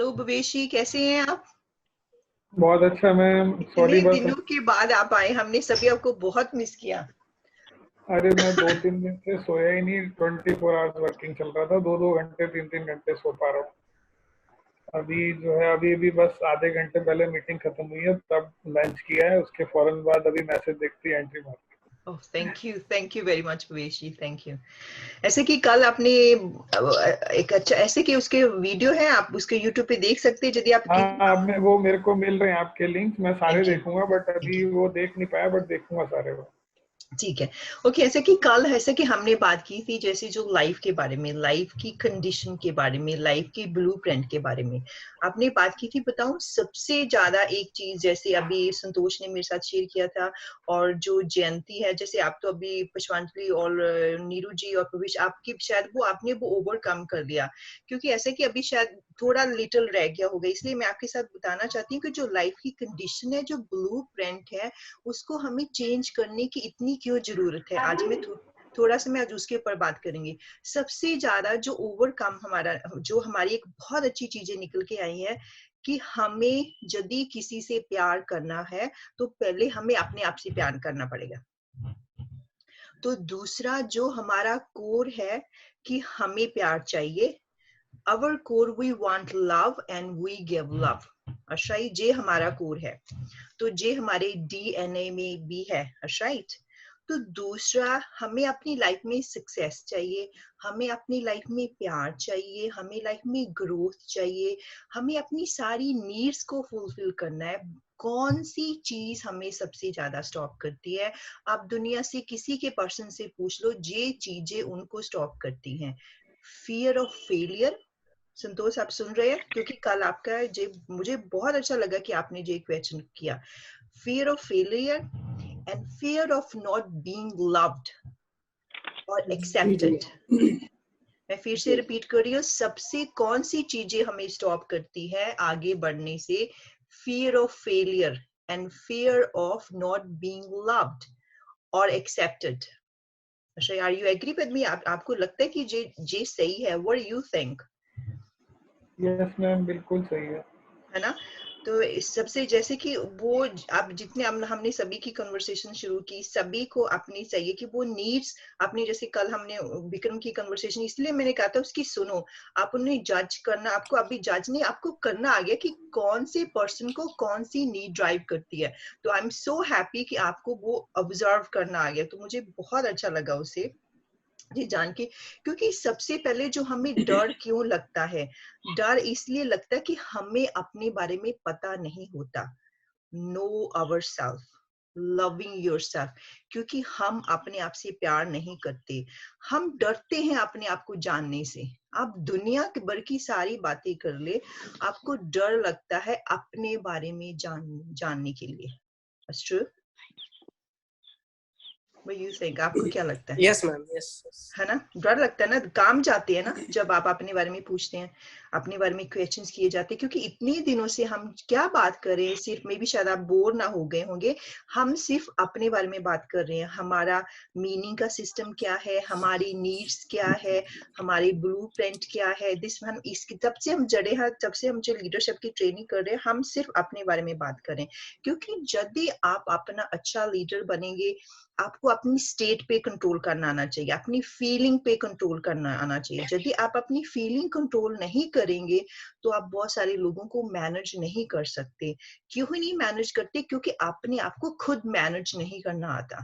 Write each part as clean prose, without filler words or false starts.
Hello भवेशी, कैसे हैं आप? बहुत अच्छा मैम। सॉरी इतने बस। दिनों के बाद आप आए, हमने सभी आपको बहुत मिस किया। अरे मैं 2-3 दिन से सोया ही नहीं। 24 आवर्स वर्किंग चल रहा था। 2-2 घंटे 3-3 घंटे सो पा रहा हूँ। अभी जो है अभी अभी बस आधे घंटे पहले मीटिंग खत्म हुई है, तब लंच किया है। उसके फौरन बाद अभी मैसेज देखती एंट्री मार। Oh, thank you very much भवेशी, थैंक यू। ऐसे कि कल आपने एक अच्छा, ऐसे कि उसके वीडियो है, आप उसके यूट्यूब पे देख सकते हैं यदि आप हाँ, किसी। अब मैं वो मेरे को मिल रहे हैं आपके लिंक, मैं सारे थैंक यू, देखूंगा, बट थैंक अभी यू। वो देख नहीं पाया, बट देखूंगा सारे वो। ठीक है। ओके, ऐसे कि कल ऐसे कि हमने बात की थी जैसे जो लाइफ के बारे में, लाइफ की कंडीशन के बारे में, लाइफ की ब्लूप्रिंट के बारे में आपने बात की थी। बताऊं सबसे ज्यादा एक चीज, जैसे अभी संतोष ने मेरे साथ शेयर किया था, और जो जयंती है, जैसे आप तो अभी पुष्पांजलि और नीरू जी और प्रवेश, आपकी शायद वो आपने वो ओवरकम कर लिया, क्योंकि ऐसे कि अभी शायद थोड़ा लिटिल रह गया होगा। इसलिए मैं आपके साथ बताना चाहती हूँ कि जो लाइफ की कंडीशन है, जो ब्लूप्रिंट है, उसको हमें चेंज करने की इतनी क्यों जरूरत है। आज मैं थोड़ा सा मैं आज उसके ऊपर बात करेंगे। सबसे ज्यादा जो ओवरकम हमारा, जो हमारी एक बहुत अच्छी चीजें निकल के आई है कि हमें यदि किसी से प्यार करना है तो पहले हमें अपने आप से प्यार करना पड़ेगा। तो दूसरा जो हमारा कोर है कि हमें प्यार चाहिए। Our core, we want love and we give love। अच्छा, ये हमारा कोर है, तो ये हमारे डीएनए में भी है। राइट। तो दूसरा, हमें अपनी लाइफ में सक्सेस चाहिए, हमें अपनी लाइफ में प्यार चाहिए, हमें लाइफ में ग्रोथ चाहिए, हमें अपनी सारी नीड्स को फुलफिल करना है। कौन सी चीज हमें सबसे ज्यादा स्टॉप करती है? आप दुनिया से किसी के पर्सन से पूछ लो, ये चीजें उनको स्टॉप करती हैं। Fear of failure. संतोष, आप सुन रहे हैं? क्योंकि कल आपका जे मुझे बहुत अच्छा लगा कि आपने ये क्वेश्चन किया। fear of failure and fear of not being loved or ji ji accepted। मैं फिर से रिपीट कर रही हूँ, सबसे कौन सी चीजें हमें स्टॉप करती है आगे बढ़ने से? fear of failure and fear of not being loved or accepted। अच्छा, are you agree with me? आपको लगता है कि ये सही है? What you think? Yes ma'am, बिल्कुल सही है। है ना? तो इस सबसे जैसे कि वो आप जितने हमने सभी की कन्वर्सेशन शुरू की, सभी को अपनी चाहिए कि वो नीड्स अपनी, जैसे कल हमने विक्रम की कन्वर्सेशन, इसलिए मैंने कहा था उसकी सुनो। आप उन्हें जज करना, आपको अभी जज नहीं, आपको करना आ गया कि कौन से पर्सन को कौन सी नीड ड्राइव करती है। तो आई एम सो हैप्पी कि आपको वो ऑब्जर्व करना आ गया, तो मुझे बहुत अच्छा लगा उसे ये जान के। क्योंकि सबसे पहले जो हमें डर क्यों लगता है? डर इसलिए लगता है कि हमें अपने बारे में पता नहीं होता। No our self, loving your self. क्योंकि हम अपने आप से प्यार नहीं करते, हम डरते हैं अपने आप को जानने से। आप दुनिया भर की सारी बातें कर ले, आपको डर लगता है अपने बारे में जानने के लिए। That's true? What do you think? आपको क्या लगता है? Yes ma'am, yes. है ना? डर लगता है ना, काम जाते हैं ना जब आप अपने बारे में पूछते हैं, अपने बारे में क्वेश्चंस किए जाते हैं। क्योंकि इतने दिनों से हम क्या बात कर रहे हैं, सिर्फ में भी शायद आप बोर ना हो गए होंगे, हम सिर्फ अपने बारे में बात कर रहे हैं। हमारा मीनिंग का सिस्टम क्या है, हमारी नीड्स क्या है, हमारी ब्लूप्रिंट क्या है। दिस हम इसकी तब से हम जड़े हैं, तब से हम जो लीडरशिप की ट्रेनिंग कर रहे हैं, हम सिर्फ अपने बारे में बात करें। क्योंकि यदि आप अपना अच्छा लीडर बनेंगे, आपको अपनी स्टेट पे कंट्रोल करना आना चाहिए, अपनी फीलिंग पे कंट्रोल करना आना चाहिए। यदि आप अपनी फीलिंग कंट्रोल नहीं करेंगे तो आप बहुत सारे लोगों को मैनेज नहीं कर सकते। क्यों ही नहीं मैनेज करते? क्योंकि अपने आप को खुद मैनेज नहीं करना आता।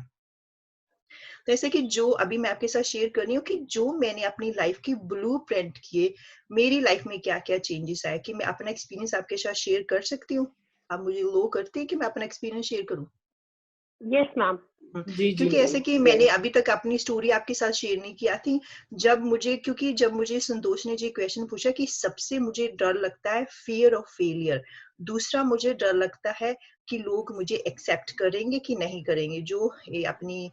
तो ऐसे कि जो अभी मैं आपके साथ शेयर कर रही हूँ कि जो मैंने अपनी लाइफ की ब्लूप्रिंट किए, मेरी लाइफ में क्या क्या चेंजेस आए, कि मैं अपना एक्सपीरियंस आपके साथ शेयर कर सकती हूँ। आप मुझे लो करते हैं कि मैं अपना एक्सपीरियंस शेयर करूँ? Yes ma'am. जी जी क्योंकि ऐसे कि मैंने अभी तक अपनी स्टोरी आपके साथ शेयर नहीं किया थी। जब मुझे संतोष ने ये क्वेश्चन पूछा कि सबसे मुझे डर लगता है फियर ऑफ फेलियर, दूसरा मुझे डर लगता है कि लोग मुझे एक्सेप्ट करेंगे कि नहीं करेंगे। जो ये अपनी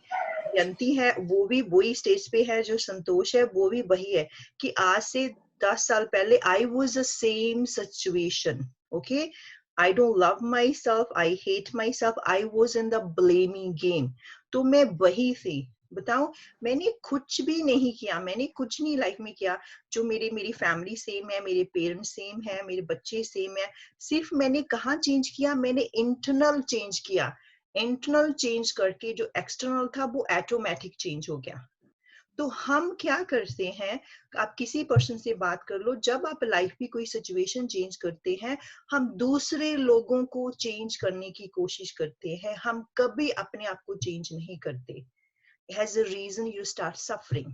जयंती है वो भी वही स्टेज पे है, जो संतोष है वो भी वही है कि आज से 10 साल पहले I was the same situation. Okay, I don't love myself, I hate myself, I was in the blaming game। तो मैं वही थी, बताओ, मैंने कुछ भी नहीं किया, मैंने कुछ नहीं लाइफ में किया। जो मेरी फैमिली सेम है, मेरे पेरेंट्स सेम है, मेरे बच्चे सेम है। सिर्फ मैंने कहाँ चेंज किया, मैंने इंटरनल चेंज किया। इंटरनल चेंज करके जो एक्सटर्नल था वो ऑटोमेटिक चेंज हो गया। तो हम क्या करते हैं, आप किसी पर्सन से बात कर लो, जब आप लाइफ की कोई सिचुएशन चेंज करते हैं, हम दूसरे लोगों को चेंज करने की कोशिश करते हैं, हम कभी अपने आप को चेंज नहीं करते। Has a reason you start suffering.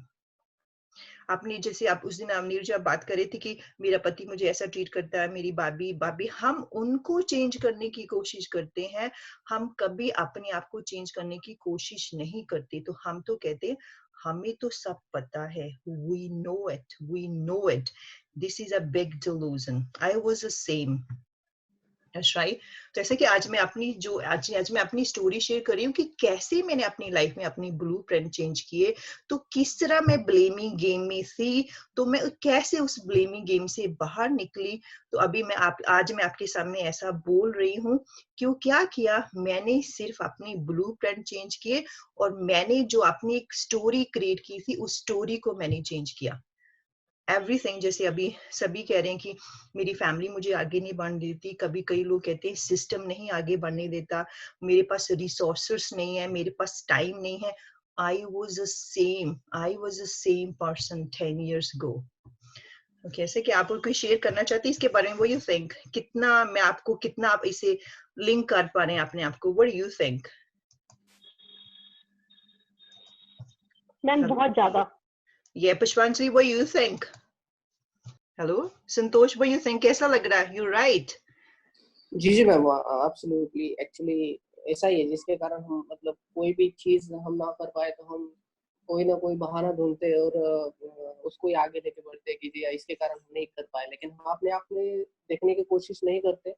आपने जैसे आप उस दिन नीरज जी आप बात कर रहे थे कि मेरा पति मुझे ऐसा ट्रीट करता है, मेरी भाभी, हम उनको चेंज करने की कोशिश करते हैं, हम कभी अपने आप को चेंज करने की कोशिश नहीं करते। तो हम तो कहते हैं हमें तो सब पता है, we know it. This is a big delusion. I was the same. That's right. तो ऐसे कि आज मैं अपनी स्टोरी शेयर कर रही हूँ कि कैसे मैंने अपनी लाइफ में अपनी ब्लूप्रिंट चेंज किए। तो किस तरह मैं ब्लेमिंग गेम में थी, तो मैं कैसे उस ब्लेमिंग गेम से बाहर निकली। तो अभी आज मैं आपके सामने ऐसा बोल रही हूँ। क्यों, क्या किया मैंने, सिर्फ अपनी ब्लूप्रिंट चेंज किए और मैंने जो अपनी एक स्टोरी क्रिएट की थी उस स्टोरी को मैंने चेंज किया। एवरीथिंग, जैसे अभी सभी कह रहे हैं कि मेरी फैमिली मुझे आगे नहीं बढ़ने देती, कभी कई लोग कहते हैं सिस्टम नहीं आगे बढ़ने देता, मेरे पास रिसोर्सेस नहीं है, मेरे पास टाइम नहीं है। I was the same person 10 years ago. Okay, ऐसे कि आप कोई शेयर करना चाहते हैं इसके बारे में, वो यू थिंक कितना मैं आपको, कितना आप इसे लिंक कर पा रहे हैं अपने आप को, व्हाट यू थिंक? मैम बहुत ज्यादा। ये Pushpanjali, what you think? Hello Santosh, what you think? कैसा लग रहा है? You right? जी मैम, एब्सोल्युटली। एक्चुअली ऐसा ही है जिसके कारण हम मतलब कोई भी चीज हम ना कर पाए तो हम कोई ना कोई बहाना ढूंढते हैं और उसको ही आगे लेके बढ़ते हैं कि जी इसके कारण हम नहीं कर पाए, लेकिन हम अपने आप में देखने की कोशिश नहीं करते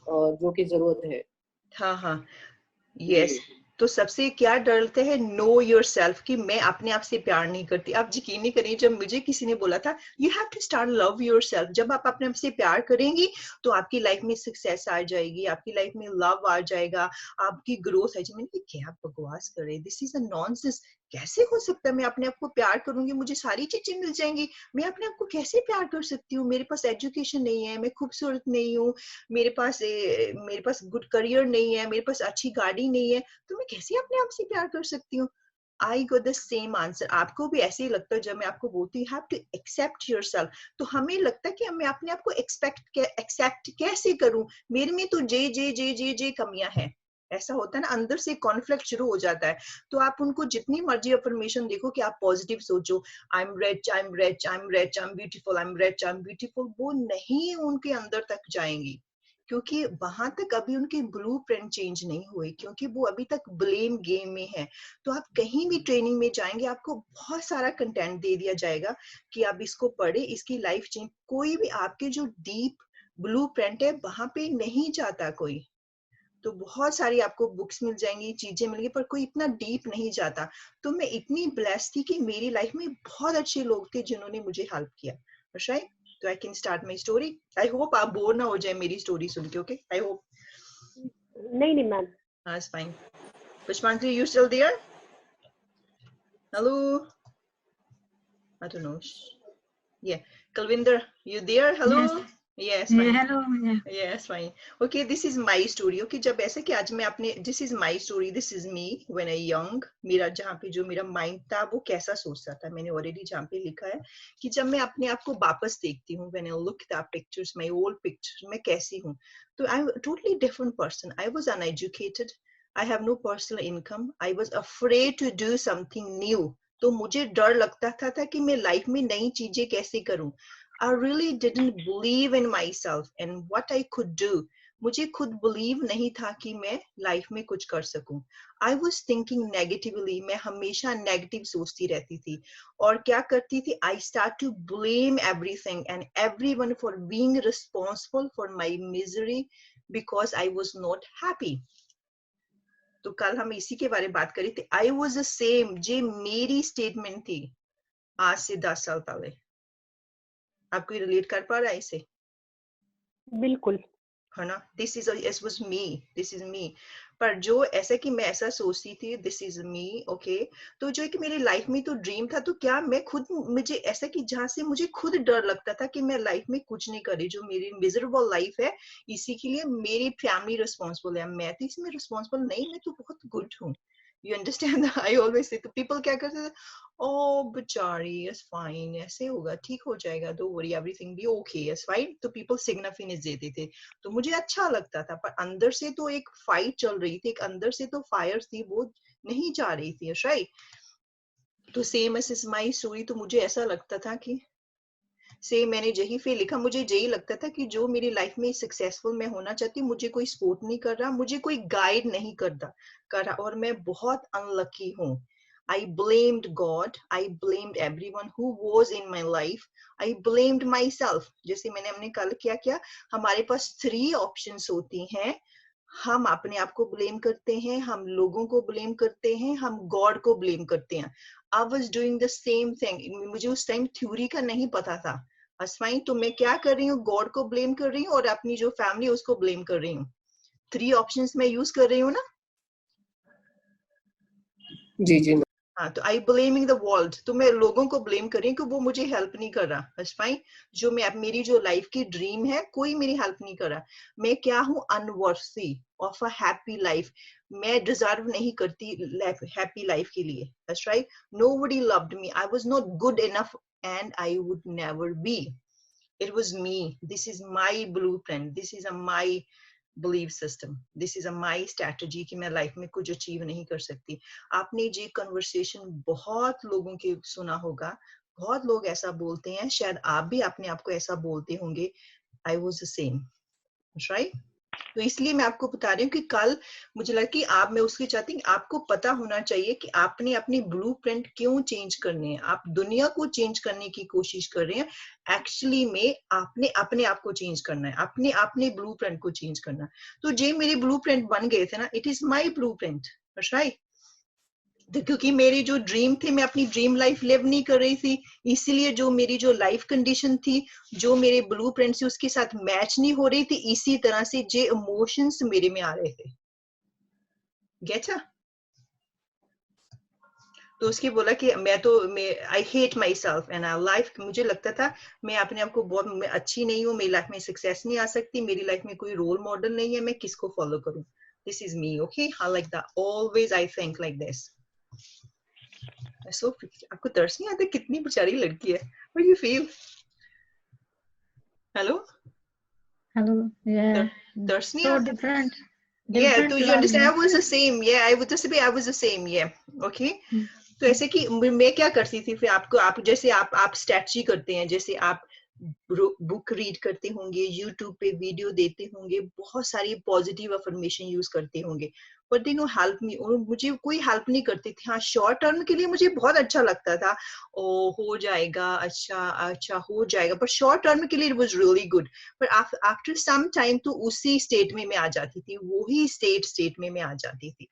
जो कि जरूरत है। हाँ, यस। तो सबसे क्या डरते हैं, नो योर सेल्फ, कि मैं अपने आप से प्यार नहीं करती। आप यकीन नहीं करिए, जब मुझे किसी ने बोला था you have to start love your self, जब आप अपने आप से प्यार करेंगी तो आपकी लाइफ में सक्सेस आ जाएगी, आपकी लाइफ में लव आ जाएगा, आपकी ग्रोथ आ जाएगी। मैंने कहा क्या बकवास कर रहे, दिस इज अ नॉनसेंस। कैसे हो सकता है मैं अपने आप को प्यार करूंगी, मुझे सारी चीजें मिल जाएंगी, मैं अपने आप को कैसे प्यार कर सकती हूँ? मेरे पास एजुकेशन नहीं है, मैं खूबसूरत नहीं हूँ, मेरे पास गुड करियर नहीं है, मेरे पास अच्छी गाड़ी नहीं है, तो मैं कैसे अपने आप से प्यार कर सकती हूँ? I got the same answer. आपको भी ऐसे ही लगता है जब मैं आपको बोलती हूँ हैव टू एक्सेप्ट योरसेल्फ, तो हमें लगता है कि मैं अपने आप को एक्सेप्ट कैसे करूं, मेरे में तो जे कमियां हैं। ऐसा होता है ना, अंदर से कॉन्फ्लिक्ट शुरू हो जाता है। तो आप उनको जितनी मर्जी अफर्मेशन देखो कि आप पॉजिटिव सोचो, I am rich, I am rich, I am rich, I M beautiful, I am rich, I M beautiful, वो नहीं उनके अंदर तक जाएंगी, क्योंकि वहां तक अभी उनके ब्लूप्रिंट चेंज नहीं हुए, क्योंकि वो अभी तक ब्लेम गेम में है। तो आप कहीं भी ट्रेनिंग में जाएंगे, आपको बहुत सारा कंटेंट दे दिया जाएगा कि आप इसको पढ़े, इसकी लाइफ चेंज, कोई भी आपके जो डीप ब्लूप्रिंट है वहां पे नहीं जाता कोई। तो बहुत सारी आपको बुक्स मिल जाएंगी, चीजें मिलेंगी, पर कोई इतना डीप नहीं जाता। तो मैं इतनी ब्लेस्ड थी कि मेरी लाइफ में बहुत अच्छे लोग थे जिन्होंने मुझे हेल्प किया। राइट, तो I can start my story. I hope आप बोर ना हो जाए मेरी स्टोरी सुन के। Okay, I hope. नहीं नहीं मैम। हाँ, इट्स फाइन। पुष्पांजलि, you still there? Hello? I don't know. Yeah. Kalvinder, you there? Hello? Yes. Yes, fine. Hello. Yeah. Yes, fine. Okay, this is my story. Okay, जब ऐसे कि आज मैं अपने, this is my story, this is me when I young, मेरा जहाँ पे जो मेरा माइंड था वो कैसा सोचता था, मैंने ऑलरेडी जहाँ पे लिखा है कि जब मैं अपने आप को वापस देखती हूँ, when I look at pictures, my old pictures, मैं कैसी हूँ, तो I'm a totally different person. I was uneducated. I have no personal income. I was afraid to do something new. तो मुझे डर लगता था कि मैं लाइफ में नई चीजें कैसे करूं। I really didn't believe in myself and what I could do. मुझे खुद बिलीव नहीं था कि मैं लाइफ में कुछ कर सकूं। I was thinking negatively. मैं हमेशा नेगेटिव सोचती रहती थी और क्या करती थी, I start to blame everything and everyone for being responsible for my misery because I was not happy. तो कल हम इसी के बारे में बात करी थी। आई वॉज द सेम, जे मेरी स्टेटमेंट थी आज से 10 साल पहले। आपको रिलेट कर पा रहा है इसे? बिल्कुल। है ना, this is me, this is me. पर जो ऐसा कि मैं ऐसा सोचती थी दिस इज मी ओके, तो जो कि मेरी लाइफ में तो ड्रीम था, तो क्या मैं खुद, मुझे ऐसा कि जहाँ से मुझे खुद डर लगता था कि मैं लाइफ में कुछ नहीं करी, जो मेरी मिजरेबल लाइफ है इसी के लिए मेरी फैमिली रिस्पॉन्सिबल है, मैं तो इसमें रिस्पॉन्सिबल नहीं, मैं तो बहुत गुड हूँ। You understand, I always say, तो पीपल क्या करते थे, ओ बेचारी इज फाइन, ऐसे होगा, ठीक हो जाएगा, don't worry, everything be okay is fine, तो पीपल सिग्निफिकेंस देते थे, तो मुझे अच्छा लगता था, पर अंदर से तो एक फाइट चल रही थी, एक अंदर से तो फायर थी, वो नहीं जा रही थी, राइट। तो same as is my story, तो मुझे ऐसा लगता था कि से मैंने यही फिर लिखा, मुझे यही लगता था कि जो मेरी लाइफ में सक्सेसफुल मैं होना चाहती हूँ, मुझे कोई सपोर्ट नहीं कर रहा, मुझे कोई गाइड नहीं कर रहा, और मैं बहुत अनलकी हूँ। I blamed God, I blamed everyone who was in my life, I blamed myself। जैसे हमने कल क्या किया, हमारे पास 3 ऑप्शंस होती हैं, हम अपने आप को ब्लेम करते हैं, हम लोगों को ब्लेम करते हैं, हम गॉड को ब्लेम करते हैं। I was doing the same thing, मुझे उस टाइम थ्योरी का नहीं पता था, फाइन, तो मैं क्या कर रही हूँ, गॉड को ब्लेम कर रही हूँ और अपनी जो फैमिली उसको ब्लेम कर रही हूँ। 3 ऑप्शंस मैं यूज कर रही हूँ ना। जी जी हाँ, तो आई ब्लेमिंग द वर्ल्ड, तो मैं लोगों को ब्लेम कर रही हूँ कि वो मुझे हेल्प नहीं कर रहा, बस फाइन, जो मैं मेरी जो लाइफ की ड्रीम है कोई मेरी हेल्प नहीं कर रहा, मैं क्या हूँ, अनवर्थी ऑफ अ हैप्पी लाइफ, मैं डिजर्व नहीं करती हैप्पी लाइफ के लिए, that's right, nobody loved me, I was not good enough and I would never be, it was me, this is my blueprint, this is my believe system, this is my strategy कि मैं life में कुछ achieve नहीं कर सकती। आपने ये conversation बहुत लोगों के सुना होगा, बहुत लोग ऐसा बोलते हैं, शायद आप भी अपने आप को ऐसा बोलते होंगे, I was the same, right. तो इसलिए मैं आपको बता रही हूँ कि कल मुझे लगा कि मैं उसकी चाहती हूँ, आपको पता होना चाहिए कि आपने अपनी ब्लूप्रिंट क्यों चेंज करने हैं, आप दुनिया को चेंज करने की कोशिश कर रहे हैं, एक्चुअली में आपने अपने आप को चेंज करना है, अपने ब्लूप्रिंट को चेंज करना है। तो जे मेरे ब्लूप्रिंट बन गए थे ना, it is my blueprint, right, क्योंकि मेरी जो ड्रीम थे, मैं अपनी ड्रीम लाइफ लिव नहीं कर रही थी, इसीलिए जो मेरी जो लाइफ कंडीशन थी, जो मेरे ब्लूप्रिंट से उसके साथ मैच नहीं हो रही थी, इसी तरह से जे इमोशंस मेरे में आ रहे थे, गेटा। तो उसकी बोला कि मैं I hate my self and I life, मुझे लगता था मैं अपने आप को बहुत, मैं अच्छी नहीं हूँ, मेरी लाइफ में सक्सेस नहीं आ सकती, मेरी लाइफ में कोई रोल मॉडल नहीं है, मैं किसको फॉलो करूँ, this is me, okay, I like that, always I think like this. So, आपको तरस नहीं आता, कितनी बेचारी लड़की है, what do you feel? Hello? Hello. Yeah. तरस नहीं So आता? different. Yeah, Different so you love. understand, I was the same, yeah, I would just say I was the same, yeah, okay. तो ऐसे कि मैं क्या करती थी, फिर आप जैसे आप स्ट्रेटजी करते हैं, जैसे आप बुक रीड करते होंगे, यूट्यूब पे वीडियो देते होंगे, बहुत सारी पॉजिटिव अफर्मेशन यूज करते होंगे, but they know help me, और मुझे कोई हेल्प नहीं करती थी। हाँ, शॉर्ट टर्म के लिए मुझे बहुत अच्छा लगता था, ओ हो जाएगा, अच्छा हो जाएगा, पर शॉर्ट टर्म के लिए इट वाज रियली गुड, पर आफ्टर सम टाइम तो उसी स्टेट में मैं आ जाती थी, वही स्टेट में मैं आ जाती थी,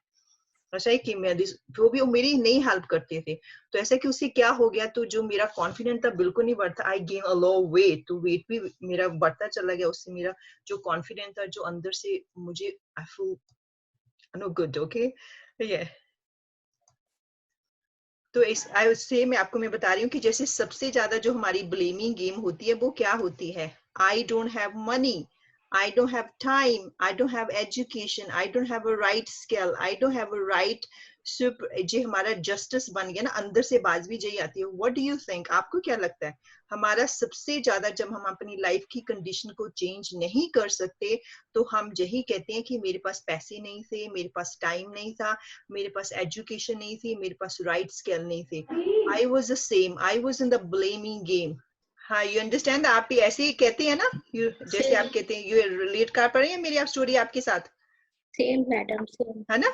ऐसा है कि मैं जो भी वो मेरी नहीं हेल्प करते थे, तो ऐसा कि उससे क्या हो गया, तो जो मेरा कॉन्फिडेंस था बिल्कुल नहीं बढ़ता, I gain a low weight, तो वेट भी मेरा बढ़ता चला गया, उससे मेरा जो कॉन्फिडेंस था, जो अंदर से मुझे I feel no good, okay, ये तो इस आई से मैं बता रही हूँ कि जैसे सबसे ज्यादा जो हमारी ब्लेमिंग गेम होती है, वो क्या होती है, I don't have money, I don't have time, I don't have education, I don't have a right skill, I don't have a right जे हमारा जस्टिस बन गया ना, अंदर से बाज भी यही आती है। What do you think? आपको क्या लगता है, हमारा सबसे ज्यादा जब हम अपनी लाइफ की कंडीशन को चेंज नहीं कर सकते, तो हम यही कहते हैं कि मेरे पास पैसे नहीं थे, मेरे पास टाइम नहीं था, मेरे पास एजुकेशन नहीं थी, मेरे पास राइट स्किल नहीं थे। I was the same, I was in the blaming game। हाँ, यू अंडरस्टैंड, आप भी ऐसे ही कहते हैं ना, जैसे आप कहते हैं, यू रिलेट कर पा रहे हैं मेरी आप स्टोरी आपके साथ, सेम मैडम, सेम है ना,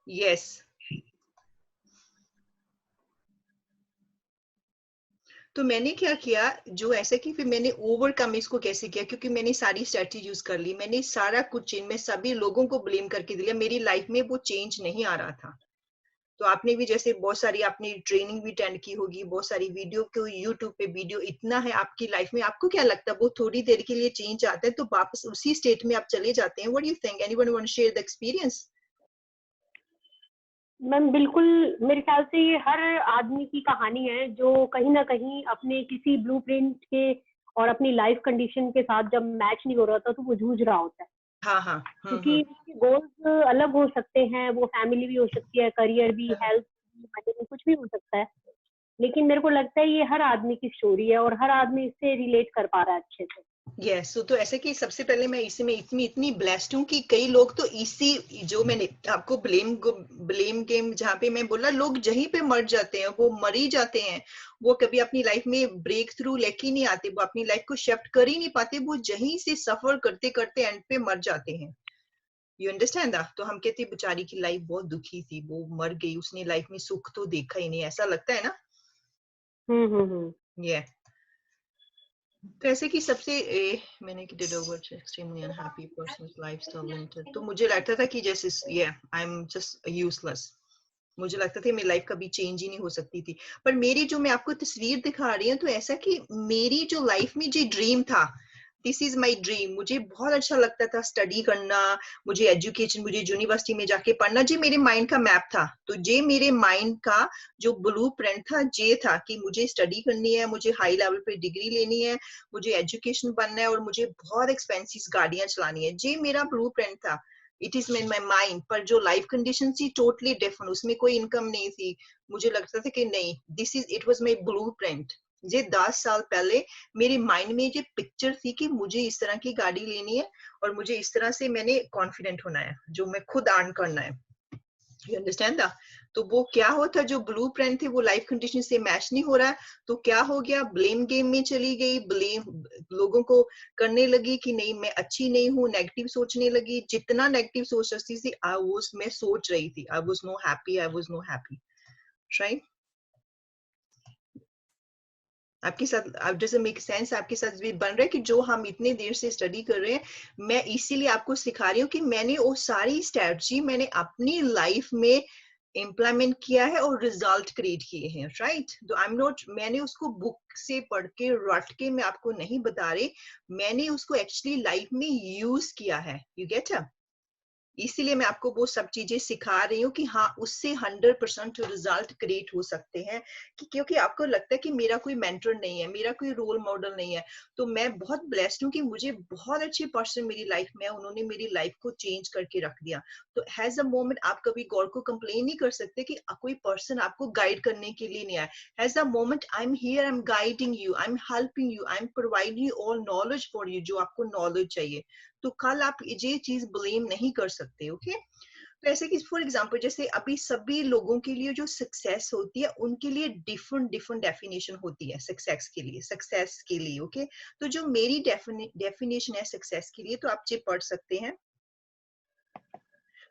यस। तो मैंने क्या किया, जो ऐसा कि फिर मैंने ओवरकम इसको कैसे किया, क्योंकि मैंने सारी स्ट्रेटजी यूज कर ली, मैंने सारा कुछ चेंज, मैं सभी लोगों को ब्लेम करके दिया, मेरी लाइफ में वो चेंज नहीं आ रहा था, तो आपने भी जैसे बहुत सारी आपने ट्रेनिंग भी अटेंड की होगी, बहुत सारी वीडियो को यूट्यूब पे वीडियो इतना है आपकी लाइफ में, आपको क्या लगता है वो थोड़ी देर के लिए चेंज आता है तो वापस उसी स्टेट में आप चले जाते हैं? What do you think? Anyone want to share the experience? Ma'am बिल्कुल, मेरे ख्याल से ये हर आदमी की कहानी है जो कहीं ना कहीं अपने किसी ब्लूप्रिंट के और अपनी लाइफ कंडीशन के साथ जब मैच नहीं हो रहा था तो वो जूझ रहा होता है। हाँ हाँ। क्योंकि उसके गोल्स अलग हो सकते हैं, वो फैमिली भी हो सकती है, करियर भी, हेल्थ भी, मनी भी, कुछ भी हो सकता है। लेकिन मेरे को लगता है ये हर आदमी की स्टोरी है और हर आदमी इससे रिलेट कर पा रहा है अच्छे से। यस, तो ऐसे कि सबसे पहले मैं इसी में इतनी ब्लेस्ड हूँ कि कई लोग तो इसी जो मैंने आपको ब्लेम गेम जहाँ पे मैं बोला लोग जहीं पे मर जाते हैं वो मर ही जाते हैं, वो कभी अपनी लाइफ में ब्रेक थ्रू लेके नहीं आते, वो अपनी लाइफ को शिफ्ट कर ही नहीं पाते, वो जहीं से सफर करते करते एंड पे मर जाते हैं। You understand that? तो हम कहते हैं बेचारी की लाइफ बहुत दुखी थी, वो मर गई, उसने लाइफ में सुख तो देखा ही नहीं, ऐसा लगता है ना? ये तो ऐसे कि सबसे मैंने कि did over extremely unhappy persons lifestyle limited, तो मुझे लगता था कि जैसे ये आई एम जस्ट यूजलेस, मुझे लगता था मेरी लाइफ कभी चेंज ही नहीं हो सकती थी। पर मेरी जो मैं आपको तस्वीर दिखा रही हूँ तो ऐसा कि मेरी जो लाइफ में जो ड्रीम था, दिस इज माई ड्रीम, मुझे बहुत अच्छा लगता था स्टडी करना, मुझे एजुकेशन, मुझे यूनिवर्सिटी में जाके पढ़ना, जी मेरे माइंड का मैप था। तो जे मेरे माइंड का जो ब्लू प्रिंट था जे था कि मुझे स्टडी करनी है, मुझे हाई लेवल पे डिग्री लेनी है, मुझे एजुकेशन बनना है और मुझे बहुत एक्सपेंसिव गाड़ियां चलानी है, जे मेरा ब्लू प्रिंट था। It is in my mind. पर जो लाइफ कंडीशन थी टोटली डिफरेंट, उसमें कोई इनकम नहीं थी, मुझे लगता था कि नहीं, this is it was my blue print. ये 10 साल पहले मेरे माइंड में ये पिक्चर थी कि मुझे इस तरह की गाड़ी लेनी है और मुझे इस तरह से मैंने कॉन्फिडेंट होना है, जो मैं खुद अर्न करना है। You understand that? तो वो क्या होता, जो ब्लू प्रिंट थे वो लाइफ कंडीशन से मैच नहीं हो रहा है, तो क्या हो गया, ब्लेम गेम में चली गई, ब्लेम लोगों को करने लगी कि नहीं मैं अच्छी नहीं हूँ, नेगेटिव सोचने लगी, जितना नेगेटिव सोच रही थी मैं सोच रही थी, I was no happy, I was no happy, right? आपके साथ अब जैसे मेक सेंस आपके साथ भी बन रहा है कि जो हम इतने देर से स्टडी कर रहे हैं, मैं इसीलिए आपको सिखा रही हूँ कि मैंने वो सारी स्ट्रेटजी मैंने अपनी लाइफ में इम्प्लीमेंट किया है और रिजल्ट क्रिएट किए हैं, राइट? तो आई एम नॉट, मैंने उसको बुक से पढ़ के रट के मैं आपको नहीं बता रही, मैंने उसको एक्चुअली लाइफ में यूज किया है। You get up? इसीलिए मैं आपको वो सब चीजें सिखा रही हूँ कि हाँ उससे 100% रिजल्ट क्रिएट हो सकते हैं। कि क्योंकि आपको लगता है कि मेरा कोई मेंटर नहीं है, मेरा कोई रोल मॉडल नहीं है, तो मैं बहुत ब्लेस्ड हूँ कि मुझे बहुत अच्छे पर्सन मेरी लाइफ में है, उन्होंने मेरी लाइफ को चेंज करके रख दिया। तो हैज अ मोमेंट आप कभी गॉड को कंप्लेन नहीं कर सकते कि कोई पर्सन आपको गाइड करने के लिए नहीं आया। Has a moment I am here, I am guiding you, I am helping you, I am providing you all knowledge for you, जो आपको नॉलेज चाहिए। तो कल आप ये चीज ब्लेम नहीं कर सकते। ओके? तो ऐसे कि फॉर एग्जांपल जैसे अभी सभी लोगों के लिए जो सक्सेस होती है उनके लिए डिफरेंट डिफरेंट डेफिनेशन होती है सक्सेस के लिए। ओके? तो जो मेरी डेफिनेशन है सक्सेस के लिए, तो आप ये पढ़ सकते हैं।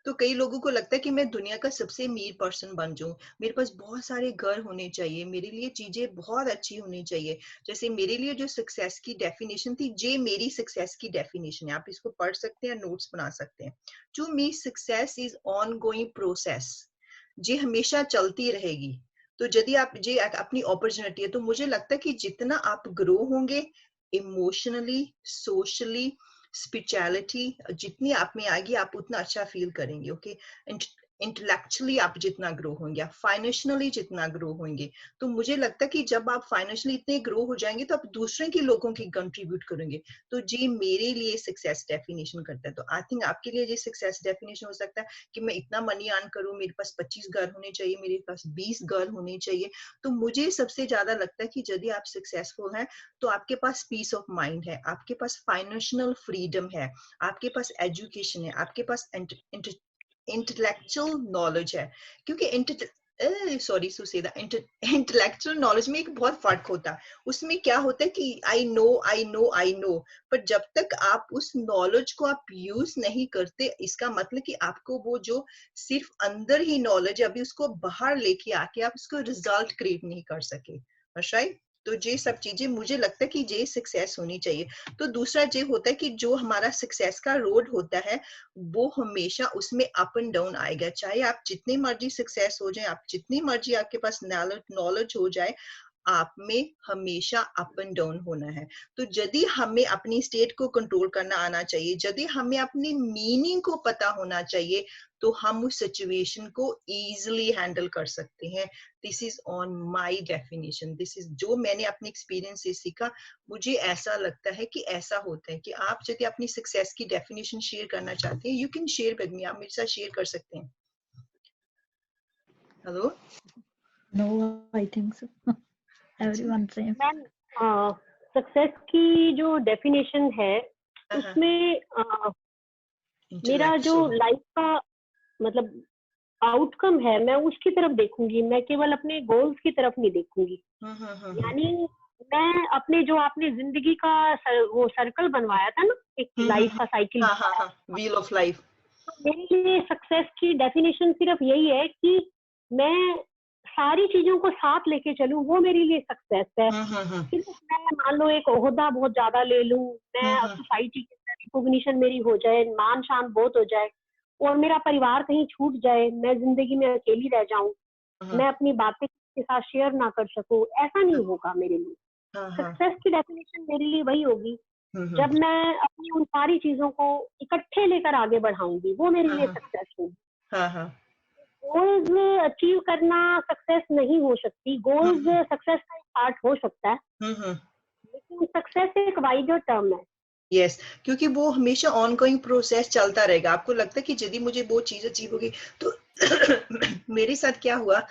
तो कई लोगों को लगता है कि मैं दुनिया का सबसे अमीर पर्सन बन जाऊं, मेरे पास बहुत सारे घर होने चाहिए, मेरे लिए चीजें बहुत अच्छी होनी चाहिए। जैसे मेरे लिए जो सक्सेस की डेफिनेशन थी, जे मेरी सक्सेस की डेफिनेशन है, आप इसको पढ़ सकते हैं, नोट्स बना सकते हैं। To me success is ongoing process, जे हमेशा चलती रहेगी। तो यदि आप जे अपनी अपॉर्चुनिटी है, तो मुझे लगता है कि जितना आप ग्रो होंगे इमोशनली, सोशली, स्पिरिचुअलिटी जितनी आप में आएगी, आप उतना अच्छा फील करेंगे। ओके? इंटेलेक्चुअली आप जितना ग्रो होंगे, आप फाइनेंशियली जितना ग्रो होंगे, तो मुझे लगता है कि जब आप फाइनेंशियली इतने ग्रो हो जाएंगे तो आप दूसरे के लोगों की कंट्रीब्यूट करेंगे। तो जी मेरे लिए सक्सेस डेफिनेशन करता है। तो आई थिंक आपके लिए ये सक्सेस डेफिनेशन हो सकता है कि मैं इतना मनी अर्न करूं, मेरे पास 25 घर होने चाहिए, मेरे पास 20 घर होने चाहिए। तो मुझे सबसे ज्यादा लगता है कि यदि आप सक्सेसफुल हैं तो आपके पास पीस ऑफ माइंड है, आपके पास फाइनेंशियल फ्रीडम है, आपके पास एजुकेशन है, आपके पास इंटेलेक्चुअल नॉलेज है। क्योंकि इंटेलेक्चुअल नॉलेज में एक बहुत फर्क होता है। उसमें क्या होता है कि I know I know I know, पर जब तक आप उस नॉलेज को आप यूज नहीं करते, इसका मतलब कि आपको वो जो सिर्फ अंदर ही नॉलेज है, अभी उसको बाहर लेके आके आप उसको रिजल्ट क्रिएट नहीं कर सके। राइट? तो ये सब चीजें मुझे लगता है कि ये सक्सेस होनी चाहिए। तो दूसरा ये होता है कि जो हमारा सक्सेस का रोड होता है वो हमेशा उसमें अप एंड डाउन आएगा, चाहे आप जितनी मर्जी सक्सेस हो जाए, आप जितनी मर्जी आपके पास नॉलेज हो जाए, आप में हमेशा अप एंड डाउन होना है। तो यदि हमें अपनी स्टेट को कंट्रोल करना आना चाहिए, यदि हमें अपनी मीनिंग को पता होना चाहिए, तो हम उस सिचुएशन को इजीली हैंडल कर सकते हैं। This is on my definition, this is जो मैंने अपने एक्सपीरियंस से सीखा। मुझे ऐसा लगता है कि ऐसा होता है कि आप यदि अपनी सक्सेस की डेफिनेशन शेयर करना चाहते हैं, you can share with me, आप मेरे साथ शेयर कर सकते हैं। Hello? No, I think so. Everyone same. Ma'am success की जो डेफिनेशन है उसमें मेरा जो लाइफ का मतलब आउटकम है, मैं उसकी तरफ देखूंगी, मैं केवल अपने गोल्स की तरफ नहीं देखूंगी। यानी मैं अपने जो आपने जिंदगी का वो सर्कल बनवाया था ना, एक लाइफ का साइकिल, व्हील ऑफ लाइफ, मेरे लिए सक्सेस की डेफिनेशन सिर्फ यही है कि मैं सारी चीजों को साथ लेके चलूं, वो मेरे लिए सक्सेस है। सिर्फ मैं मान लो एक ओहदा बहुत ज्यादा ले लूं, मैं सोसाइटी के अंदर रिकॉग्निशन मेरी हो जाए, मान शान बहुत हो जाए, और मेरा परिवार कहीं छूट जाए, मैं जिंदगी में अकेली रह जाऊं, मैं अपनी बातें किसी के साथ शेयर ना कर सकूं, ऐसा नहीं होगा मेरे लिए। सक्सेस की डेफिनेशन मेरे लिए वही होगी जब मैं अपनी उन सारी चीजों को इकट्ठे लेकर आगे बढ़ाऊंगी, वो मेरे लिए सक्सेस होगी। गोल्स अचीव करना सक्सेस नहीं हो सकती, गोल्स सक्सेस का एक पार्ट हो सकता है, लेकिन सक्सेस एक वाइडर टर्म है। यस, क्योंकि वो हमेशा ऑनगोइंग प्रोसेस चलता रहेगा। आपको लगता है कि यदि मुझे वो चीज अचीव होगी तो मेरे साथ क्या हुआ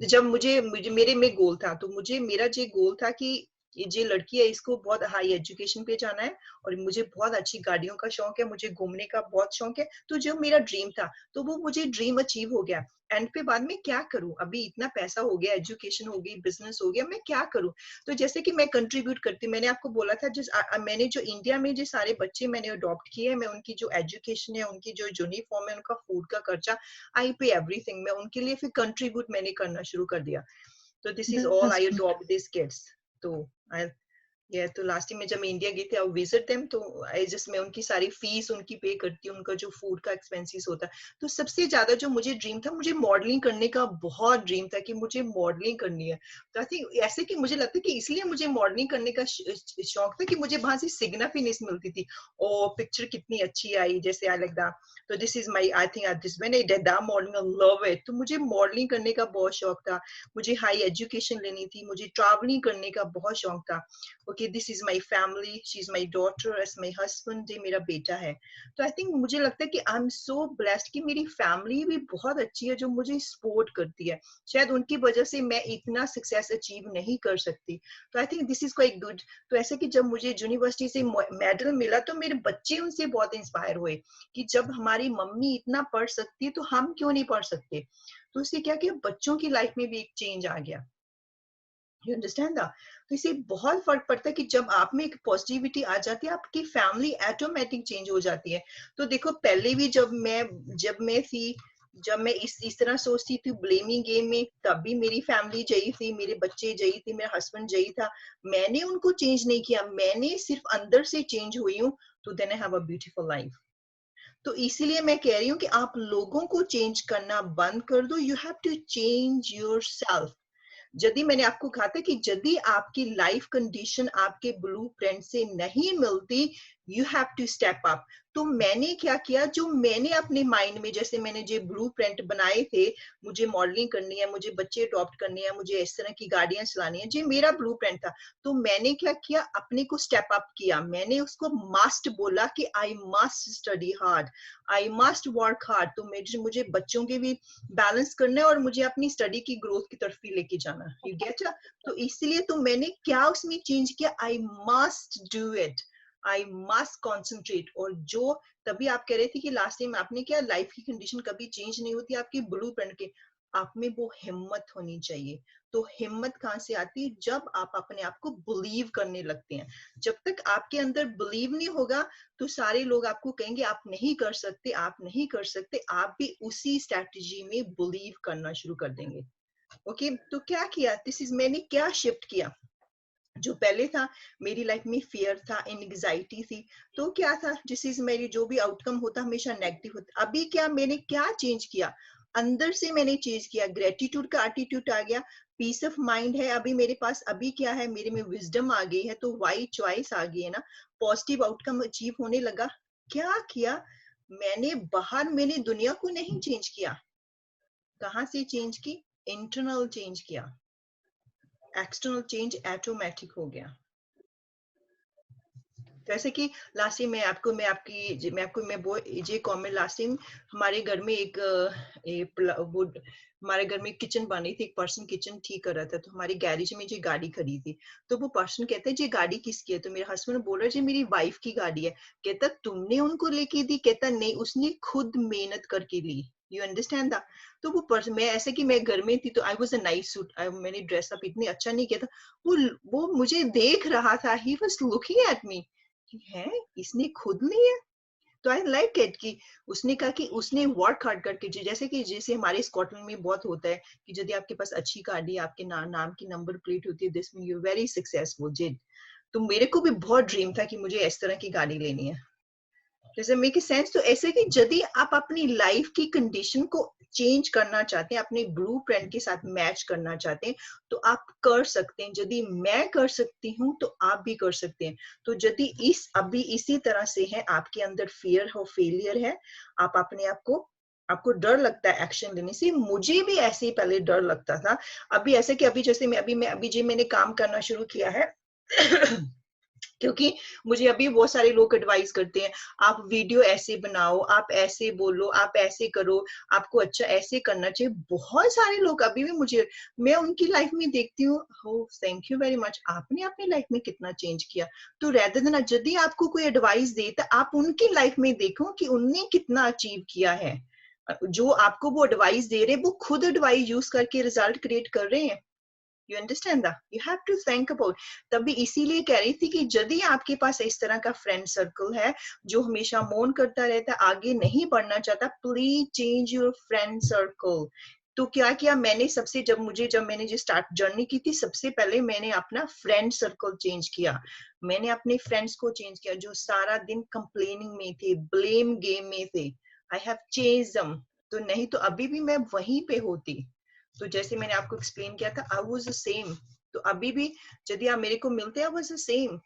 जब मुझे मेरे में गोल था, तो मेरा जो गोल था कि ये लड़की है, इसको बहुत हाई एजुकेशन पे जाना है और मुझे बहुत अच्छी गाड़ियों का शौक है, मुझे घूमने का बहुत शौक है। तो जो मेरा ड्रीम था, तो वो मुझे ड्रीम अचीव हो गया। एंड पे बाद में क्या करूं, अभी इतना पैसा हो गया, एजुकेशन हो गई, बिजनेस हो गया, मैं क्या करूं? तो जैसे कि मैं कंट्रीब्यूट करती, मैंने आपको बोला था मैंने जो इंडिया में जो सारे बच्चे मैंने अडॉप्ट किए हैं, मैं उनकी जो एजुकेशन है, उनकी जो यूनिफॉर्म है, उनका फूड का खर्चा, आई पे एवरीथिंग, मैं उनके लिए फिर कंट्रीब्यूट मैंने करना शुरू कर दिया। तो this is all I adopt this kids. तो तो लास्ट टाइम में जब मैं इंडिया गई थी, आई विजिट देम, तो आई जस्ट मैं उनकी सारी फीस उनकी पे करती हूँ, उनका जो फूड का एक्सपेंसेस होता है। तो सबसे ज्यादा जो मुझे ड्रीम था, मुझे मॉडलिंग करने का बहुत ड्रीम था कि मुझे मॉडलिंग करनी है। तो आई थिंक ऐसे कि मुझे लगता है कि इसलिए मुझे मॉडलिंग करने का शौक था कि मुझे वहां से सिग्निफिकेंस मिलती थी, ओ पिक्चर कितनी अच्छी आई, जैसे आई लाइक दैट। तो this is my, I think this when I did that modelling, I love it. तो मुझे मॉडलिंग करने का बहुत शौक था, मुझे हाई एजुकेशन लेनी थी, मुझे ट्रैवलिंग करने का बहुत शौक था। Okay, this is my family, she is my daughter, as my husband, ये मेरा बेटा है। तो आई थिंक मुझे लगता है कि आई एम सो ब्लेस्ड कि मेरी फैमिली भी बहुत अच्छी है, जो मुझे सपोर्ट करती है। शायद उनकी वजह से मैं इतना सक्सेस अचीव नहीं कर सकती। तो I think this is quite good. तो ऐसे कि जब मुझे यूनिवर्सिटी से मेडल मिला, तो मेरे बच्चे उनसे बहुत इंस्पायर हुए कि जब हमारी मम्मी इतना पढ़ सकती है, तो हम क्यों नहीं पढ़ सकते? तो इससे क्या किया, बच्चों की लाइफ में भी एक चेंज आ गया। You understand that? तो इससे बहुत फर्क पड़ता है कि जब आप में एक पॉजिटिविटी आ जाती है, आपकी फैमिली ऑटोमेटिक चेंज हो जाती है। तो देखो, पहले भी जब मैं थी, जब मैं इस तरह सोचती थी ब्लेमिंग गेम में, तब भी मेरी फैमिली जई थी, मेरे बच्चे जई थी, मेरा हस्बैंड जई था। मैंने उनको चेंज नहीं किया, मैंने सिर्फ अंदर से चेंज हुई हूँ। तो then I have a beautiful life. तो इसीलिए मैं कह रही हूँ कि आप लोगों को चेंज करना बंद कर दो। You have to change yourself. यदि मैंने आपको कहा था कि यदि आपकी लाइफ कंडीशन आपके ब्लूप्रिंट से नहीं मिलती, you have to step up. तो मैंने क्या किया, जो मैंने अपने माइंड में, जैसे मैंने जो ब्लूप्रिंट बनाए थे, मुझे मॉडलिंग करनी है, मुझे बच्चे अडॉप्ट करने हैं, मुझे इस तरह की गाड़ियां चलानी है, जो मेरा ब्लूप्रिंट था। तो मैंने क्या किया, अपने को स्टेप अप किया। मैंने उसको मस्ट बोला कि I must study hard, I must work hard. तो मुझे बच्चों के भी बैलेंस करना है और मुझे अपनी स्टडी की ग्रोथ की तरफ भी लेके जाना। You get? तो इसलिए तो मैंने क्या उसमें चेंज किया, I must do it, I must concentrate. और जो तभी आप कह रहे थे कि लास्ट टाइम आपने क्या, लाइफ की कंडीशन कभी चेंज नहीं होती आपकी ब्लूप्रिंट के, आप में वो हिम्मत होनी चाहिए। तो हिम्मत कहाँ से आती है, जब आप अपने आप को बिलीव करने लगते हैं। जब तक आपके अंदर बिलीव नहीं होगा, तो सारे लोग आपको कहेंगे आप नहीं कर सकते, आप नहीं कर सकते। आप भी उसी स्ट्रैटेजी में बिलीव करना शुरू कर देंगे। ओके तो क्या किया, मैंने क्या शिफ्ट किया, जो पहले था मेरी लाइफ में फियर था, एंग्जाइटी थी, तो क्या था जिस चीज मेरी जो भी आउटकम होता हमेशा नेगेटिव होता, अभी क्या मैंने क्या चेंज किया, अंदर से मैंने चेंज किया, ग्रेटिट्यूड का एटीट्यूड आ गया, पीस ऑफ माइंड है अभी मेरे पास, अभी क्या है मेरे में विजडम आ गई है, तो वाई चॉइस आ गई है ना, पॉजिटिव आउटकम अचीव होने लगा। क्या किया मैंने, बाहर मैंने दुनिया को नहीं चेंज किया, कहाँ से चेंज की, इंटरनल चेंज किया, एक्सटर्नल चेंज ऑटोमेटिक हो गया। जैसे कि लास्ट टाइम मैं वो ये कॉमेंट लास्ट टाइम हमारे घर में वो हमारे घर में किचन बनी थी, एक पर्सन किचन ठीक कर रहा था, तो हमारी गैरेज में जो गाड़ी खड़ी थी, तो वो पर्सन कहता है जी गाड़ी किसकी है, तो मेरे हस्बैंड बोल रहे जी मेरी वाइफ की गाड़ी है, कहता तुमने उनको लेके दी, कहता नहीं उसने खुद मेहनत करके ली, यू अंडरस्टैंड दैट। तो वो पर्सन, मैं ऐसे कि मैं घर में थी तो I was a nice suit, मैंने ड्रेस अप इतनी अच्छा नहीं किया था, वो मुझे देख रहा था, he was looking at me है इसने खुद ली है, तो आई लाइक इट कि उसने कहा कि उसने वर्क हार्ड करके, जैसे हमारे स्कॉटलैंड में बहुत होता है कि यदि आपके पास अच्छी गाड़ी, आपके नाम की नंबर प्लेट होती है, this mean you very successful जिद। तो मेरे को भी बहुत ड्रीम था कि मुझे इस तरह की गाड़ी लेनी है। जैसे मेक सेंस, तो ऐसे कि यदि आप अपनी लाइफ की कंडीशन को चेंज करना चाहते हैं, अपने ब्लूप्रिंट के साथ मैच करना चाहते हैं, तो आप कर सकते हैं। यदि मैं कर सकती हूँ तो आप भी कर सकते हैं। तो यदि अभी इसी तरह से है, आपके अंदर फियर हो, फेलियर है, आप अपने आप को, आपको डर लगता है एक्शन लेने से, मुझे भी ऐसे ही पहले डर लगता था। अभी ऐसे कि अभी जैसे मैंने काम करना शुरू किया है क्योंकि मुझे अभी बहुत सारे लोग एडवाइस करते हैं, आप वीडियो ऐसे बनाओ, आप ऐसे बोलो, आप ऐसे करो, आपको अच्छा ऐसे करना चाहिए। बहुत सारे लोग अभी भी मैं उनकी लाइफ में देखती हूँ, हो थैंक यू वेरी मच, आपने अपनी लाइफ में कितना चेंज किया। तो रेदर देन यदि आपको कोई एडवाइस दे तो आप उनकी लाइफ में देखो कि उनने कितना अचीव किया है। जो आपको वो एडवाइस दे रहे हैं वो खुद एडवाइस यूज करके रिजल्ट क्रिएट कर रहे हैं। You understand that? You have to think about। तभी इसीलिए कह रही थी कि यदि आपके पास इस तरह का फ्रेंड सर्कल है जो हमेशा मौन करता रहता है, आगे नहीं बढ़ना चाहता, please change your friend circle. तो क्या किया मैंने, जब मैंने जो स्टार्ट जर्नी की थी, सबसे पहले मैंने अपना फ्रेंड सर्कल चेंज किया। मैंने अपने फ्रेंड्स को चेंज किया जो सारा दिन कंप्लेनिंग में थे, ब्लेम गेम में थे। I have change them. तो नहीं तो अभी भी मैं वहीं पे होती। तो जैसे मैंने आपको एक्सप्लेन किया था, आई वाज द सेम। तो अभी भी यदि आप मेरे को मिलते हैं, आई वाज द सेम।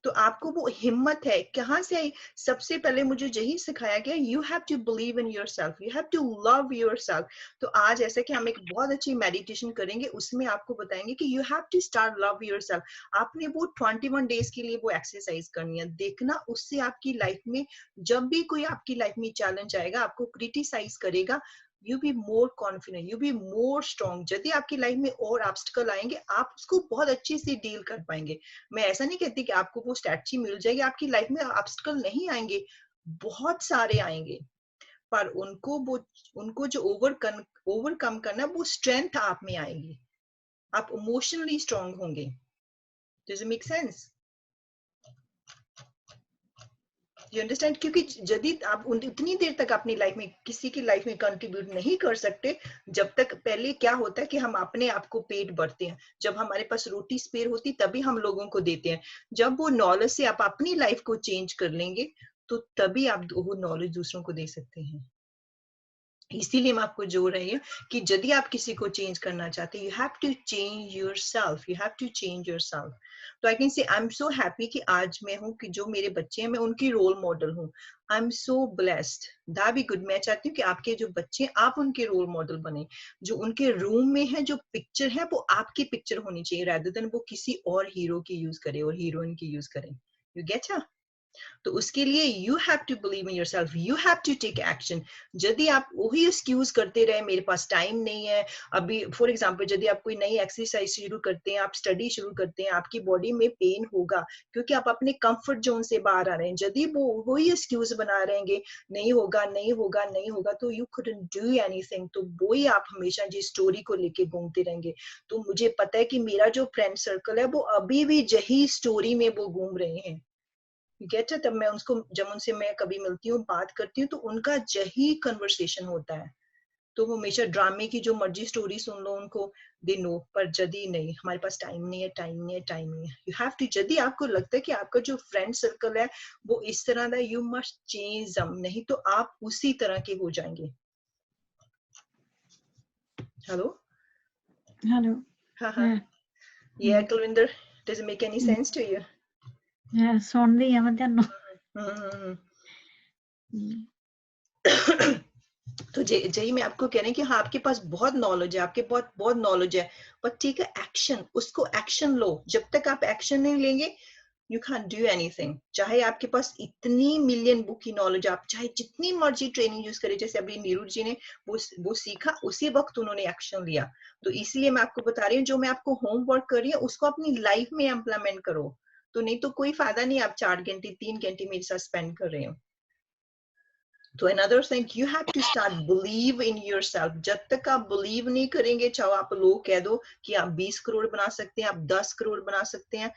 तो आपको वो हिम्मत है कहाँ से आई? सबसे पहले मुझे यही सिखाया गया, you have to believe in yourself, you have to love yourself. तो आज ऐसा कि हम एक बहुत अच्छी मेडिटेशन करेंगे, उसमें आपको बताएंगे कि you have to start love yourself. आपने वो 21 डेज के लिए वो एक्सरसाइज करनी है, देखना उससे आपकी लाइफ में जब भी कोई आपकी लाइफ में चैलेंज आएगा, आपको क्रिटिसाइज करेगा, you be more confident, you be more strong. यदि आपकी लाइफ में और ऑब्स्टिकल आएंगे, आप उसको बहुत अच्छे से डील कर पाएंगे। मैं ऐसा नहीं कहती कि आपको वो स्ट्रैटेजी मिल जाएगी, आपकी लाइफ में ऑब्स्टिकल नहीं आएंगे, बहुत सारे आएंगे, पर उनको जो ओवरकम करना, वो स्ट्रेंथ आप में आएगी, आप इमोशनली स्ट्रॉन्ग होंगे। Does it make sense? You understand? क्योंकि यदि आप उतनी देर तक अपनी लाइफ में किसी की लाइफ में कंट्रीब्यूट नहीं कर सकते, जब तक पहले क्या होता है कि हम अपने आप को पेट भरते हैं, जब हमारे पास रोटी स्पेयर होती तभी हम लोगों को देते हैं। जब वो नॉलेज से आप अपनी लाइफ को चेंज कर लेंगे, तो तभी आप वो नॉलेज दूसरों को दे सकते हैं। इसीलिए मैं आपको जोड़ रही हूँ कि यदि आप किसी को चेंज करना चाहते हैं, you have to change yourself, you have to change yourself. तो I can say I am so happy कि आज मैं हूँ कि जो मेरे बच्चे हैं, मैं उनकी रोल मॉडल हूँ। I am so blessed, that be good. मैं चाहती हूँ कि आपके जो बच्चे हैं, आप उनके रोल मॉडल बने। जो उनके रूम में है, जो पिक्चर है, वो आपकी पिक्चर होनी चाहिए, रादर देन वो किसी और हीरो की यूज करे और हीरोइन की यूज करें। You get? तो उसके लिए you have to believe in yourself, you have to take action. यदि आप वही एक्सक्यूज करते रहे, मेरे पास टाइम नहीं है, अभी फॉर एग्जांपल यदि आप कोई नई एक्सरसाइज शुरू करते हैं, आप स्टडी शुरू करते हैं, आपकी बॉडी में पेन होगा क्योंकि आप अपने कंफर्ट जोन से बाहर आ रहे हैं। यदि वो वही एक्सक्यूज बना रहेंगे, नहीं होगा नहीं होगा नहीं होगा, तो यू कुडंट डू एनीथिंग। तो वही आप हमेशा जी स्टोरी को लेके घूमते रहेंगे। तो मुझे पता है कि मेरा जो फ्रेंड सर्कल है, वो अभी भी यही स्टोरी में वो घूम रहे हैं। गेट है? तब मैं जब उनसे मैं कभी मिलती हूँ, बात करती हूँ, तो उनका यही कन्वर्सेशन होता है। तो वो हमेशा ड्रामे की जो मर्जी स्टोरी सुन लो उनको, दे नो, पर जदी नहीं, हमारे पास टाइम नहीं है, टाइम नहीं है, टाइम नहीं है। यू हैव टू, जदी आपको लगता है कि आपका जो फ्रेंड सर्कल है वो इस तरह का, यू मस्ट चेंज दम, नहीं तो आप उसी तरह के हो जाएंगे। Hello Hello. हाँ हाँ, Yeah. ये Kulwinder, does it make any sense to you? Yeah. सुन रही है मैं तेनों। तो जही मैं आपको कह रही हूँ कि हाँ आपके पास बहुत नॉलेज है, आपके बहुत बहुत नॉलेज है, पर ठीक है एक्शन, उसको एक्शन लो। जब तक आप एक्शन नहीं लेंगे यू कैन डू एनीथिंग। चाहे आपके पास इतनी मिलियन बुक की नॉलेज, आप चाहे जितनी मर्जी ट्रेनिंग यूज करें, जैसे अभी नीरू जी ने वो सीखा, उसी वक्त उन्होंने एक्शन लिया। तो इसलिए मैं आपको बता रही हूँ, जो मैं आपको होमवर्क कर रही हूँ उसको अपनी लाइफ में इम्प्लीमेंट करो। तो नहीं तो कोई फायदा नहीं आप 4 घंटे 3 घंटे मेरे साथ स्पेंड कर रहे हो। तो another thing, you have to start believe in yourself। जब तक आप believe नहीं करेंगे, चाहे आप लोग कह दो कि आप 20 करोड़ बना सकते हैं, आप 10 करोड़ बना सकते हैं,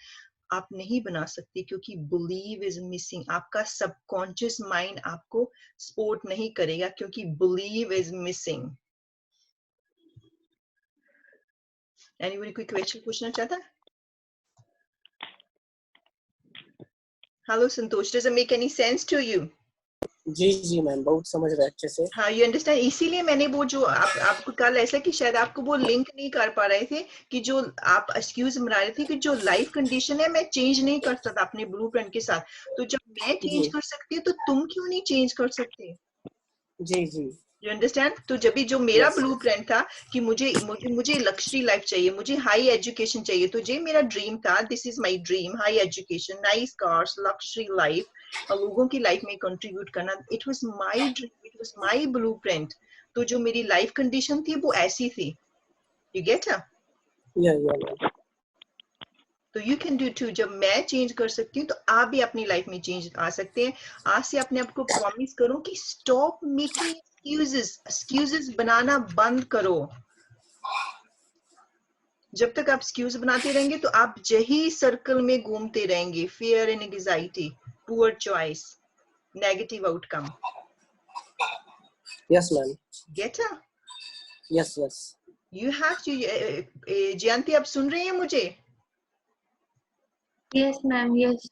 आप नहीं बना सकते, क्योंकि believe is missing। आपका सबकॉन्शियस माइंड आपको सपोर्ट नहीं करेगा, क्योंकि believe is missing। Anybody कोई क्वेश्चन पूछना चाहता है? Hello Santosh, does it make any sense to you? जी जी मैम, बहुत समझ रहे अच्छे से। हाँ, यू अंडरस्टैंड। इसीलिए मैंने वो जो आपको कल ऐसा कि शायद आपको वो लिंक नहीं कर पा रहे थे, कि जो आप एक्सक्यूज बना रहे थे कि जो लाइफ कंडीशन है मैं चेंज नहीं कर सकता अपने ब्लूप्रिंट के साथ। तो जब मैं चेंज कर सकती हूँ तो तुम क्यों नहीं चेंज कर सकते? जी जी, यू अंडरस्टैंड। तो जब भी जो मेरा यस ब्लूप्रिंट था कि मुझे मुझे मुझे लग्जरी लाइफ चाहिए, मुझे हाई एजुकेशन चाहिए, तो ये मेरा ड्रीम था, this is my dream, high education, nice cars, luxury life, और लोगों की लाइफ में कंट्रीब्यूट करना। It was my dream, it was my blueprint. तो जो मेरी लाइफ कंडीशन थी वो ऐसी थी, यू गेट इट? या तो यू कैन डू टू। जब मैं चेंज कर सकती हूँ तो आप भी अपनी लाइफ में चेंज आ सकते हैं। आज से अपने आप को प्रॉमिस करो कि स्टॉप मेकिंग एक्सक्यूजेस, एक्सक्यूजेस बनाना बंद करो। जब तक आप एक्सक्यूज बनाते रहेंगे तो आप यही सर्कल में घूमते रहेंगे, fear and anxiety, poor choice, negative outcome. Yes ma'am, get it? Yes yes. You have to. Jayanti आप सुन रही हैं मुझे? Yes, ma'am. Yes.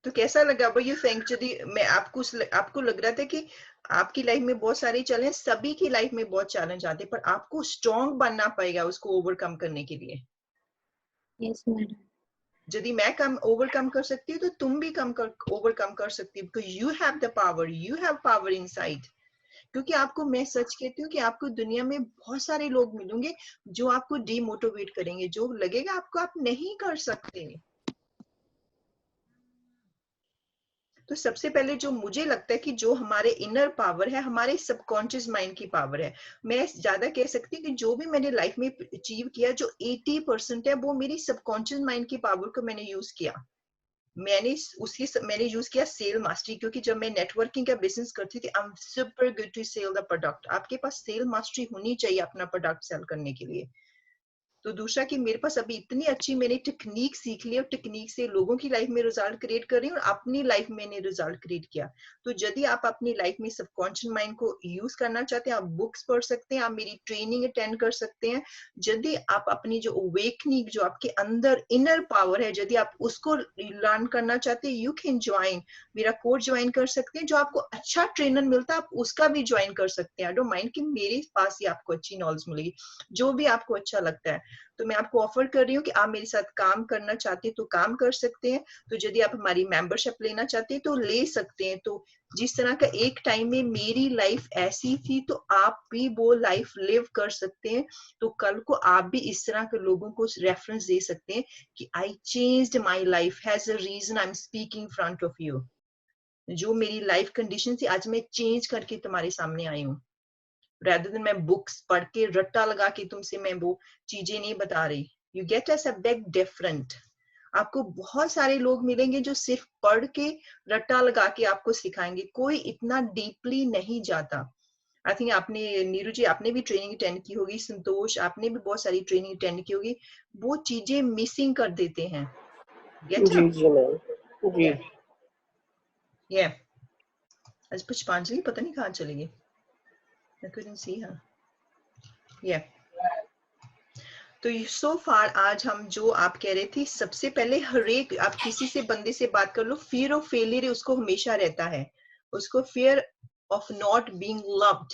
तो कैसा लगा? वो यू थिंक, यदि मैं आपको लग रहा था कि आपकी लाइफ में बहुत सारे चैलेंज, सभी की लाइफ में बहुत चैलेंज आते, पर आपको स्ट्रॉन्ग बनना पड़ेगा उसको ओवरकम करने के लिए। Yes, madam. यदि मैं ओवरकम कर सकती हूँ तो तुम भी ओवरकम कर सकती हो, because you have the power, you have power inside. क्योंकि आपको, मैं सच कहती हूँ कि आपको दुनिया में बहुत सारे लोग मिलेंगे जो आपको डीमोटिवेट करेंगे, जो लगेगा आपको आप नहीं कर सकते। तो सबसे पहले जो मुझे लगता है कि जो हमारे इनर पावर है, हमारे सबकॉन्शियस माइंड की पावर है। मैं ज्यादा कह सकती हूँ कि जो भी मैंने लाइफ में अचीव किया, जो 80% है वो मेरी सबकॉन्शियस माइंड की पावर को मैंने यूज किया। मैंने यूज किया सेल मास्टरी, क्योंकि जब मैं नेटवर्किंग का बिजनेस करती थी, I am super good to sell the product. आपके पास सेल मास्टरी होनी चाहिए अपना प्रोडक्ट सेल करने के लिए। तो दूसरा कि मेरे पास अभी इतनी अच्छी मैंने टेक्निक सीख ली, और टेक्निक से लोगों की लाइफ में रिजल्ट क्रिएट कर रही हूँ, और अपनी लाइफ में मैंने रिजल्ट क्रिएट किया। तो यदि आप अपनी लाइफ में सबकॉन्शियस माइंड को यूज करना चाहते हैं, आप बुक्स पढ़ सकते हैं, आप मेरी ट्रेनिंग अटेंड कर सकते हैं। यदि आप अपनी जो अवेकनिंग, जो आपके अंदर इनर पावर है, यदि आप उसको लर्न करना चाहते हैं, यू कैन ज्वाइन मेरा कोर्स, ज्वाइन कर सकते हैं। जो आपको अच्छा ट्रेनर मिलता है आप उसका भी ज्वाइन कर सकते हैं। आई डोंट माइंड कि मेरे पास ही आपको अच्छी नॉलेज मिलेगी, जो भी आपको अच्छा लगता है। तो मैं आपको ऑफर कर रही हूँ कि आप मेरे साथ काम करना चाहते हैं तो काम कर सकते हैं। तो यदि आप हमारी मेंबरशिप लेना चाहते हैं तो ले सकते हैं। तो जिस तरह का एक टाइम में मेरी लाइफ ऐसी थी, तो आप भी वो लाइफ लिव कर सकते हैं। तो कल को आप भी इस तरह के लोगों को रेफरेंस दे सकते हैं कि I changed my life, has a reason I am speaking front of you. जो मेरी लाइफ कंडीशन थी, आज मैं चेंज करके तुम्हारे सामने आई हूँ। rather than मैं बुक्स पढ़ के रट्टा लगा के तुमसे मैं वो चीजें नहीं बता रही। You get us a big different. आपको बहुत सारे लोग मिलेंगे जो सिर्फ पढ़ के रट्टा लगा के आपको सिखाएंगे, कोई इतना डीपली नहीं जाता। आई थिंक आपने, नीरू जी आपने भी ट्रेनिंग अटेंड की होगी, संतोष आपने भी बहुत सारी ट्रेनिंग अटेंड की होगी, वो चीजें मिसिंग कर देते हैं। गेट जी जी मैम, जी। ये आज पुष्पांजलि पता नहीं कहाँ चली गई, I couldn't see her. या तो सो फार आज हम जो आप कह रहे थे, सबसे पहले हर एक आप किसी से बंदे से बात कर लो, फियर ऑफ फेलियर उसको हमेशा रहता है, उसको fear of not being loved.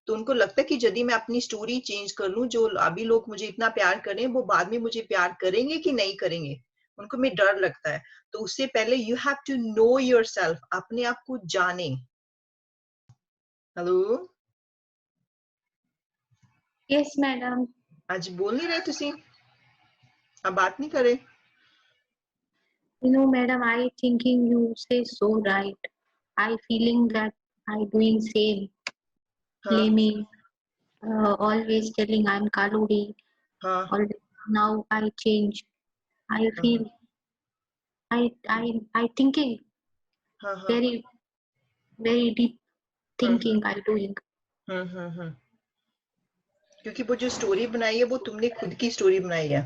तो उनको लगता है कि यदि मैं अपनी स्टोरी चेंज कर लूं, जो अभी लोग मुझे इतना प्यार करें वो बाद में मुझे प्यार करेंगे कि नहीं करेंगे, उनको में डर लगता है। तो उससे पहले you have to know yourself, अपने आप को जाने। Hello, Yes, madam. आज बोल नहीं रहे तुसी, अब बात नहीं करे। You know, madam, I thinking you say so right. I feeling that I doing same, हाँ blaming, always telling I'm Kaludi. हाँ Always now I change. I हाँ feel I thinking हाँ हाँ very very deep thinking I doing. हम्म। क्योंकि वो जो story बनाई है वो तुमने खुद की स्टोरी बनाई है।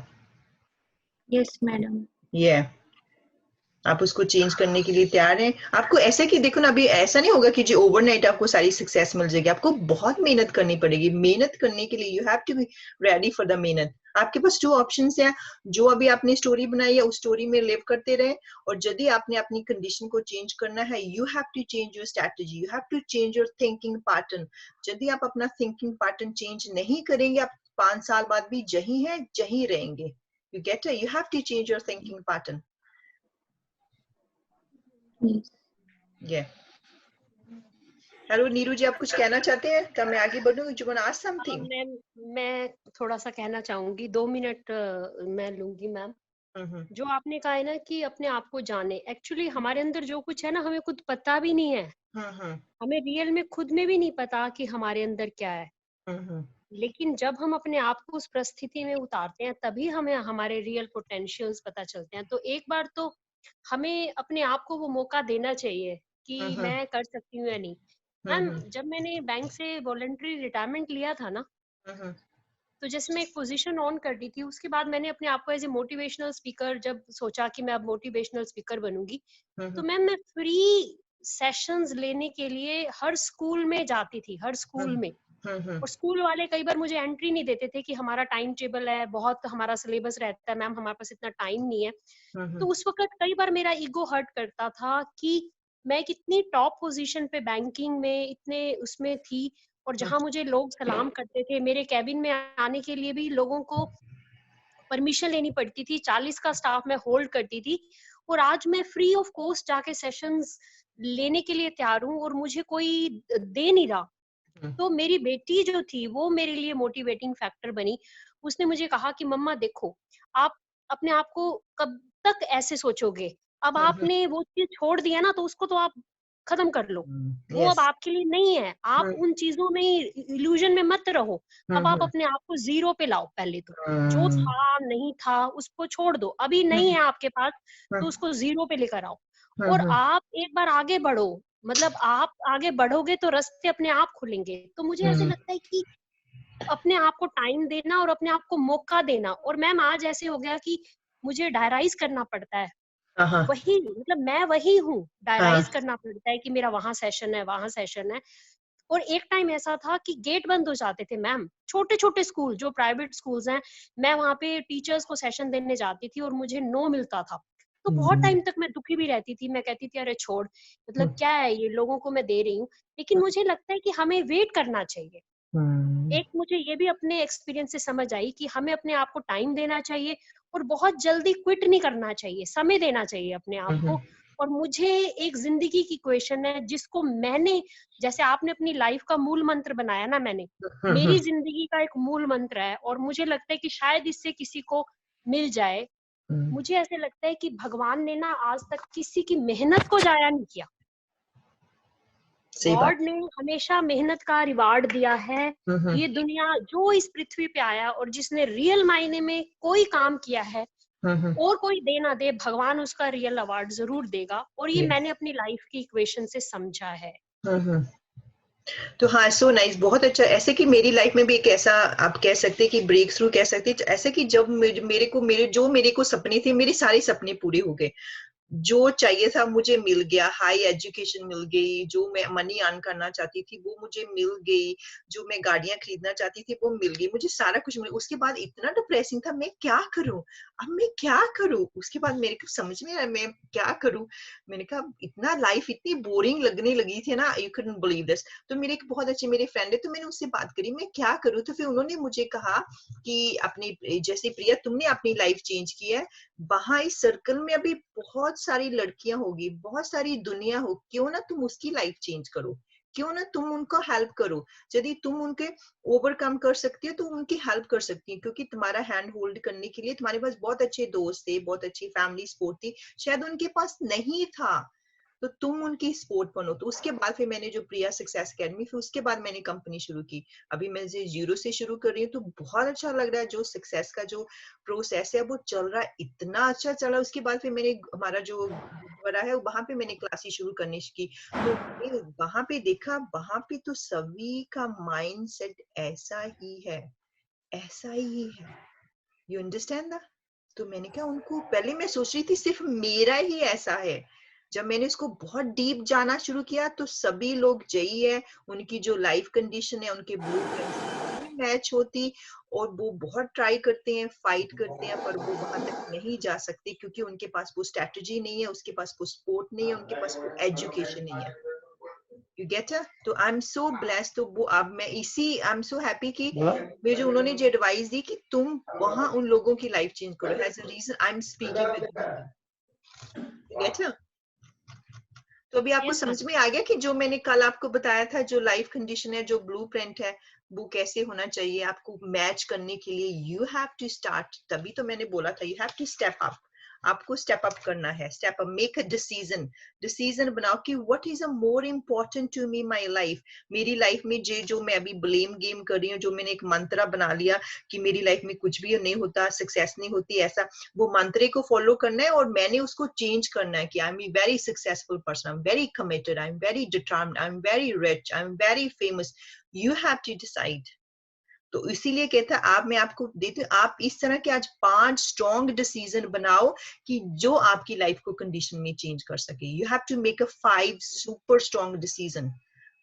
Yes, madam. ये आप उसको चेंज करने के लिए तैयार हैं। आपको ऐसा कि देखो ना, अभी ऐसा नहीं होगा कि जो ओवरनाइट आपको सारी सक्सेस मिल जाएगी, आपको बहुत मेहनत करनी पड़ेगी। मेहनत करने के लिए you have to be ready for the मेहनत। आपके पास 2 ऑप्शंस हैं, जो अभी आपने स्टोरी बनाई है उस स्टोरी में लिव करते रहे, और यदि आपने अपनी कंडीशन को चेंज करना है, you have to change your strategy, you have to change your thinking pattern. यदि आप अपना थिंकिंग पैटर्न चेंज नहीं करेंगे, आप 5 साल बाद भी जही हैं जही रहेंगे। You get it? You have to change your thinking pattern. Yes. Yeah. Hello Neeru ji, आप कुछ कहना चाहते हैं? क्या मैं आगे बढ़ूं? You wanna ask something? मैं थोड़ा सा कहना चाहूंगी, 2 मिनट मैं लूंगी मैम। जो आपने कहा है ना कि अपने आप को जाने, एक्चुअली हमारे अंदर जो कुछ है ना हमें खुद पता भी नहीं है, हमें रियल में खुद में भी नहीं पता कि हमारे अंदर क्या है। लेकिन जब हम अपने आप को उस परिस्थिति में उतारते हैं तभी हमें हमारे रियल पोटेंशियल्स पता चलते हैं। तो एक बार तो हमें अपने आप को वो मौका देना चाहिए कि मैं कर सकती हूँ या नहीं। मैम, जब मैंने बैंक से वॉलंटरी रिटायरमेंट लिया था ना, तो जैसे मैं एक पोजीशन ऑन कर दी थी, उसके बाद मैंने अपने आप को एज ए मोटिवेशनल स्पीकर जब सोचा कि मैं अब मोटिवेशनल स्पीकर बनूंगी, तो मैम मैं फ्री सेशंस लेने के लिए हर स्कूल में जाती थी, हर स्कूल में। और स्कूल वाले कई बार मुझे एंट्री नहीं देते थे कि हमारा टाइम टेबल है, बहुत हमारा सिलेबस रहता है मैम, हमारे पास इतना टाइम नहीं है। तो उस वक्त कई बार मेरा ईगो हर्ट करता था कि मैं कितनी टॉप पोजीशन पे बैंकिंग में इतने उसमें थी, और जहां मुझे लोग सलाम करते थे, मेरे कैबिन में आने के लिए भी लोगों को परमिशन लेनी पड़ती थी, 40 का स्टाफ मैं होल्ड करती थी, और आज मैं फ्री ऑफ कॉस्ट जाके सेशंस लेने के लिए तैयार हूँ और मुझे कोई दे नहीं रहा। तो मेरी बेटी जो थी वो मेरे लिए मोटिवेटिंग फैक्टर बनी। उसने मुझे कहा कि मम्मा देखो, आप अपने आप को कब तक ऐसे सोचोगे, अब आपने वो चीज छोड़ दिया ना, तो उसको तो आप खत्म कर लो, वो अब आपके लिए नहीं है। आप उन चीजों में इल्यूजन में मत रहो, अब आप अपने आप को 0 पे लाओ। पहले तो जो था नहीं था उसको छोड़ दो, अभी नहीं है आपके पास तो उसको 0 पे लेकर आओ, और आप एक बार आगे बढ़ो। मतलब आप आगे बढ़ोगे तो रास्ते अपने आप खुलेंगे। तो मुझे ऐसे लगता है कि अपने आप को टाइम देना और अपने आप को मौका देना। और मैम आज ऐसे हो गया कि मुझे डायराइज करना पड़ता है, वही मतलब मैं वही हूँ, डायराइज करना पड़ता है कि मेरा वहां सेशन है, वहां सेशन है। और एक टाइम ऐसा था कि गेट बंद हो जाते थे मैम, छोटे छोटे स्कूल जो प्राइवेट स्कूल्स हैं, मैं वहां पे टीचर्स को सेशन देने जाती थी और मुझे नो मिलता था। तो बहुत टाइम तक मैं दुखी भी रहती थी, मैं कहती थी अरे छोड़, मतलब क्या है ये, लोगों को मैं दे रही हूँ। लेकिन मुझे लगता है कि हमें वेट करना चाहिए। एक मुझे ये भी अपने एक्सपीरियंस से समझ आई कि हमें अपने आप को टाइम देना चाहिए और बहुत जल्दी क्विट नहीं करना चाहिए, समय देना चाहिए अपने आप को। और मुझे एक जिंदगी की क्वेश्चन है जिसको मैंने, जैसे आपने अपनी लाइफ का मूल मंत्र बनाया ना, मैंने मेरी जिंदगी का एक मूल मंत्र है, और मुझे लगता है कि शायद इससे किसी को मिल जाए। मुझे ऐसे लगता है कि भगवान ने ना आज तक किसी की मेहनत को जाया नहीं किया। गॉड ने हमेशा मेहनत का रिवार्ड दिया है। ये दुनिया जो इस पृथ्वी पे आया और जिसने रियल मायने में कोई काम किया है, और कोई दे ना दे, भगवान उसका रियल अवार्ड जरूर देगा। और ये मैंने अपनी लाइफ की इक्वेशन से समझा है। तो हाँ, सो नाइस, बहुत अच्छा। ऐसे कि मेरी लाइफ में भी एक ऐसा आप कह सकते हैं कि ब्रेक थ्रू कह सकते हैं, ऐसे कि जब मेरे को सपने थे, मेरे सारे सपने पूरे हो गए। जो चाहिए था मुझे मिल गया, हाई एजुकेशन मिल गई, जो मैं मनी अर्न करना चाहती थी वो मुझे मिल गई, जो मैं गाड़ियां खरीदना चाहती थी वो मिल गई, मुझे सारा कुछ मिल। उसके बाद इतना डिप्रेसिंग था, मैं क्या करूं, अब मैं क्या करूं। उसके बाद मेरे को समझ में आया मैं क्या करूं। मैंने कहा इतना लाइफ इतनी बोरिंग लगने लगी थी ना, यू कैन बिलीव दिस। तो मेरे एक बहुत अच्छे मेरे फ्रेंड है, तो मैंने उससे बात करी मैं क्या करूं। तो फिर उन्होंने मुझे कहा कि अपनी, जैसे प्रिया तुमने अपनी लाइफ चेंज की है, वहां इस सर्कल में अभी बहुत सारी लड़कियां होगी, बहुत सारी दुनिया हो, क्यों ना तुम उसकी लाइफ चेंज करो, क्यों ना तुम उनको हेल्प करो। यदि तुम उनके ओवरकम कर सकती हो तो उनकी हेल्प कर सकती है, क्योंकि तुम्हारा हैंड होल्ड करने के लिए तुम्हारे पास बहुत अच्छे दोस्त थे, बहुत अच्छी फैमिली सपोर्ट थी, शायद उनके पास नहीं था, तो तुम उनकी सपोर्ट बनो। तो उसके बाद फिर मैंने जो प्रिया सक्सेस अकेडमी, फिर उसके बाद मैंने कंपनी शुरू की। अभी मैं जीरो से शुरू कर रही हूँ, तो बहुत अच्छा लग रहा है। जो सक्सेस का जो प्रोसेस है वो चल रहा है, इतना अच्छा चला। उसके बाद फिर मैंने हमारा जो गुरुद्वारा है वहां पे मैंने क्लासेस शुरू करनी की, तो वहां पे देखा, वहां पे तो सभी का माइंडसेट ऐसा ही है, ऐसा ही है। You understand that? तो मैंने कहा उनको, पहले मैं सोच रही थी सिर्फ मेरा ही ऐसा है, जब मैंने इसको बहुत डीप जाना शुरू किया तो सभी लोग यही है, उनकी जो लाइफ कंडीशन है, उनके ब्लूप्रिंट्स मैच होती, और वो बहुत ट्राई करते हैं, फाइट करते हैं, पर वो वहां तक नहीं जा सकते, क्योंकि उनके पास वो स्ट्रेटजी नहीं है, उसके पास वो सपोर्ट नहीं है, उनके पास वो एजुकेशन नहीं है। You get it? तो आई एम सो ब्लेस्ड। तो वो अब मैं इसी, आई एम सो हैप्पी कि मुझे जो उन्होंने जो एडवाइस दी कि तुम वहां उन लोगों की लाइफ चेंज करो, has a reason I am speaking with you. Get it? तो अभी आपको यस मैम। समझ में आ गया कि जो मैंने कल आपको बताया था, जो लाइफ कंडीशन है, जो ब्लूप्रिंट है, वो कैसे होना चाहिए आपको मैच करने के लिए। यू हैव टू स्टार्ट, तभी तो मैंने बोला था you have to step up. आपको स्टेप अप करना है, step up, make a decision, decision बनाओ कि what is a more important to me my life. मेरी लाइफ में जो मैं अभी ब्लेम गेम कर रही हूँ, जो मैंने एक मंत्रा बना लिया कि मेरी लाइफ में कुछ भी नहीं होता, सक्सेस नहीं होती, ऐसा, वो मंत्रे को फॉलो करना है और मैंने उसको चेंज करना है कि I am a very successful person, I am very committed, I am very determined, I am very rich, I am very famous. You have to decide. तो इसीलिए कहता है आप, मैं आपको देती हूँ, आप इस तरह के आज 5 स्ट्रॉन्ग डिसीजन बनाओ कि जो आपकी लाइफ को कंडीशन में चेंज कर सके। You have to make a 5 super strong decision.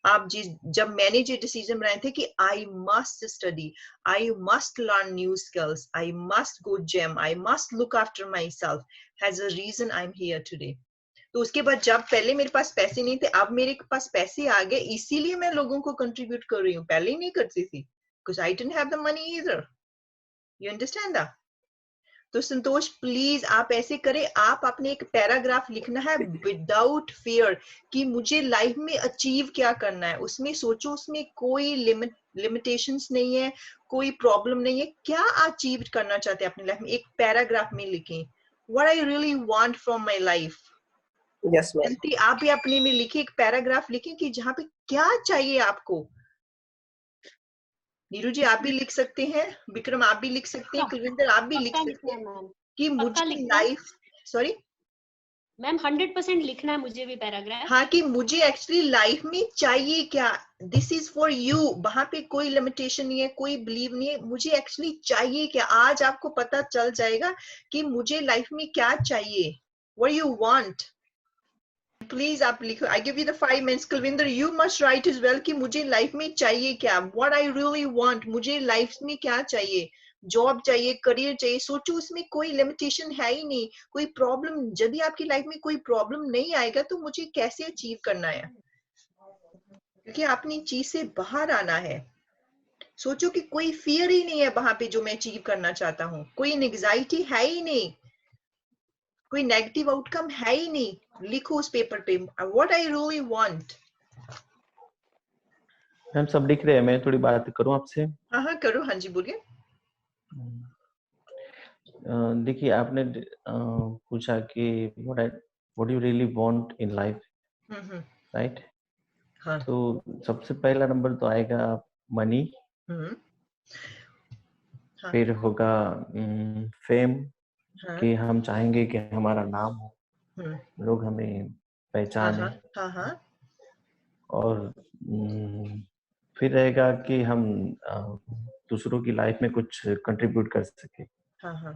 आप जब मैंने जो डिसीजन बनाए थे कि I must study, I must learn new skills, I must go gym, I must look after my self, has a reason I am here today. तो उसके बाद जब पहले मेरे पास पैसे नहीं थे, अब मेरे पास पैसे आ गए, इसीलिए मैं लोगों को कंट्रीब्यूट कर रही हूँ, पहले ही नहीं करती थी, because I didn't have the money either. You understand that? तो संतोष प्लीज आप ऐसे करें, आप अपने एक पैराग्राफ लिखना है विदाउट फियर कि मुझे लाइफ में अचीव क्या करना है। उसमें सोचो, उसमें कोई लिमिटेशंस नहीं है, कोई प्रॉब्लम नहीं है, क्या अचीव करना चाहते हैं अपनी लाइफ में, एक पैराग्राफ में लिखें। What I really want from my life. Yes ma'am. आप भी अपने में लिखिए, एक पैराग्राफ लिखें कि जहाँ पे क्या चाहिए आपको। नीरू जी आप भी लिख सकते हैं, विक्रम आप भी लिख सकते हैं, कुलविंदर आप भी लिख पक्का सकते लिखना हैं है मैम, कि पक्का मुझे लिखना है लाइफ, सॉरी, मैम, 100% लिखना है मुझे भी पैराग्राफ। हाँ, कि मुझे एक्चुअली लाइफ में चाहिए क्या। दिस इज फॉर यू, वहां पे कोई लिमिटेशन नहीं है, कोई बिलीव नहीं है, मुझे एक्चुअली चाहिए क्या। आज आपको पता चल जाएगा कि मुझे लाइफ में क्या चाहिए, व्हाट यू वांट। प्लीज आप लिखो, I give you the 5 minutes. Kulwinder you must write is well कि मुझे लाइफ में चाहिए क्या, व्हाट आई रियली वांट, मुझे लाइफ में क्या चाहिए, जॉब चाहिए, करियर चाहिए। सोचो, उसमें कोई लिमिटेशन है ही नहीं, कोई प्रॉब्लम। यदि आपकी लाइफ में कोई प्रॉब्लम नहीं आएगा तो मुझे कैसे अचीव करना है, क्योंकि आपने चीज से बाहर आना है। सोचो कि कोई फियर ही नहीं है वहां पे जो मैं अचीव करना चाहता हूँ, कोई एंग्जाइटी है ही नहीं, कोई नेगेटिव आउटकम है ही नहीं। लिखो उस पेपर पे, व्हाट आई रियली वांट। हम सब लिख रहे हैं, मैं थोड़ी बात करूं आपसे। हाँ हाँ करो, हाँ जी बोलिए। देखिए आपने पूछा कि what you really want in life, right? हाँ। तो सबसे पहला नंबर तो आएगा मनी, हाँ। फिर होगा फेम, हाँ। कि हम चाहेंगे कि हमारा नाम हो, लोग हमें हाँ। पहचाने। हाँ। हाँ। और फिर रहेगा कि हम दूसरों की लाइफ में कुछ कंट्रीब्यूट कर सके। हाँ। हाँ।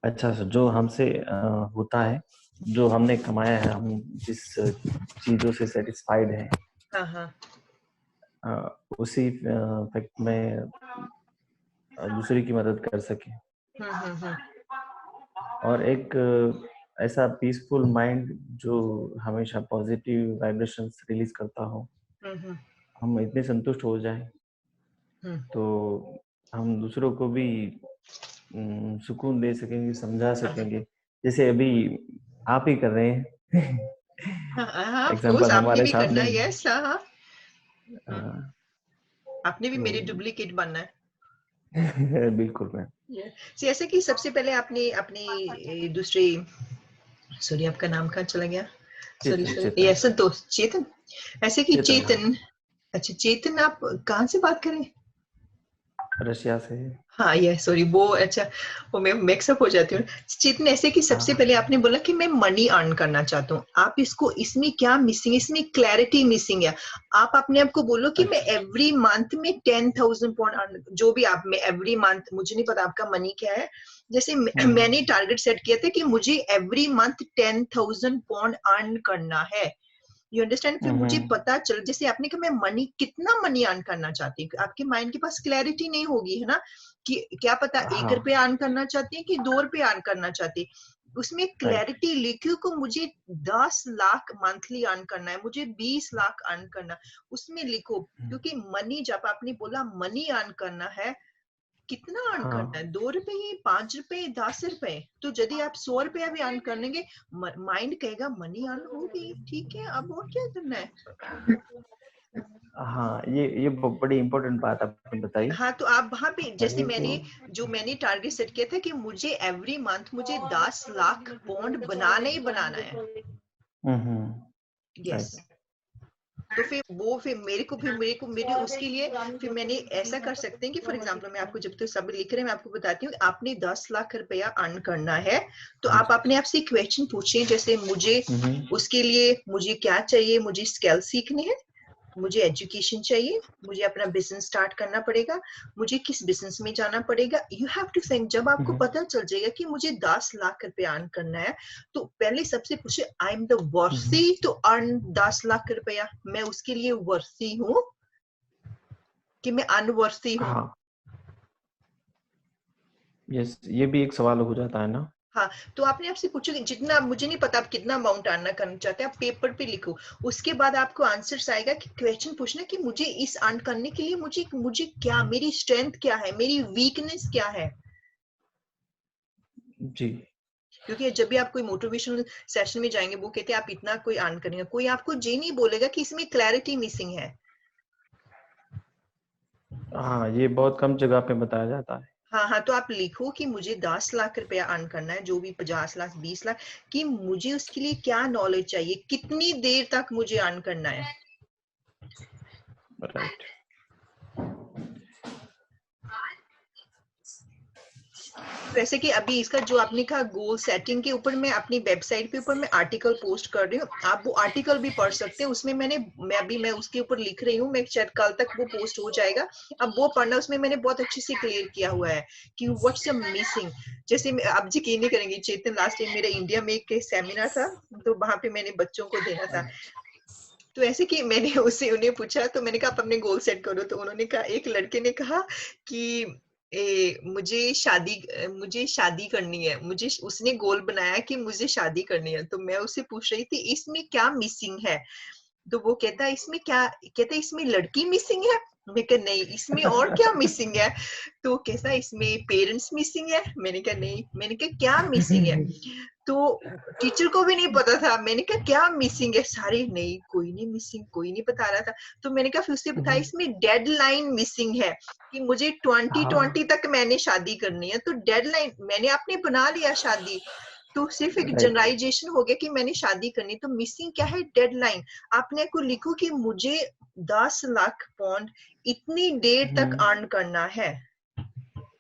अच्छा, जो हमसे होता है जो हमने कमाया है, हम जिस चीजों से सेटिस्फाइड हैं, हाँ हाँ उसी फैक्ट में दूसरे की मदद कर सके, हम्म। और एक ऐसा पीसफुल माइंड जो हमेशा पॉजिटिव वाइब्रेशंस रिलीज करता हो, हम्म हम इतने संतुष्ट हो जाएं हम्म। तो हम दूसरों को भी सुकून दे सकेंगे, समझा सकेंगे, जैसे अभी आप ही कर रहे हैं। हाँ हाँ ऑफ कोर्स एग्जाम्पल आपने हमारे भी करना सामने। है, यस हाँ हाँ। हाँ, आपने भी तो मेरी डुप्लीकेट बनना है। बिल्कुल मैम। जैसे कि सबसे पहले आपने अपनी दूसरे, सॉरी आपका नाम कहाँ चला गया, सॉरी चेतन, सॉरी, चेतन, ये संतोष, चेतन, ऐसे कि चेतन मैम, चेतन, अच्छा चेतन आप कहाँ से बात करें? रशिया से। हाँ ये सॉरी वो अच्छा, वो मैं मिक्सअप हो जाती हूँ। चेतन ऐसे कि सबसे हाँ पहले आपने बोला कि मैं मनी अर्न करना चाहता हूँ, आप इसको, इसमें क्या मिसिंग है, इसमें क्लैरिटी मिसिंग है। आप अपने आप को बोलो कि मैं अच्छा, एवरी मंथ में 10,000 पाउंड अर्न, जो भी आप, मैं एवरी मंथ, मुझे नहीं पता आपका मनी क्या है, जैसे मैंने टारगेट सेट किया था कि मुझे एवरी मंथ 10,000 पाउंड अर्न करना है। You understand? फिर मुझे पता चल, जैसे आपने कहा मैं मनी, कितना मनी अर्न करना चाहती हूँ, आपके माइंड के पास क्लैरिटी नहीं होगी है ना, कि क्या पता हाँ, ₹1 अर्न करना चाहती है कि ₹2 अर्न करना चाहती है। उसमें राइट, क्लैरिटी लिखो को मुझे 10 लाख मंथली अर्न करना है, मुझे 20 लाख अर्न करना है, उसमें लिखो। क्योंकि मनी, जब आपने बोला मनी अर्न करना है, कितना अर्न करना हाँ, है, ₹2, ₹5, ₹10, तो यदि आप ₹100 भी अर्न कर लेंगे, माइंड कहेगा मनी अर्न हो गई, ठीक है, अब और क्या करना है। हाँ, ये बड़ी इम्पोर्टेंट बात आपने बताई। हाँ तो आप वहां पे, जैसे ये तो मैंने टारगेट सेट किया था कि मुझे एवरी मंथ मुझे 10 लाख पाउंड बनाना ही बनाना है, यस। राइट, तो फिर मेरे उसके लिए फिर मैंने ऐसा कर सकते हैं कि फॉर एग्जांपल, मैं आपको, जब तक सब लिख रहे हैं, मैं आपको बताती हूँ, आपने 10 लाख रुपया अर्न करना है, तो हाँ आप जी, अपने आप से क्वेश्चन पूछें, जैसे मुझे उसके लिए मुझे क्या चाहिए, मुझे स्किल सीखने हैं, मुझे एजुकेशन चाहिए, मुझे अपना बिजनेस स्टार्ट करना पड़ेगा, मुझे किस बिजनेस में जाना पड़ेगा। यू हैव टू थिंक, जब आपको पता चल जाएगा कि मुझे 10 लाख रुपया अर्न करना है, तो पहले सबसे पूछे, आई एम द वर्सी टू अर्न 10 लाख रुपया, मैं उसके लिए वर्सी हूँ कि मैं अनवर्सी हूँ। हाँ, यस, ये भी एक सवाल हो जाता है ना। हाँ, तो आपने आपसे पूछो कि जितना, मुझे नहीं पता आप कितना अमाउंट अर्न करना चाहते हैं, आप पेपर पे लिखो, उसके बाद आपको आंसर्स आएगा कि क्वेश्चन पूछना कि मुझे इस अर्न करने के लिए मुझे मुझे क्या, मेरी स्ट्रेंथ क्या है, मेरी वीकनेस क्या है। जी, क्योंकि जब भी आप कोई मोटिवेशनल सेशन में जाएंगे, वो कहते हैं आप इतना कोई अर्न करेंगे, कोई आपको ये नहीं बोलेगा कि इसमें क्लैरिटी मिसिंग है। हाँ, ये बहुत कम जगह पे बताया जाता है। हाँ हाँ, तो आप लिखो कि मुझे 10 लाख रुपया अर्न करना है, जो भी 50 लाख 20 लाख, कि मुझे उसके लिए क्या नॉलेज चाहिए, कितनी देर तक मुझे अर्न करना है। राइट, वैसे कि अभी इसका जो आपने कहा गोल सेटिंग के ऊपर, मैं अपनी वेबसाइट के ऊपर मैं आर्टिकल पोस्ट कर रही हूँ, आप वो आर्टिकल भी पढ़ सकते हैं, उसमें मैं उसके ऊपर लिख रही हूँ, मैं शायद कल तक वो पोस्ट हो जाएगा। अब वो पढ़ना, उसमें मैंने बहुत अच्छे से क्लियर किया हुआ है कि व्हाट्स मिसिंग। जैसे आप यकीन नहीं करेंगे चेतन, लास्ट टाइम मेरा इंडिया में एक सेमिनार था, तो वहां पे मैंने बच्चों को देना था, तो ऐसे कि मैंने उससे उन्हें पूछा, तो मैंने कहा आप अपने गोल सेट करो, तो उन्होंने कहा, एक लड़के ने कहा कि मुझे शादी करनी है, मुझे, उसने गोल बनाया कि मुझे शादी करनी है, तो मैं उससे पूछ रही थी इसमें क्या मिसिंग है, तो वो कहता इसमें क्या, कहता इसमें लड़की मिसिंग है, मैं कहा नहीं, इसमें और क्या मिसिंग है, तो कैसा इसमें पेरेंट्स मिसिंग है, मैंने कहा नहीं, मैंने कहा क्या मिसिंग है, तो टीचर को भी नहीं पता था, मैंने कहा क्या मिसिंग है, सारे नहीं, कोई नहीं मिसिंग, कोई नहीं बता रहा था, तो मैंने कहा फिर उससे बताया इसमें डेडलाइन मिसिंग है, कि मुझे 2020 हाँ, तक मैंने शादी करनी है, तो डेडलाइन मैंने आपने बना लिया शादी, तो सिर्फ एक राइट, जनरलाइजेशन हो गया कि मैंने शादी करनी, तो मिसिंग क्या है, डेडलाइन। आपने को लिखो कि मुझे 10 लाख पाउंड इतनी देर तक अर्न करना है।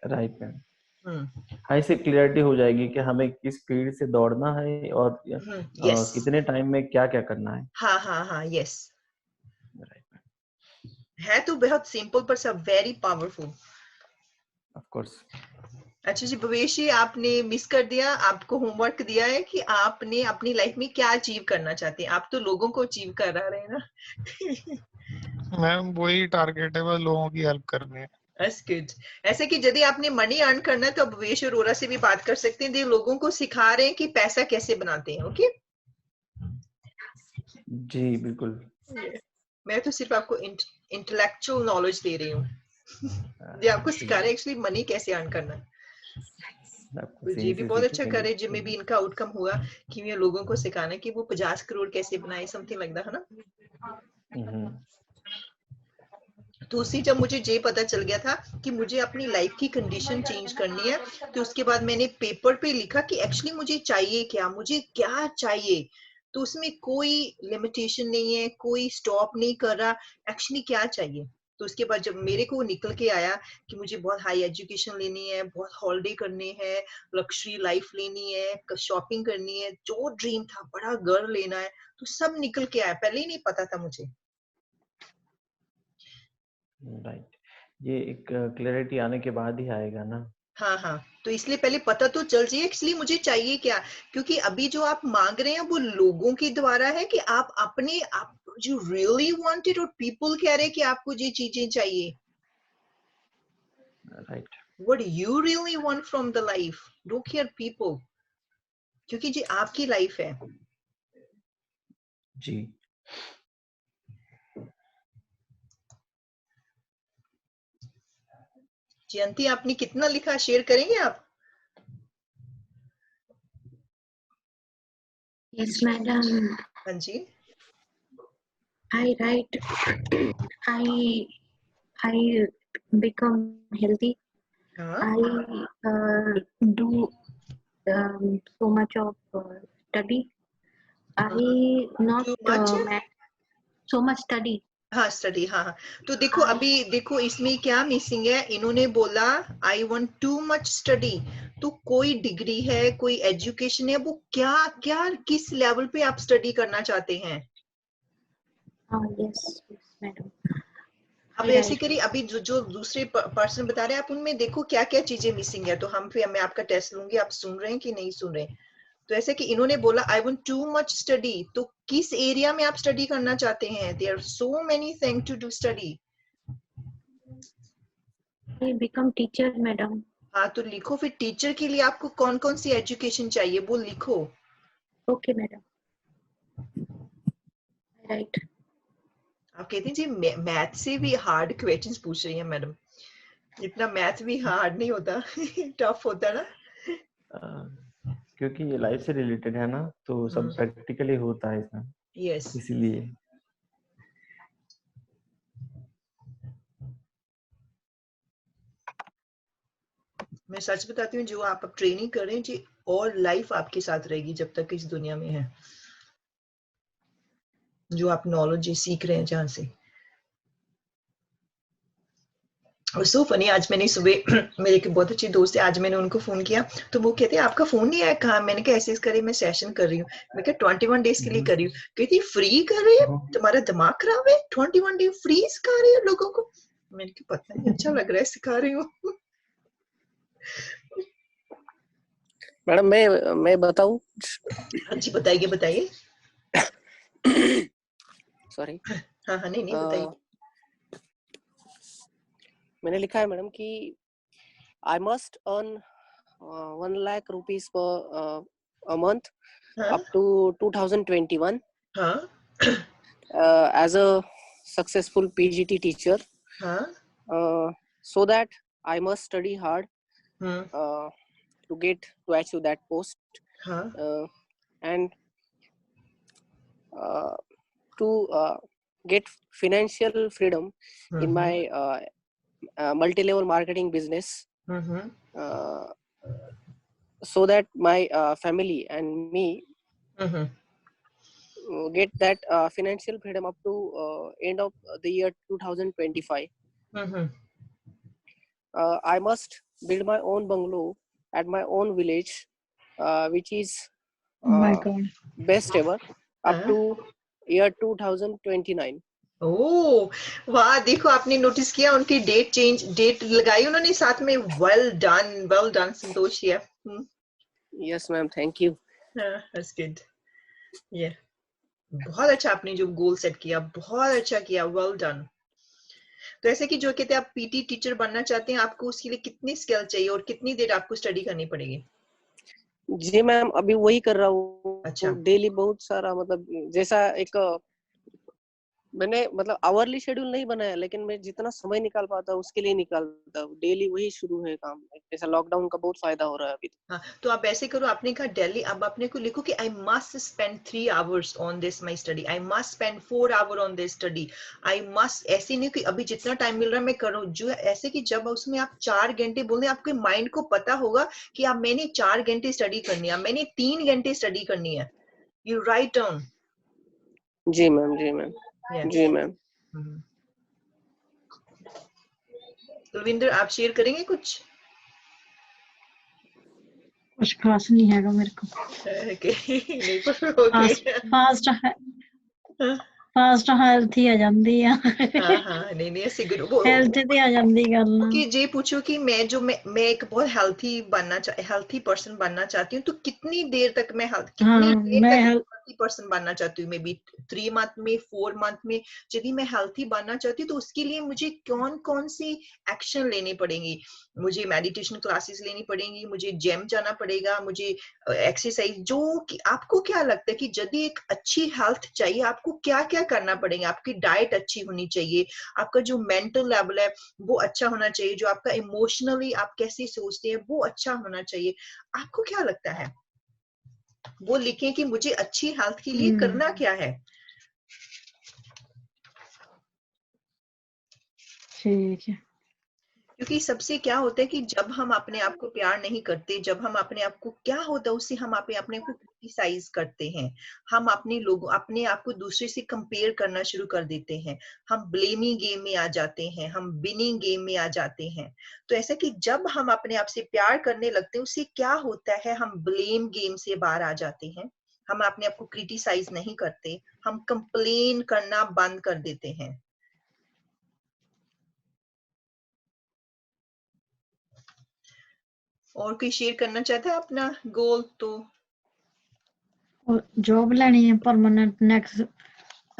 Right ma'am. हाँ, इससे क्लियरिटी हो जाएगी कि हमें किस स्पीड से दौड़ना है और यस, कितने टाइम में क्या क्या करना है। हाँ हाँ हाँ, यस, राइट, है तो बहुत सिंपल पर सब वेरी पावरफुल। Of course. अच्छा जी भवेश जी, आपने मिस कर दिया, आपको होमवर्क दिया है कि आपने अपनी लाइफ में क्या अचीव करना चाहते हैं। आप तो लोगों को अचीव कर रहे हैं ना। मैम वही टारगेट है, बस लोगों की हेल्प करनी है। That's good. ऐसे कि यदि आपने मनी अर्न करना है तो आप भवेश अरोरा से भी बात कर सकते हैं। ये लोगों को सिखा रहे हैं कि पैसा कैसे बनाते हैं। ओके जी बिल्कुल। मैं तो सिर्फ आपको इंटेलेक्चुअल नॉलेज दे रही हूँ। ये आपको सिखा रहे हैं एक्चुअली मनी कैसे अर्न करना है। आपको तो सही ये भी से बहुत अच्छा सिखाएंगे। करे, जिनमें भी इनका आउटकम हुआ कि ये लोगों को सिखाना कि वो 50 करोड़ कैसे बनाए, समथिंग लाइक दैट, है ना। तो उसी जब मुझे ये पता चल गया था कि मुझे अपनी लाइफ की कंडीशन चेंज करनी है, तो उसके बाद मैंने पेपर पे लिखा कि एक्चुअली मुझे चाहिए क्या, मुझे क्या चाहिए। तो उसमें कोई लिमिटेशन नहीं है, कोई स्टॉप नहीं कर रहा, एक्चुअली क्या चाहिए। तो उसके बाद जब मेरे को निकल के आया कि मुझे बहुत हाई एजुकेशन लेनी है, बहुत हॉलिडे करने हैं, लग्जरी लाइफ लेनी है, शॉपिंग करनी है, जो ड्रीम था, बड़ा घर लेना है, तो सब निकल के आया। पहले ही नहीं पता था मुझे। राइट, ये एक क्लैरिटी आने के बाद ही आएगा ना। हाँ हाँ, तो इसलिए पहले पता तो चल जाइए एक्चुअली मुझे चाहिए क्या। क्योंकि अभी जो आप मांग रहे हैं वो लोगों के द्वारा है कि आप अपने आप जो रियली वांटेड, और पीपल कह रहे हैं कि आपको ये चीजें चाहिए। Right. What you really want from the life, don't care people, क्योंकि ये आपकी लाइफ है। जी जयंती, आपने कितना लिखा, शेयर करेंगे आप? Yes, madam. हाँ जी। I write. I become healthy. हाँ, I do so much of study. I not too much. so much study. हाँ स्टडी, हाँ हाँ। तो देखो अभी देखो इसमें क्या मिसिंग है। इन्होंने बोला I want too much study, तो कोई डिग्री है, कोई एजुकेशन है, वो क्या क्या किस लेवल पे आप स्टडी करना चाहते हैं? Yes, madam. अब ऐसे करिए, अभी जो जो दूसरे पर्सन बता रहे हैं आप उनमें देखो क्या क्या चीजें मिसिंग है, तो हम फिर मैं आपका टेस्ट लूंगी, आप सुन रहे हैं कि नहीं सुन रहे। तो ऐसे कि इन्होंने बोला I want too much study, तो किस एरिया में आप स्टडी करना चाहते हैं? There are so many things to do study. I become teacher, madam. हाँ तो लिखो फिर टीचर के लिए आपको कौन कौन सी एजुकेशन चाहिए वो लिखो। Okay, madam. Right. आप कहते हैं जी मैथ से भी हार्ड क्वेश्चंस पूछ रही हैं मैडम। इतना मैथ भी हार्ड नहीं होता टफ होता ना। क्योंकि ये लाइफ से रिलेटेड है ना, तो सब प्रैक्टिकली होता है इसमें। यस, इसीलिए मैं सच बताती हूँ, जो आप अब ट्रेनिंग कर रहे हैं जी, और लाइफ आपके साथ रहेगी जब तक इस दुनिया में है। जो आप नॉलेज सीख रहे हैं जहां से। और सो फनी, आज मैंने सुबह मेरे एक बहुत अच्छी दोस्त है, आज मैंने उनको फोन किया तो वो कहते हैं आपका फोन नहीं आया कहा। मैंने कहा ऐसे करे मैं सेशन कर रही हूँ, मैं कहा 21 डेज के लिए कर रही हूँ। कहती फ्री कर रही है, तुम्हारा दिमाग खराब है, 21 डे फ्री सिखा रही है लोगों को। मैंने कहा पता नहीं, अच्छा लग रहा है सिखा रही हूँ। मैडम मैं बताऊं? हाँ जी बताइए बताइए। सॉरी। हाँ हाँ, नहीं बताइए। मैंने लिखा है मैडम कि I must earn 1 lakh rupees पर a month up to 2021 as a successful PGT teacher. So that I must study hard to achieve that post, and to get financial freedom in my multi-level marketing business, so that my family and me get that financial freedom up to end of the year 2025. I must build my own bungalow at my own village, which is Oh my God. best ever up to year 2029. ओह वाह, देखो आपने notice किया उनकी date लगाई उन्होंने साथ में। Well done संतोष। या yes ma'am, thank you. That's good. या बहुत अच्छा आपने जो गोल सेट किया, बहुत अच्छा किया, वेल डन। तो ऐसे कि जो कहते हैं आप पीटी टीचर बनना चाहते हैं, आपको उसके लिए कितनी स्किल चाहिए और कितनी देर आपको स्टडी करनी पड़ेगी? जी मैम, अभी वही कर रहा अच्छा। हूँ डेली, बहुत सारा मतलब जैसा एक मैंने मतलब आवरली शेड्यूल नहीं बनाया, लेकिन मैं जितना समय निकाल पाता हूँ उसके लिए निकालता हूँ। डेली वही शुरू है काम। जैसा लॉकडाउन का बहुत फायदा हो रहा है अभी। हाँ, तो आप ऐसे करो, आपने कहा दिल्ली, अब अपने को लिखो कि I must spend 3 hours on this my study, I must spend 4 hour on this study, I must. ऐसे नहीं कि अभी जितना टाइम मिल रहा है मैं करूँ, जो ऐसे कि जब उसमें आप 4 घंटे बोल, आपके माइंड को पता होगा कि आप मैंने 4 घंटे स्टडी करनी है, मैंने 3 घंटे स्टडी करनी है। You write down. जी मैम, जी मैम, जी मैम। कुलविंदर, आप शेयर करेंगे कुछ? कुछ खास नहीं है मेरे को। नहीं पर ओके। फास्ट हेल्थी आ जाती है। हाँ नहीं ऐसे हेल्थ ते आ जाती गल ना कि जे पूछो कि मैं एक बहुत हेल्थी पर्सन बनना चाहती हूँ, तो कितनी देर तक मैं कितनी देर मैं तक हेल्थी पर्सन बनना चाहती हूँ? मे बी 3 मंथ में, 4 मंथ में। यदि मैं हेल्थी बनना चाहती हूँ तो उसके लिए मुझे कौन कौन सी एक्शन लेने पड़ेंगी? मुझे मेडिटेशन क्लासेस लेनी पड़ेंगी, मुझे जिम जाना पड़ेगा, मुझे एक्सरसाइज, जो कि आपको क्या लगता है कि यदि एक अच्छी हेल्थ चाहिए आपको क्या क्या करना पड़ेगा? आपकी डाइट अच्छी होनी चाहिए, आपका जो मेंटल लेवल है वो अच्छा होना चाहिए, जो आपका इमोशनली आप कैसे सोचते हैं वो अच्छा होना चाहिए। आपको क्या लगता है? वो लिखें कि मुझे अच्छी हेल्थ के लिए करना क्या है। ठीक है। क्योंकि सबसे क्या होता है कि जब हम अपने आप को प्यार नहीं करते, जब हम अपने आप को, क्या होता है उससे हम अपने को क्रिटिसाइज करते हैं, हम अपने आप को दूसरे से कंपेयर करना शुरू कर देते हैं, हम ब्लेमिंग गेम में आ जाते हैं, हम विनिंग गेम में आ जाते हैं। तो ऐसा कि जब हम अपने आप से प्यार करने लगते हैं उससे क्या होता है, हम ब्लेम गेम से बाहर आ जाते हैं, हम अपने आप को क्रिटिसाइज नहीं करते, हम कंप्लेन करना बंद कर देते हैं। और कोई शेयर करना चाहता है अपना गोल? तो जॉब लेनी है परमानेंट नेक्स्ट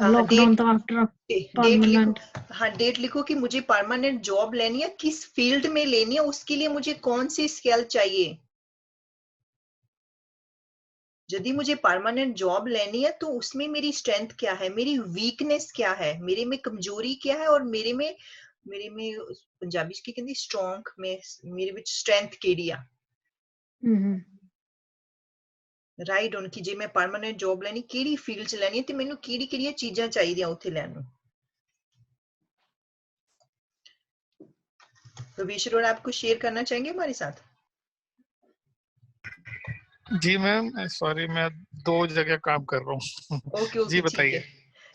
लॉकडाउन तो आफ्टर डेट लिखो। परमानेंट। हाँ, डेट लिखो कि मुझे परमानेंट जॉब लेनी है, किस फील्ड में लेनी है, उसके लिए मुझे कौन सी स्किल चाहिए। यदि मुझे परमानेंट जॉब लेनी है तो उसमें मेरी स्ट्रेंथ क्या है, मेरी वीकनेस क्या है, मेरे में कमजोरी क्या है, और मेरे में पंजाबी की कहती स्ट्रॉन्ग में, मेरे विच स्ट्रेंथ केड़ी आ। राइट, उनकी जे मैं परमानेंट जॉब लेनी केड़ी फील्ड च लेनी है ते मैनू केड़ी चीजां चाहिदियां उत्थे लैण नूं। तो विश्व, आप कुछ शेयर करना चाहेंगे हमारे साथ? जी मैम, सॉरी मैं 2 जगह काम कर रहा हूँ। ओके जी ठीक है। बताइए।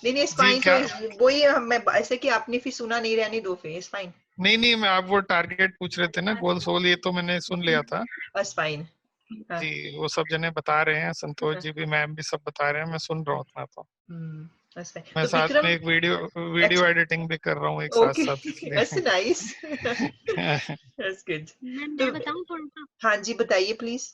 नहीं जी फाइन। क्या? तो वही मैं ऐसे कि आपने फिर सुना नहीं, रहने दो फिर, इट्स फाइन। नहीं मैं आप वो टारगेट पूछ रहे थे ना, गोल सोल, ये तो मैंने सुन लिया था। बस फाइन। हाँ, जी वो सब जने बता रहे हैं, संतोष जी भी, मैम भी सब बता रहे हैं, मैं सुन रहा हूँ मैं तो। बस फाइन। मैं तो साथ में विक्रम, एक वीडियो अच्छा, एडिटिंग भी कर रहा हूँ एक साथ ओके, साथ, दैट्स इसलिए। Nice, that's good. मैम तो मैं बताऊं थोड़ा सा? हाँ जी, बताइए प्लीज।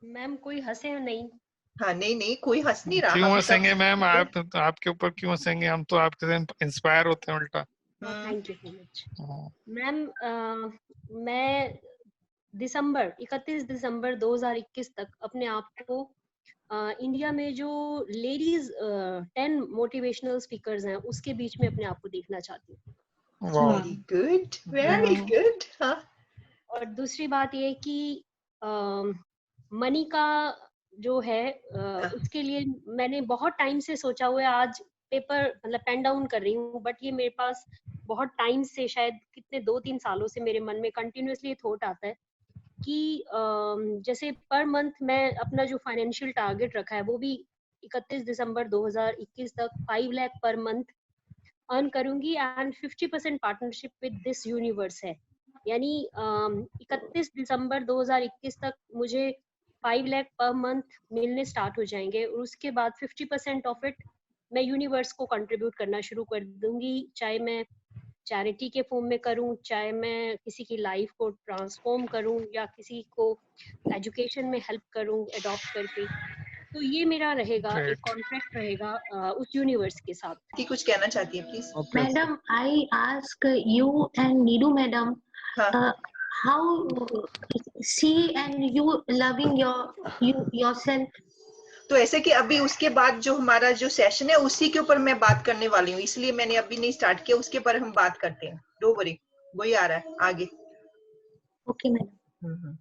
मैम कोई हंसे या नहीं? हाँ नहीं कोई हंस नहीं रहा, क्यों हम सब। हंसेंगे मैम? आप आपके ऊपर क्यों हंसेंगे? हम तो आपके से इंस्पायर होते हैं उल्टा। Thank you so much. हाँ। मैम मैं 31 दिसंबर 2021 तक अपने आप को इंडिया में जो लेडीज 10 मोटिवेशनल स्पीकर्स हैं उसके बीच में अपने आप को देखना चाहती हूँ। Very good, very good. हाँ, और दूसरी बात ये कि मनी का जो है उसके लिए मैंने बहुत टाइम से सोचा हुआ है। आज पेपर मतलब पेन डाउन कर रही हूँ, बट ये मेरे पास बहुत टाइम से, शायद कितने 2-3 सालों से मेरे मन में कंटिन्यूअसली थॉट आता है कि जैसे पर मंथ मैं अपना जो फाइनेंशियल टारगेट रखा है वो भी 31 दिसंबर 2021 तक 5 लाख पर मंथ अर्न करूंगी and 50% partnership with this universe है। यानी 31 दिसंबर 2021 तक मुझे 5 लाख पर मंथ मिलने स्टार्ट हो जाएंगे और उसके बाद 50% ऑफ इट मैं यूनिवर्स को कंट्रीब्यूट करना शुरू कर दूंगी, चाहे मैं चैरिटी के फॉर्म में करूं, चाहे मैं किसी की लाइफ को ट्रांसफॉर्म करूं या किसी को एजुकेशन में हेल्प करूं अडॉप्ट करके। तो ये मेरा रहेगा, एक कॉन्ट्रैक्ट रहेगा उस यूनिवर्स के साथ। कि कुछ कहना चाहती है please? Madam, I ask you and Nidu madam, हाँ how she and you loving yourself? तो ऐसे कि अभी उसके बाद जो हमारा जो सेशन है उसी के ऊपर मैं बात करने वाली हूँ, इसलिए मैंने अभी नहीं स्टार्ट किया, उसके ऊपर हम बात करते हैं। डोंट वरी, वही आ रहा है आगे। Okay madam.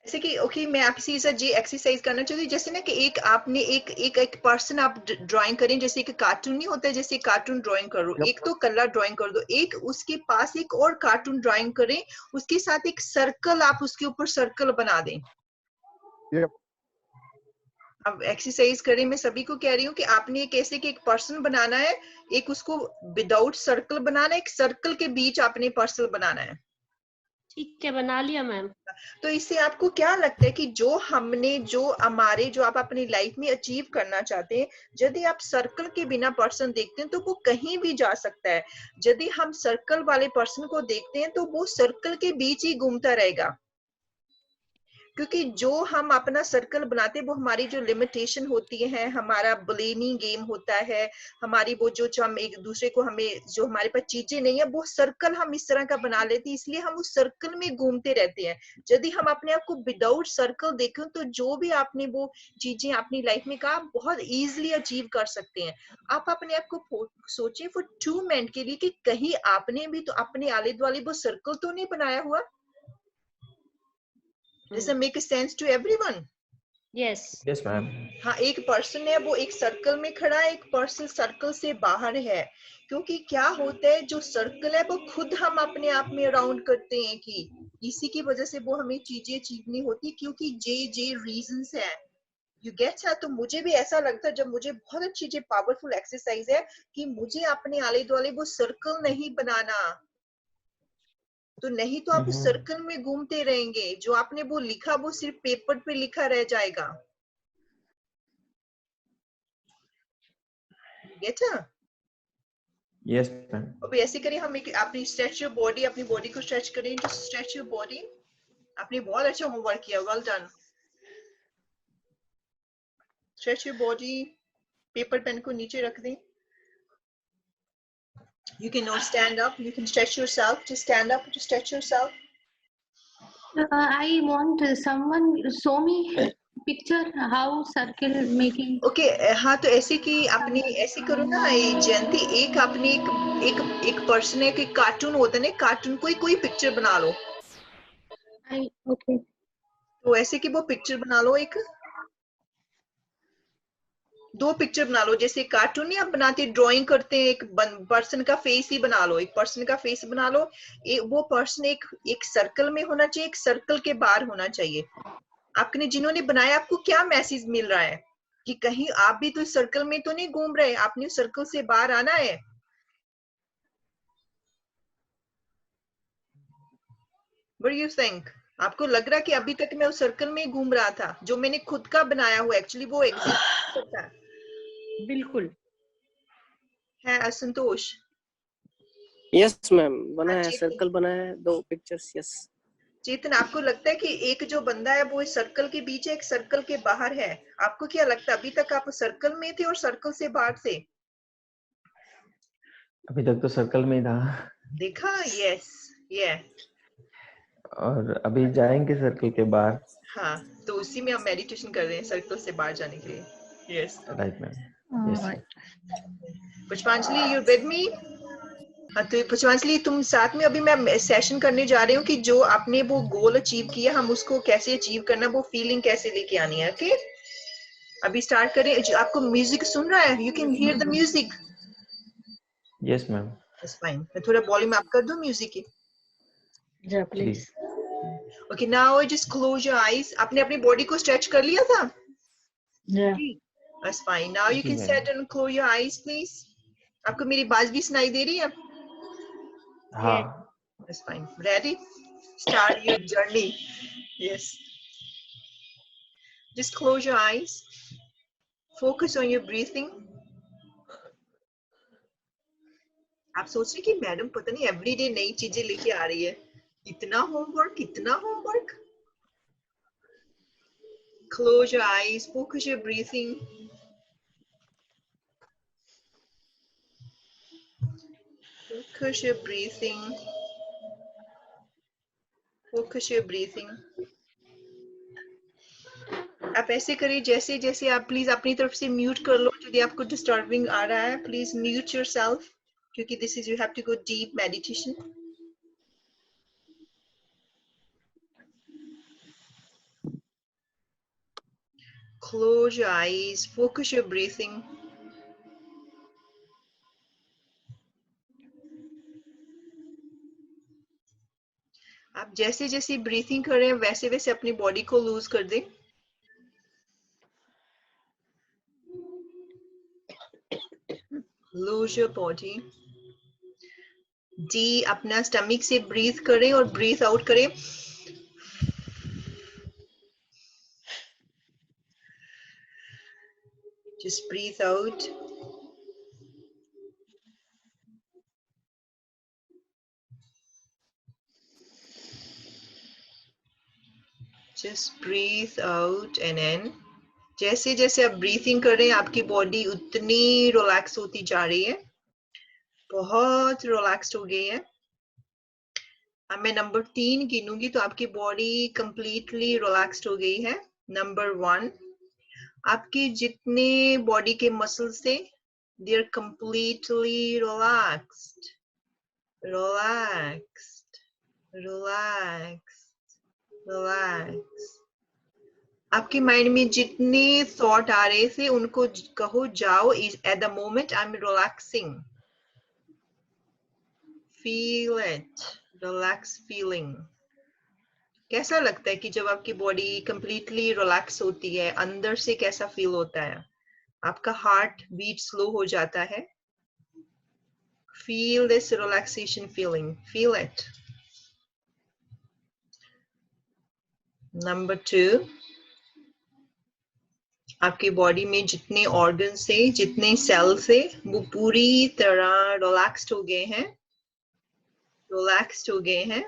ऐसे कि ओके मैं आपसे जी एक्सरसाइज करना चाहती हूँ, जैसे ना कि एक आपने एक पर्सन आप ड्राइंग करें, जैसे एक कार्टून नहीं होता है, जैसे कार्टून ड्राइंग करो, एक तो कलर ड्राइंग कर दो, एक उसके पास एक और कार्टून ड्राइंग करें, उसके साथ एक सर्कल आप उसके ऊपर सर्कल बना दें। अब एक्सरसाइज करें, मैं सभी को कह रही हूँ कि आपने एक ऐसे कि एक पर्सन बनाना है, एक उसको विदाउट सर्कल बनाना है, एक सर्कल के बीच आपने पर्सन बनाना है। ठीक है, बना लिया मैम। तो इससे आपको क्या लगता है कि जो हमारे जो आप अपनी लाइफ में अचीव करना चाहते हैं, यदि आप सर्कल के बिना पर्सन देखते हैं तो वो कहीं भी जा सकता है, यदि हम सर्कल वाले पर्सन को देखते हैं तो वो सर्कल के बीच ही घूमता रहेगा। क्योंकि जो हम अपना सर्कल बनाते हैं वो हमारी जो लिमिटेशन होती है, हमारा ब्लेनिंग गेम होता है, हमारी वो जो हम एक दूसरे को, हमें जो हमारे पास चीजें नहीं है, वो सर्कल हम इस तरह का बना लेते हैं, इसलिए हम उस सर्कल में घूमते रहते हैं। यदि हम अपने आप को विदाउट सर्कल देखें तो जो भी आपने वो चीजें अपनी लाइफ में कहा, बहुत इजिली अचीव कर सकते हैं। आप अपने आप को सोचें फॉर 2 मिनट के लिए कि कहीं आपने भी तो अपने आले दुआले वो सर्कल तो नहीं बनाया हुआ। Does it make sense to everyone? Yes. Yes, ma'am. हाँ, एक पर्सन है वो एक सर्कल में खड़ा है, एक पर्सन सर्कल से बाहर है। क्योंकि क्या होता है, जो सर्कल है वो खुद हम अपने आप में अराउंड करते हैं कि इसी की वजह से वो हमें चीजें अचीव नहीं होती, क्योंकि जे रीजंस है। यू गेट है? तो मुझे भी ऐसा लगता है, जब मुझे बहुत अच्छी पावरफुल एक्सरसाइज है कि मुझे अपने आले दुआले वो सर्कल नहीं बनाना, तो नहीं तो आप उस सर्कल में घूमते रहेंगे, जो आपने वो लिखा वो सिर्फ पेपर पे लिखा रह जाएगा। गेट है? Yes, ma'am. अभी ऐसे करें, हम एक अपनी स्ट्रेच योर बॉडी, अपनी बॉडी को स्ट्रेच करें, जो स्ट्रेच योर बॉडी। आपने बहुत अच्छा होमवर्क किया, well done. Stretch your body, paper pen को नीचे रख दें। You can now stand up, you can stretch yourself, just stand up to stretch yourself. I want someone show me picture how circle making. Okay, हाँ, तो ऐसे कि आपने ऐसे करो ना जयंती, एक आपने एक पर्सन है, एक कार्टून होता है ना, कार्टून कोई पिक्चर बना लो। Okay. तो ऐसे कि वो पिक्चर बना लो, एक 2 पिक्चर बना लो, जैसे कार्टून नहीं आप बनाते, ड्राइंग करते हैं, एक पर्सन का फेस ही बना लो, एक पर्सन का फेस बना लो। वो पर्सन एक सर्कल में होना चाहिए, एक सर्कल के बाहर होना चाहिए। आपने जिन्होंने बनाया, आपको क्या मैसेज मिल रहा है कि कहीं आप भी तो इस सर्कल में तो नहीं घूम रहे, आपने उस सर्कल से बाहर आना है। What do you think? आपको लग रहा है कि अभी तक मैं उस सर्कल में घूम रहा था, जो मैंने खुद का बनाया हुआ, एक्चुअली वो एग्जिस्ट करता है। बिल्कुल है असंतोष? यस मैम, बना है, सर्कल बना है, 2 पिक्चर्स। यस चेतन, आपको लगता है कि एक जो बंदा है वो इस सर्कल के बीच है, एक सर्कल के बाहर है? आपको क्या लगता है, अभी तक आप सर्कल में थे और सर्कल से बाहर थे? अभी तक तो सर्कल में ही था। देखा? यस, ये और अभी जाएंगे सर्कल के बाहर। हाँ, तो उसी में हम मेडिटेशन कर रहे हैं सर्कल से बाहर जाने के लिए। Yes, right ma'am. Right. पुष्पांजलि, यू विद मी? हाँ, तो पुष्पांजलि तुम साथ में, अभी मैं सेशन करने जा रही हूँ कि जो आपने वो गोल अचीव किया, हम उसको कैसे अचीव करना, वो फीलिंग कैसे लेके आनी है। ओके, अभी स्टार्ट करें। आपको म्यूजिक सुन रहा है? You can hear the music? Yes ma'am. That's fine. मैं थोड़ा वॉल्यूम अप कर दूं म्यूजिक की? Yeah, please. Okay, now just close your eyes. आपने अपनी बॉडी को स्ट्रेच कर लिया था? Yeah. That's fine. Now you can sit and close your eyes, please. आपको मेरी आवाज भी सुनाई दे रही है? हाँ। That's fine. Ready? Start your journey. Yes. Just close your eyes. Focus on your breathing. आप सोच रहे कि मैडम पता नहीं एवरीडे नई चीजें लेके आ रही है, इतना होमवर्क, इतना homework. Close your eyes, focus your breathing. Focus your breathing. Focus your breathing. आप ऐसे करिए जैसे जैसे आप प्लीज अपनी तरफ से म्यूट कर लो, यदि आपको डिस्टर्बिंग आ रहा है प्लीज म्यूट योरसेल्फ, क्योंकि this is you have to go deep meditation. Close your eyes, focus your breathing. आप जैसे जैसे ब्रीथिंग कर रहे हैं वैसे वैसे अपनी बॉडी को लूज कर दें. Lose your body. डी अपना स्टमक से ब्रीथ करें और ब्रीथ आउट करें. Just breathe out. Just breathe out and in. जैसे जैसे आप ब्रीथिंग कर रहे हैं आपकी बॉडी उतनी रिलैक्स होती जा रही है, बहुत रिलैक्स्ड हो गई है. अब मैं नंबर 3 गिनूंगी तो आपकी बॉडी कंप्लीटली रिलैक्स्ड हो गई है. नंबर 1, आपके जितने बॉडी के मसल्स थे they are completely relaxed, relaxed, relaxed, relaxed. आपके माइंड में जितने थॉट आ रहे थे उनको कहो जाओ, at the moment I am relaxing. Feel it, relax feeling. कैसा लगता है कि जब आपकी बॉडी कंप्लीटली रिलैक्स होती है, अंदर से कैसा फील होता है? आपका हार्ट बीट स्लो हो जाता है. Feel this relaxation feeling, feel it. Number 2, आपकी बॉडी में जितने ऑर्गन्स थे, जितने सेल्स थे, वो पूरी तरह रिलैक्स्ड हो गए हैं, रिलैक्स्ड हो गए हैं.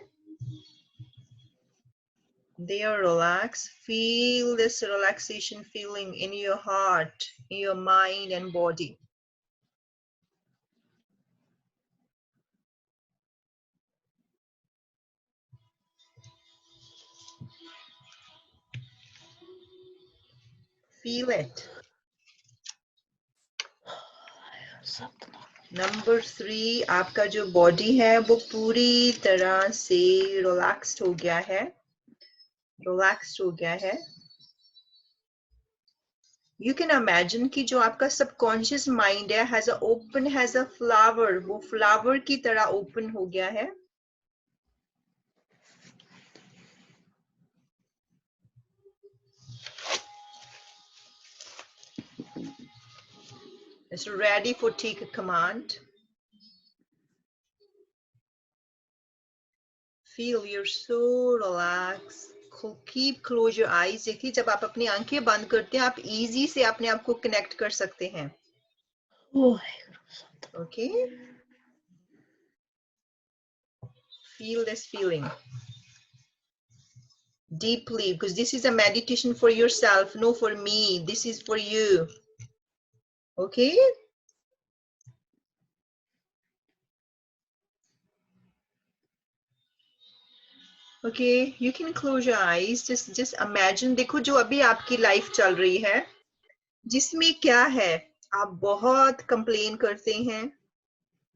They are relaxed. Feel this relaxation feeling in your heart, in your mind and body. Feel it. Number 3, आपका जो बॉडी है वो पूरी तरह से रिलैक्स्ड हो गया है, रिलैक्स्ड हो गया है. You can imagine कि जो आपका सबकॉन्शियस माइंड है has a open, has a flower, वो फ्लावर की तरह ओपन हो गया है. It's ready for take a command. Feel you're so relaxed. Keep close your eyes. देखिए जब आप अपनी आंखें बंद करते हैं आप इजी से अपने आप को कनेक्ट कर सकते हैं. Okay? Feel this feeling deeply, because this is a meditation for yourself, no for me. This is for you. Okay? Okay, you can close your eyes. Just imagine. देखो जो अभी आपकी लाइफ चल रही है जिसमें क्या है, आप बहुत कंप्लेन करते हैं,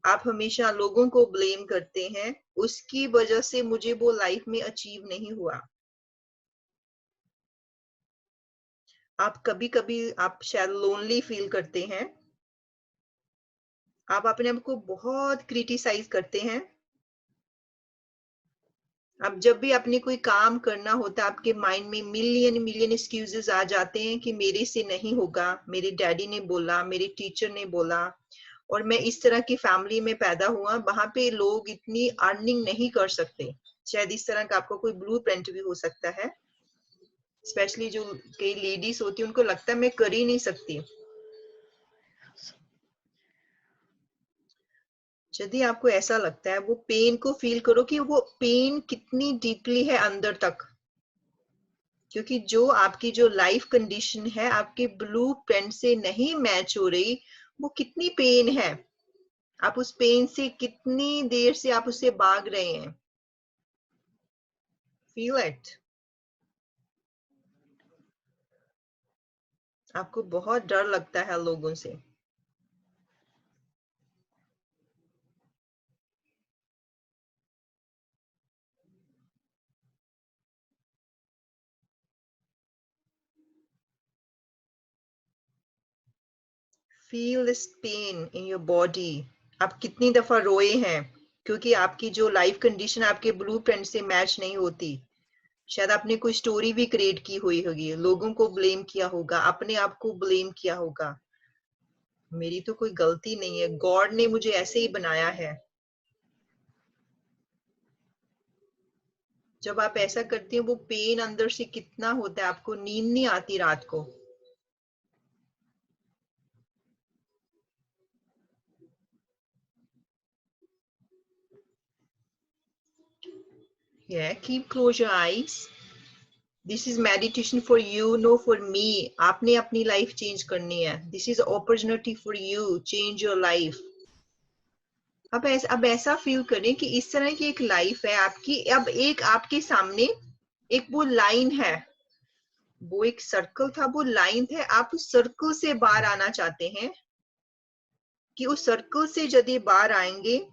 आप हमेशा लोगों को ब्लेम करते हैं, उसकी वजह से मुझे वो लाइफ में अचीव नहीं हुआ. आप कभी कभी आप शायद लोनली फील करते हैं, आप अपने आप को बहुत क्रिटिसाइज करते हैं. अब जब भी आपने कोई काम करना होता है आपके माइंड में मिलियन मिलियन एक्सक्यूजेस आ जाते हैं कि मेरे से नहीं होगा, मेरे डैडी ने बोला, मेरे टीचर ने बोला, और मैं इस तरह की फैमिली में पैदा हुआ, वहां पे लोग इतनी अर्निंग नहीं कर सकते. शायद इस तरह का आपको कोई ब्लूप्रिंट भी हो सकता है. स्पेशली जो कई लेडीज होती है उनको लगता है मैं कर ही नहीं सकती. यदि आपको ऐसा लगता है, वो पेन को फील करो कि वो पेन कितनी डीपली है अंदर तक, क्योंकि जो आपकी जो लाइफ कंडीशन है आपके ब्लू प्रिंट से नहीं मैच हो रही, वो कितनी पेन है, आप उस पेन से कितनी देर से आप उससे भाग रहे हैं। Feel it. आपको बहुत डर लगता है लोगों से। Feel this pain in your body. आप कितनी दफा रोए हैं क्योंकि आपकी जो लाइफ कंडीशन आपके ब्लूप्रिंट से मैच नहीं होती। शायद आपने कोई स्टोरी भी क्रिएट की हुई होगी, लोगों को ब्लेम किया होगा, अपने आप को ब्लेम किया होगा, मेरी तो कोई गलती नहीं है, गॉड ने मुझे ऐसे ही बनाया है। जब आप ऐसा करती हैं, वो पेन अंदर से कितना होता है, आपको नींद नहीं आती रात को। Yeah, keep close your eyes. This is meditation for you, no for me. आपने अपनी लाइफ चेंज करनी है। This is opportunity for you. Change your life. अब ऐसा फील करें कि इस तरह की एक लाइफ है आपकी। अब एक आपके सामने एक वो लाइन है, वो एक सर्कल था, वो लाइन थे, आप उस सर्कल से बाहर आना चाहते हैं कि उस सर्कल से यदि बाहर आएंगे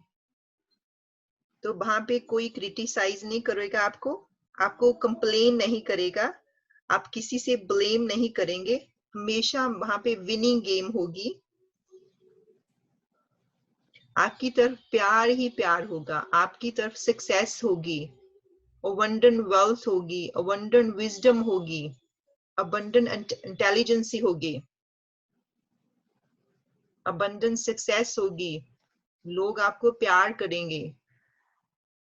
तो वहां पे कोई क्रिटिसाइज नहीं करेगा आपको कंप्लेन नहीं करेगा, आप किसी से ब्लेम नहीं करेंगे, हमेशा वहां पे विनिंग गेम होगी, आपकी तरफ प्यार ही प्यार होगा, आपकी तरफ सक्सेस होगी, अबंडेंट वेल्थ होगी, अबंडेंट विजडम होगी, अबंडेंट इंटेलिजेंसी होगी, अबंडेंट सक्सेस होगी, लोग आपको प्यार करेंगे।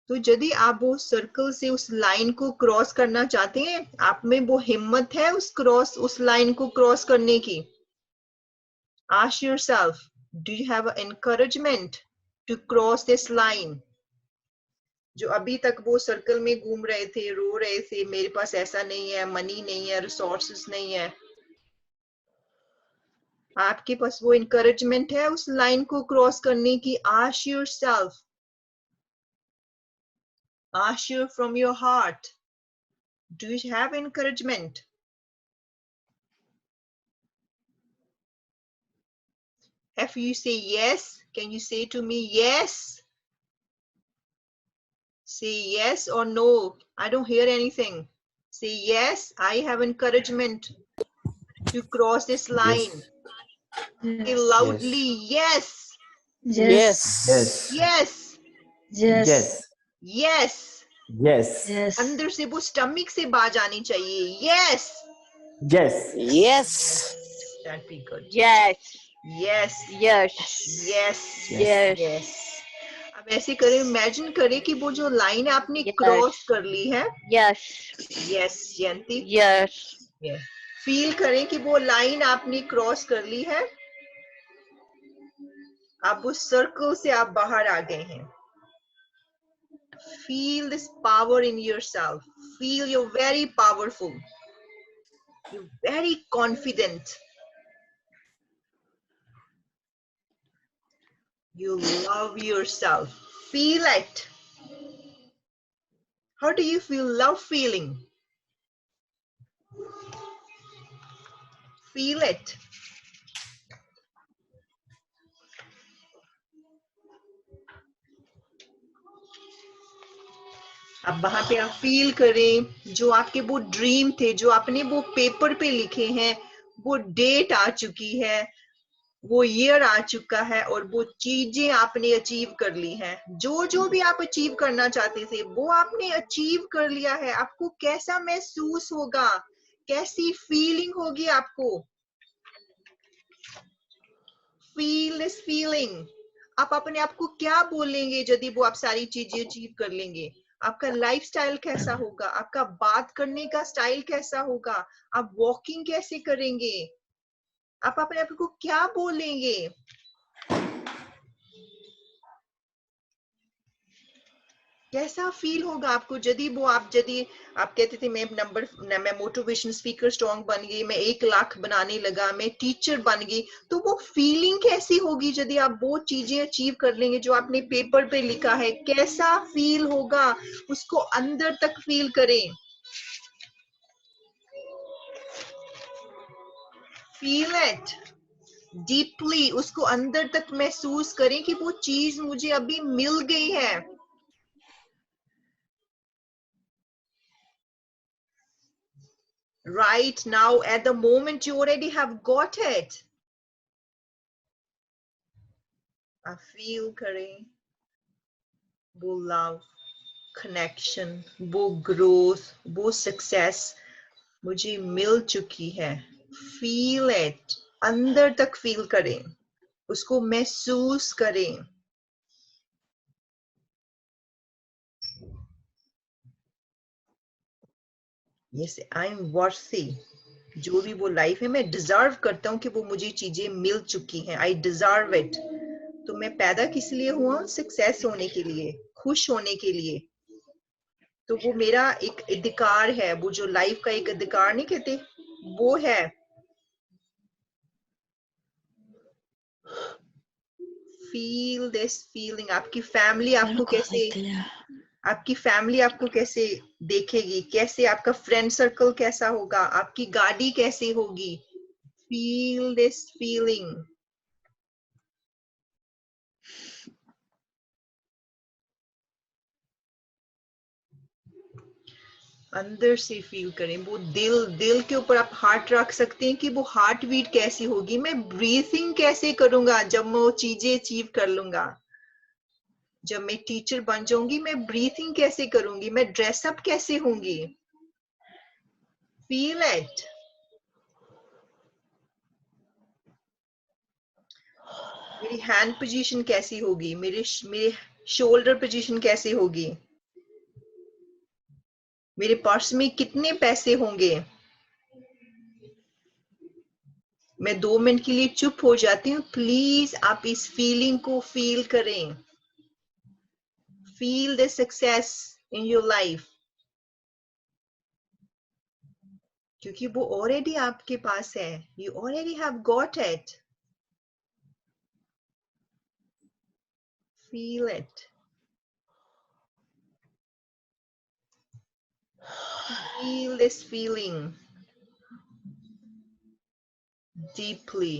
तो यदि आप वो सर्कल से उस लाइन को क्रॉस करना चाहते हैं, आप में वो हिम्मत है उस लाइन को क्रॉस करने की, ask yourself, do you have encouragement to cross this line? जो अभी तक वो सर्कल में घूम रहे थे, रो रहे थे, मेरे पास ऐसा नहीं है, मनी नहीं है, रिसोर्सेस नहीं है, आपके पास वो encouragement है उस लाइन को क्रॉस करने की। ask yourself, ask you from your heart, do you have encouragement? If you say yes, can you say to me, yes? Say yes or no. I don't hear anything. Say yes, I have encouragement to cross this line. Yes. Say loudly, yes. Yes. Yes. Yes. Yes. Yes. Yes. Yes. Yes. अंदर से वो stomach से बाज आनी चाहिए। Yes. Yes. Yes. That'd be good. Yes. Yes. Yes. Yes. Yes. Yes. अब ऐसे करें, इमेजिन करें कि वो जो लाइन आपने Yes. क्रॉस कर ली है। Yes. Yes, जयंती। Yes. Yes. फील करें कि वो लाइन आपने क्रॉस कर ली है, अब उस सर्कल से आप बाहर आ गए हैं। Feel this power in yourself. Feel you're very powerful. You're very confident. You love yourself. Feel it. How do you feel love feeling? Feel it. अब वहां पे आप फील करें जो आपके वो ड्रीम थे, जो आपने वो पेपर पे लिखे हैं, वो डेट आ चुकी है, वो ईयर आ चुका है और वो चीजें आपने अचीव कर ली हैं। जो जो भी आप अचीव करना चाहते थे वो आपने अचीव कर लिया है। आपको कैसा महसूस होगा, कैसी फीलिंग होगी आपको? Feel this feeling. आप अपने आप को क्या बोलेंगे यदि वो आप सारी चीजें अचीव कर लेंगे? आपका लाइफस्टाइल कैसा होगा, आपका बात करने का स्टाइल कैसा होगा, आप वॉकिंग कैसे करेंगे, आप अपने आप को क्या बोलेंगे? कैसा फील होगा आपको यदि आप कहते थे मैं मोटिवेशन स्पीकर स्ट्रॉन्ग बन गई, मैं 1 लाख बनाने लगा, मैं टीचर बन गई, तो वो फीलिंग कैसी होगी यदि आप वो चीजें अचीव कर लेंगे जो आपने पेपर पे लिखा है? कैसा फील होगा उसको अंदर तक फील करें, फील इट डीपली, उसको अंदर तक महसूस करें कि वो चीज मुझे अभी मिल गई है। Right now, at the moment, you already have got it. I feel करें वो love, connection, वो growth, वो success मुझे मिल चुकी है। Feel it, अंदर तक feel करें, उसको महसूस करें। Yes, I'm worthy. जो भी वो लाइफ है, मैं डिजर्व करता हूँ कि वो मुझे चीजें मिल चुकी हैं। I deserve it. तो मैं पैदा किस लिए हुआ? सक्सेस होने के लिए, खुश होने के लिए। तो वो मेरा एक अधिकार है, वो जो लाइफ का एक अधिकार नहीं कहते, वो है। Feel this feeling. आपकी फैमिली आपको कैसे देखेगी, कैसे आपका फ्रेंड सर्कल कैसा होगा, आपकी गाड़ी कैसी होगी? Feel this feeling. अंदर से फील करें। वो दिल के ऊपर आप हार्ट रख सकते हैं कि वो हार्ट बीट कैसी होगी। मैं ब्रीथिंग कैसे करूंगा जब मैं वो चीजें अचीव कर लूंगा? जब मैं टीचर बन जाऊंगी, मैं ब्रीथिंग कैसे करूंगी? मैं ड्रेसअप कैसे होंगी? Feel it. मेरी हैंड पोजीशन कैसी होगी? मेरे शोल्डर पोजीशन कैसे होगी? मेरे पर्स में कितने पैसे होंगे? मैं 2 मिनट के लिए चुप हो जाती हूँ। प्लीज आप इस फीलिंग को फील करें। Feel the success in your life, क्योंकि वो ऑलरेडी आपके पास है। You already have got it. Feel it. Feel this feeling deeply.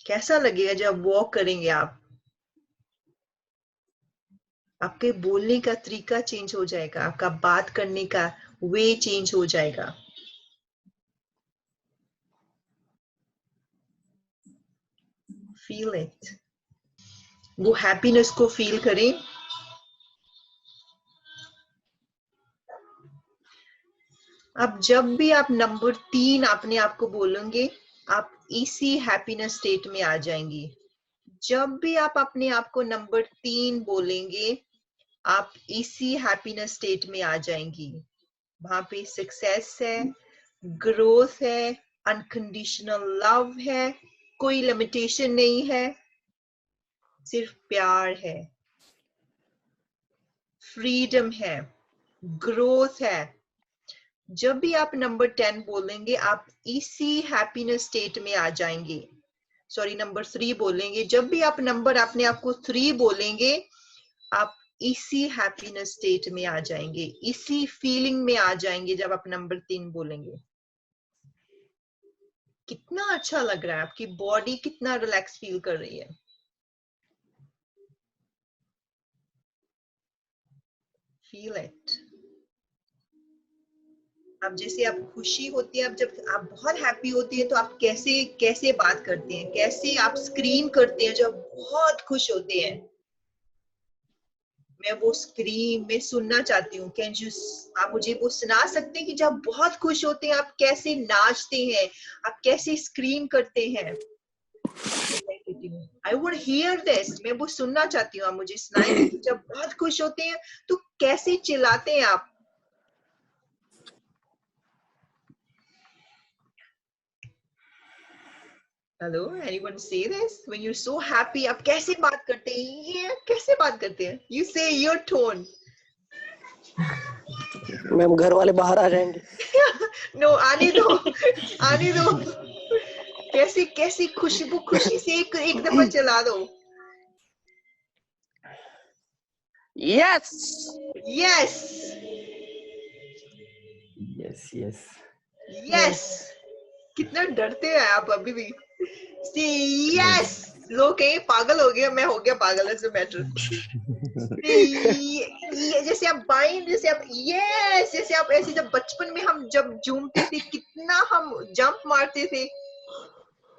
कैसा लगेगा जब वॉक करेंगे आप? आपके बोलने का तरीका चेंज हो जाएगा, आपका बात करने का वे चेंज हो जाएगा। Feel it. वो हैप्पीनेस को फील करें। अब जब भी आप नंबर 3 अपने आप को बोलेंगे, आप इसी हैप्पीनेस स्टेट में आ जाएंगी। जब भी आप अपने आप को नंबर 3 बोलेंगे, आप इसी हैप्पीनेस स्टेट में आ जाएंगी। वहां पे सक्सेस है, ग्रोथ है, अनकंडीशनल लव है, कोई लिमिटेशन नहीं है, सिर्फ प्यार है, फ्रीडम है, ग्रोथ है। जब भी आप नंबर 10 बोलेंगे, आप इसी हैप्पीनेस स्टेट में आ जाएंगे। सॉरी, नंबर 3 बोलेंगे। जब भी आप नंबर अपने आप को 3 बोलेंगे, आप इसी हैप्पीनेस स्टेट में आ जाएंगे, इसी फीलिंग में आ जाएंगे जब आप नंबर 3 बोलेंगे। कितना अच्छा लग रहा है, आपकी बॉडी कितना रिलैक्स फील कर रही है। Feel it. अब जैसे आप खुशी होती है, अब जब आप बहुत हैप्पी होती है तो आप कैसे कैसे बात करते हैं, कैसे आप स्क्रीन करते हैं जब बहुत खुश होते हैं। मैं वो स्क्रीन में सुनना चाहती हूँ। कैन यू, आप मुझे वो सुना सकते हैं कि जब बहुत खुश होते हैं आप कैसे नाचते हैं, आप कैसे स्क्रीन करते हैं? I would hear this. मैं वो सुनना चाहती हूँ, आप मुझे सुनाएं जब बहुत खुश होते हैं तो कैसे चिल्लाते हैं आप? Hello, anyone say this when you are so happy? आप कैसे बात करते हैं? ये कैसे बात करते हैं? यू से योर टोन. मैम घर वाले बाहर आ जाएंगे. नो, आने दो, आने दो. कैसी कैसी खुशबू, खुशी से एक दफा चला दो. Yes yes, yes yes yes. कितना डरते हैं आप अभी भी. यस. लोग कहें पागल हो गया, मैं हो गया पागल. Is a matter. जैसे आप बाइन, जैसे आप यस, जैसे आप ऐसे जब बचपन में हम जब झूमते थे कितना हम जंप मारते थे.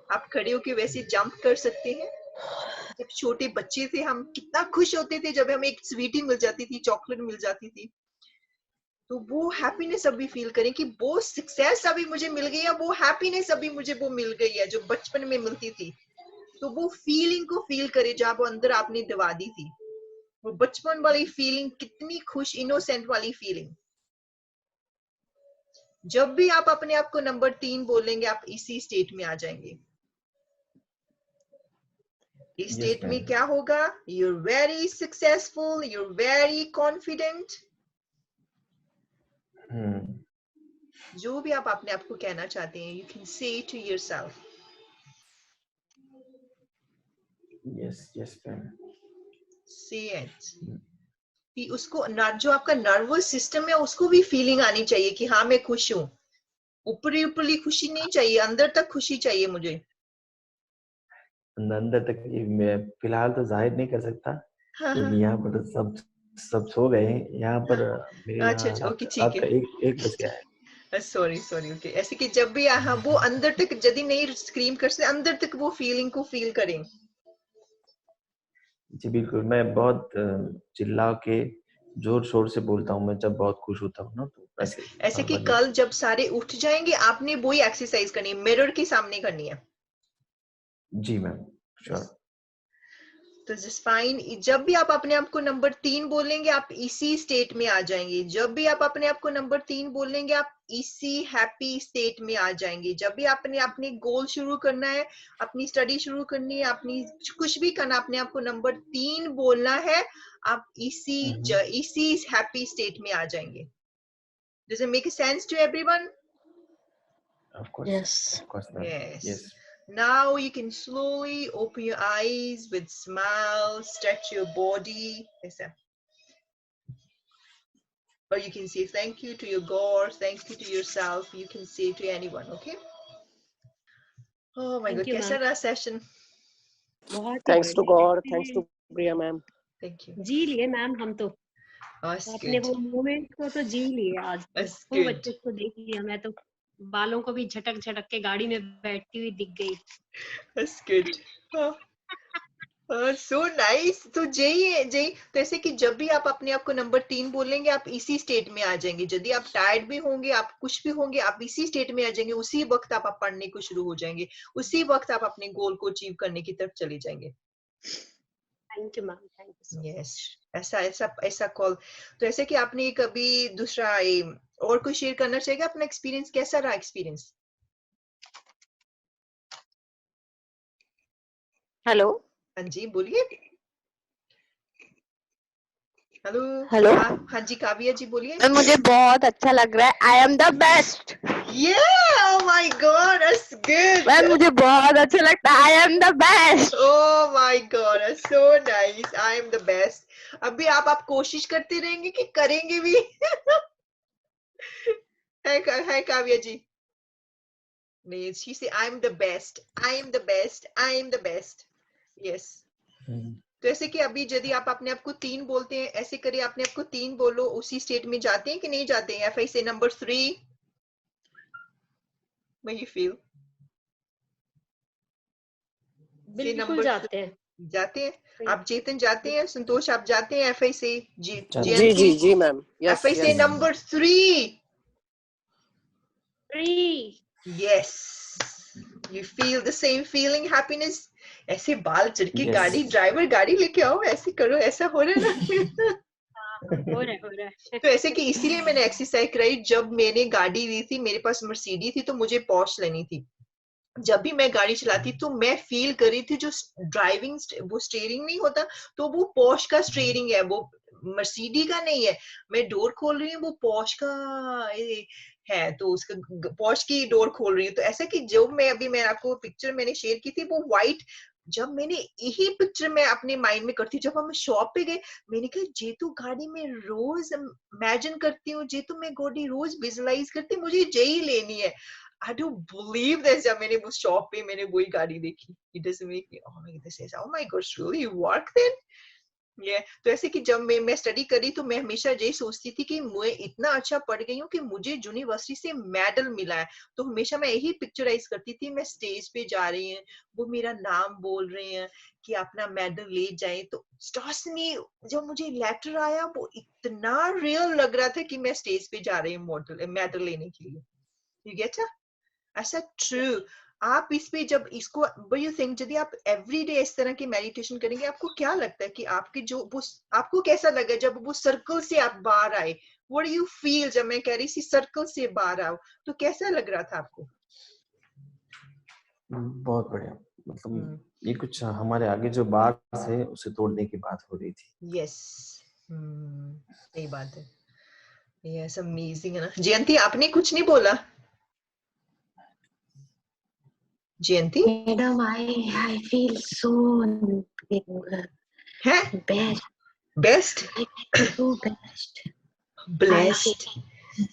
आप खड़े होके वैसे जंप कर सकते हैं. जब छोटे बच्चे थे हम कितना खुश होते थे जब हमें एक स्वीटी मिल जाती थी, चॉकलेट मिल जाती थी. तो वो हैप्पीनेस अभी फील करें कि वो सक्सेस अभी मुझे मिल गई है, वो हैप्पीनेस अभी मुझे वो मिल गई है जो बचपन में मिलती थी. तो वो फीलिंग को फील करें जहाँ वो अंदर आपने दबा दी थी. वो बचपन वाली फीलिंग, कितनी खुश इनोसेंट वाली फीलिंग. जब भी आप अपने आप को नंबर 3 बोलेंगे आप इसी स्टेट में आ जाएंगे. इस स्टेट में क्या होगा? You're very successful, you're very confident. जो भी आप अपने आप को कहना चाहते हैं, you can say to yourself. yes ma'am. Say it. कि उसको जो आपका नर्वस सिस्टम है उसको भी फीलिंग आनी चाहिए कि हाँ मैं खुश हूँ. ऊपरी खुशी नहीं चाहिए, अंदर तक खुशी चाहिए मुझे. अंदर तक मैं फिलहाल तो जाहिर नहीं कर सकता. हाँ, क्योंकि यहाँ पर तो सब सो गए हैं. यहाँ पर मेरे अच्छा यहाँ ओके, ठीक रात है. का एक बज गया है. Sorry okay. ऐसे कि जब भी हाँ वो अंदर तक यदि नहीं स्क्रीम कर सकते, अंदर तक वो फीलिंग को फील करें. जी बिल्कुल. मैं बहुत चिल्ला के जोर शोर से बोलता हूँ मैं जब बहुत खुश होता हूँ ना. तो ऐसे कि कल जब सारे उठ जाएंगे आपने वही एक्सरसाइज करनी है, मिरर के सामने करनी है. जी मैम, श्योर. तो जस्ट फाइन. जब भी आप अपने आप को नंबर 3 बोलेंगे आप इसी स्टेट में आ जाएंगे. जब भी आप अपने आप को नंबर 3 बोलेंगे आप इसी हैप्पी स्टेट में आ जाएंगे. जब भी आपने अपने गोल शुरू करना है, अपनी स्टडी शुरू करनी है, अपनी कुछ भी करना, अपने आप को नंबर 3 बोलना है, आप इसी हैप्पी स्टेट में आ जाएंगे. Does it make sense to everyone? Of course. Yes. Of course, ma'am. Yes. Now you can slowly open your eyes with smile, stretch your body. Or you can say thank you to your God, thank you to yourself. You can say to anyone, okay? Oh my God, कैसा रहा session? Thanks to God, thanks to Priya ma'am. Thank you. जी लिए ma'am हम तो. अपने वो moment को तो जी लिए आज. वो बच्चे को देख लिया. मैं तो बालों को भी झटक के गाड़ी में बैठती हुई दिख गई. That's good. So nice. तो जय तो ऐसे कि जब भी आप अपने आप को नंबर 3 बोलेंगे आप इसी स्टेट में आ जाएंगे. यदि आप टायर्ड भी होंगे, आप कुछ भी होंगे, आप इसी स्टेट में आ जाएंगे. उसी वक्त आप पढ़ने को शुरू हो जाएंगे. उसी वक्त आप अपने गोल को अचीव करने की तरफ चले जाएंगे. Thank you ma'am. Thank you. Yes. ऐसा कॉल. तो ऐसे कि आपने कभी दूसरा और कोई शेयर करना चाहेगा अपना एक्सपीरियंस? कैसा रहा एक्सपीरियंस? हेलो. हाँ जी बोलिए. हेलो. हाँ जी काव्या जी बोलिए. मुझे बहुत अच्छा लग रहा है. I am the best. Oh my God, that's good. Ma'am मुझे बहुत अच्छा लगता है. I am the best. Oh my God, that's so nice. I am the best. अभी आप कोशिश करते रहेंगे कि करेंगे भी? है काव्या जी. नहीं, she say I am the best. I am the best. I am the best. Yes. तो ऐसे कि अभी यदि आप अपने आप को 3 बोलते हैं, ऐसे करिए अपने आप को 3 बोलो. उसी स्टेट में जाते हैं कि नहीं जाते हैं? If I say number 3, what you feel? बिल्कुल जाते हैं. जाते हैं. आप चेतन जाते हैं, संतोष आप जाते हैं? If I say जी ma'am. If I say number 3. 3. Yes. You feel the same feeling, happiness. ऐसे बाल चढ़ के गाड़ी, ड्राइवर गाड़ी लेके आओ, ऐसे करो, ऐसा हो रहा है ना? हो रहा है. तो ऐसे कि इसीलिए मैंने एक्सरसाइज कराई. जब मैंने गाड़ी ली थी, मेरे पास मर्सिडीज थी तो मुझे पॉर्श लेनी थी. जब भी मैं गाड़ी चलाती तो मैं फील कर रही थी जो ड्राइविंग वो स्टीयरिंग नहीं होता, तो वो पॉश का स्टीयरिंग है, वो मर्सिडीज का नहीं है। मैं डोर खोल रही हूँ वो पॉश का है, तो उसका पॉश की डोर खोल रही हूँ। तो ऐसा कि जो मैं आपको पिक्चर मैंने शेयर की थी वो व्हाइट, जब मैंने यही पिक्चर मैं अपने माइंड में करती, जब हम शॉप पे गए मैंने कहा जे तो गाड़ी में रोज इमेजिन करती हूँ, जे तो मैं गाड़ी रोज विजुअलाइज करती, मुझे यही लेनी है। I don't believe this. जब मैंने वो शॉप पे मैंने वही गाड़ी देखी, it doesn't make me, oh my goodness, oh my gosh, really you work then? Yeah. तो ऐसे कि जब मैं स्टडी करी तो मैं हमेशा यही सोचती थी कि मैं इतना अच्छा पढ़ गई हूँ कि मुझे यूनिवर्सिटी से मेडल मिला है, तो हमेशा मैं यही पिक्चराइज करती थी, मैं स्टेज पे जा रही हैं, वो मेरा नाम बोल रहे हैं कि अपना मेडल ले जाए। तो ट्रस्ट मी, जब मुझे लेटर आया वो इतना रियल लग रहा था कि मैं स्टेज पे जा रही हूँ मेडल लेने के लिए। You get it? ऐसा ट्रू। आप इस पे जब इसको यू थिंक यदि आप एवरीडे इस तरह की मेडिटेशन करेंगे, आपको क्या लगता है कि आपके जो वो आपको कैसा लगा जब वो सर्कल से आप बाहर आए? व्हाट डू यू फील जब मैं कह रही थी सर्कल से बाहर आओ, तो कैसा लग रहा था आपको? बहुत बढ़िया, मतलब ये कुछ हमारे आगे जो बात है उसे तोड़ने की बात हो रही थी। यस, सही बात है। यस, अमेजिंग है ना। जयंती आपने कुछ नहीं बोला? जयंती Madam, I feel so है best. Best I feel so best. Blessed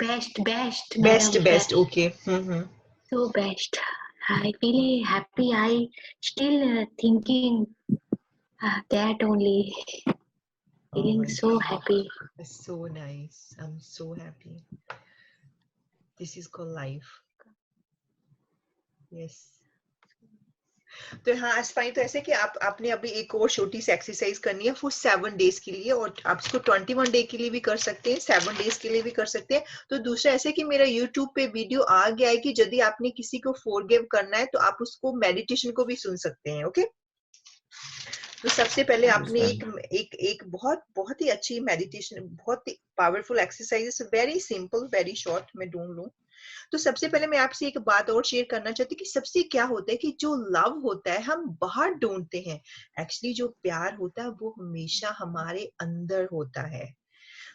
Best, best madam, best okay so best. I feel happy. I still thinking that only. Feeling so happy. So nice. I'm so happy. This is called life. Yes. तो हाँ अस्पाई, तो ऐसे कि आपने अभी एक और छोटी सी एक्सरसाइज करनी है फॉर 7 डेज के लिए, और आप इसको 21 डे के लिए भी कर सकते हैं, 7 डेज के लिए भी कर सकते हैं। तो दूसरा ऐसे कि मेरा YouTube पे वीडियो आ गया है कि यदि आपने किसी को फॉरगिव करना है तो आप उसको मेडिटेशन को भी सुन सकते हैं। ओके, तो सबसे पहले आपने एक बहुत ही अच्छी मेडिटेशन, बहुत ही powerful exercise, very simple very short, मैं ढूंढ लूं। तो सबसे पहले मैं आपसे एक बात और शेयर करना चाहती हूँ कि सबसे क्या होता है कि जो लव होता है हम बाहर ढूंढते हैं, एक्चुअली जो प्यार होता है वो हमेशा हमारे अंदर होता है।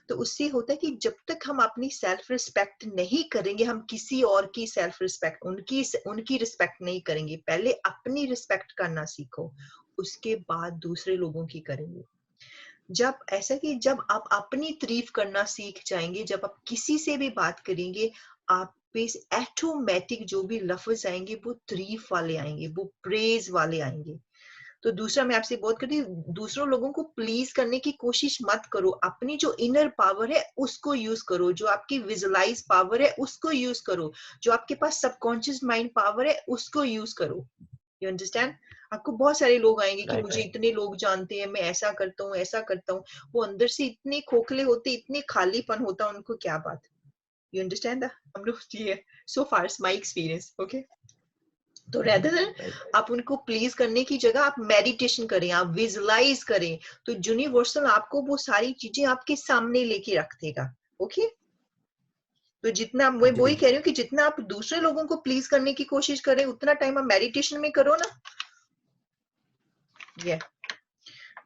तो उससे होता है कि जब तक हम अपनी सेल्फ रिस्पेक्ट नहीं करेंगे, हम किसी और की सेल्फ रिस्पेक्ट, उनकी रिस्पेक्ट नहीं करेंगे। पहले अपनी रिस्पेक्ट करना सीखो, उसके बाद दूसरे लोगों की करेंगे। जब ऐसा कि जब आप अपनी तारीफ करना सीख जाएंगे, जब आप किसी से भी बात करेंगे, आप पे ऑटोमेटिक जो भी लफ्ज आएंगे वो तारीफ वाले आएंगे, वो प्रेज वाले आएंगे। तो दूसरा मैं आपसे बहुत करती हूँ, दूसरों लोगों को प्लीज करने की कोशिश मत करो, अपनी जो इनर पावर है उसको यूज करो, जो आपकी विजुअलाइज पावर है उसको यूज करो, जो आपके पास सबकॉन्शियस माइंड पावर है उसको यूज करो। You understand? आपको बहुत सारे लोग आएंगे कि मुझे इतने लोग जानते हैं, मैं ऐसा करता हूँ ऐसा करता हूँ, वो अंदर से इतने खोखले होते, इतने खालीपन होता है उनको, क्या बात। You understand that? हम लोग ये so far is my experience, okay? तो rather than आप उनको प्लीज करने की जगह आप मेडिटेशन करें, आप विजुअलाइज करें, तो यूनिवर्सल आपको वो सारी चीजें आपके सामने लेके रख देगा। ओके, तो जितना मैं वही कह रही हूँ कि जितना आप दूसरे लोगों को प्लीज करने की कोशिश करें, उतना टाइम आप मेडिटेशन में करो ना। ये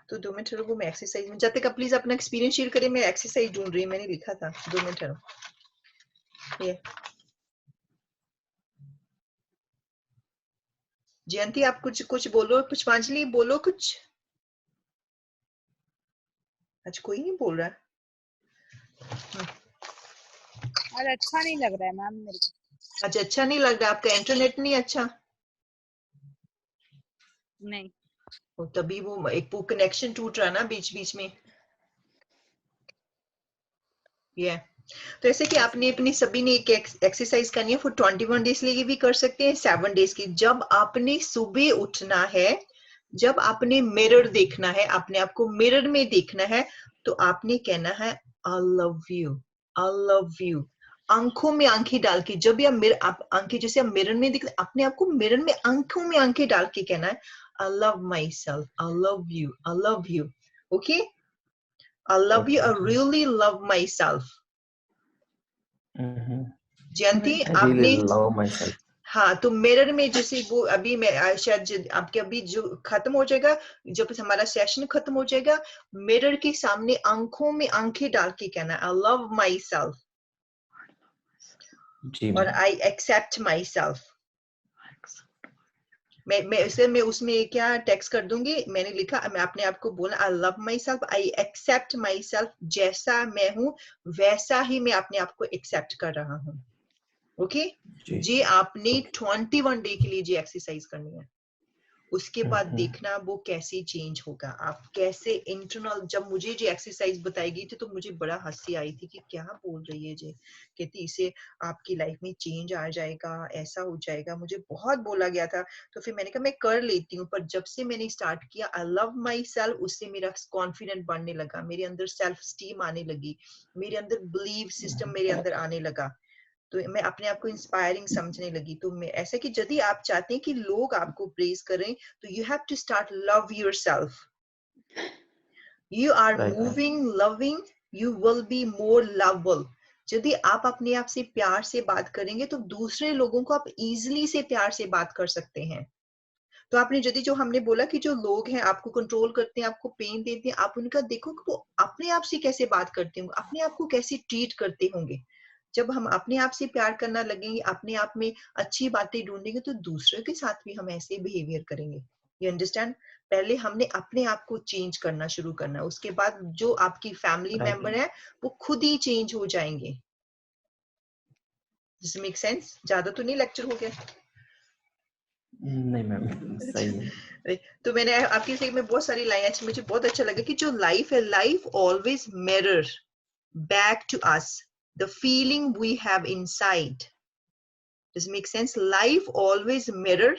तो 2 मिनट रुको, मैं एक्सरसाइज में, जब तक आप प्लीज अपना एक्सपीरियंस शेयर करें, मैं एक्सरसाइज ढूंढ रही हूँ, मैंने लिखा था। 2 मिनट रुको। ये जयंती आप कुछ बोलो, पुष्पांजलि बोलो कुछ। आज कोई नहीं बोल रहा। आज अच्छा नहीं लग रहा है मैम मेरे को। आज अच्छा नहीं लग रहा, आपका इंटरनेट नहीं अच्छा? नहीं, तभी वो एक कनेक्शन टूट रहा ना बीच बीच में। ये तो ऐसे कि आपने अपनी सभी ने एक एक्सरसाइज करनी है फॉर 21 डेज के लिए भी कर सकते हैं, 7 डेज की। जब आपने सुबह उठना है, जब आपने मिरर देखना है, अपने आप को मिरर में देखना है, तो आपने कहना है I love you, I love you, आंखों में आंखें डाल के। जब आप आंखें जैसे आप मिरर में दिखते, अपने आप को मिरर में आंखों में आंखें डाल के कहना है I love my self, I love you, I love you. Okay, I love you, I really love my self. Jayanti आपने हाँ, तो मिरर में जैसे वो अभी मैं शायद आपके अभी जो खत्म हो जाएगा, जब हमारा सेशन खत्म हो जाएगा, मिरर के सामने आंखों में आंखें डाल के कहना आई लव माई सेल्फ जी और ma'am. I accept my self. मैं उसमें क्या टेक्स्ट कर दूंगी, मैंने लिखा, मैं अपने आप को बोला I love my self, I accept my self, जैसा मैं हूँ वैसा ही मैं अपने आप को एक्सेप्ट कर रहा हूँ। ओके जी, आपने 21 डे के लिए जी एक्सरसाइज करनी है। उसके बाद देखना वो कैसे चेंज होगा, आप कैसे इंटरनल। जब मुझे जी एक्सरसाइज बताई गई थी तो मुझे बड़ा हंसी आई थी कि क्या बोल रही है जी, कहती इससे आपकी लाइफ में चेंज आ जाएगा, ऐसा हो जाएगा। मुझे बहुत बोला गया था, तो फिर मैंने कहा मैं कर लेती हूँ। पर जब से मैंने स्टार्ट किया आई लव माई सेल्फ, उससे मेरा कॉन्फिडेंट बढ़ने लगा, मेरे अंदर सेल्फ स्टीम आने लगी, मेरे अंदर बिलीव सिस्टम मेरे अंदर आने लगा, तो मैं अपने आप को इंस्पायरिंग समझने लगी। तो मैं ऐसा कि यदि आप चाहते हैं कि लोग आपको प्रेज करें, तो you have to start love yourself. You are moving loving, you will be more lovable. यदि आप अपने आप से प्यार से बात करेंगे तो दूसरे लोगों को आप इजीली से प्यार से बात कर सकते हैं। तो आपने यदि जो हमने बोला कि जो लोग हैं आपको कंट्रोल करते हैं, आपको पेन देते हैं, आप उनका देखो कि वो अपने आप से कैसे बात करते होंगे, अपने आप को कैसे ट्रीट करते होंगे। जब हम अपने आप से प्यार करना लगेंगे, अपने आप में अच्छी बातें ढूंढेंगे, तो दूसरों के साथ भी हम ऐसे बिहेवियर करेंगे। You understand? पहले हमने अपने आप को चेंज करना शुरू करना, उसके बाद जो आपकी फैमिली मेंबर है वो खुद ही चेंज हो जाएंगे। Does it make sense? ज्यादा तो नहीं लेक्चर हो गया? नहीं मैम, सही है। तो मैंने आपकी से में बहुत सारी लाइन अच्छी, मुझे बहुत अच्छा लगा कि जो लाइफ है, life always mirror back to us the feeling we have inside. Does it make sense? Life always mirror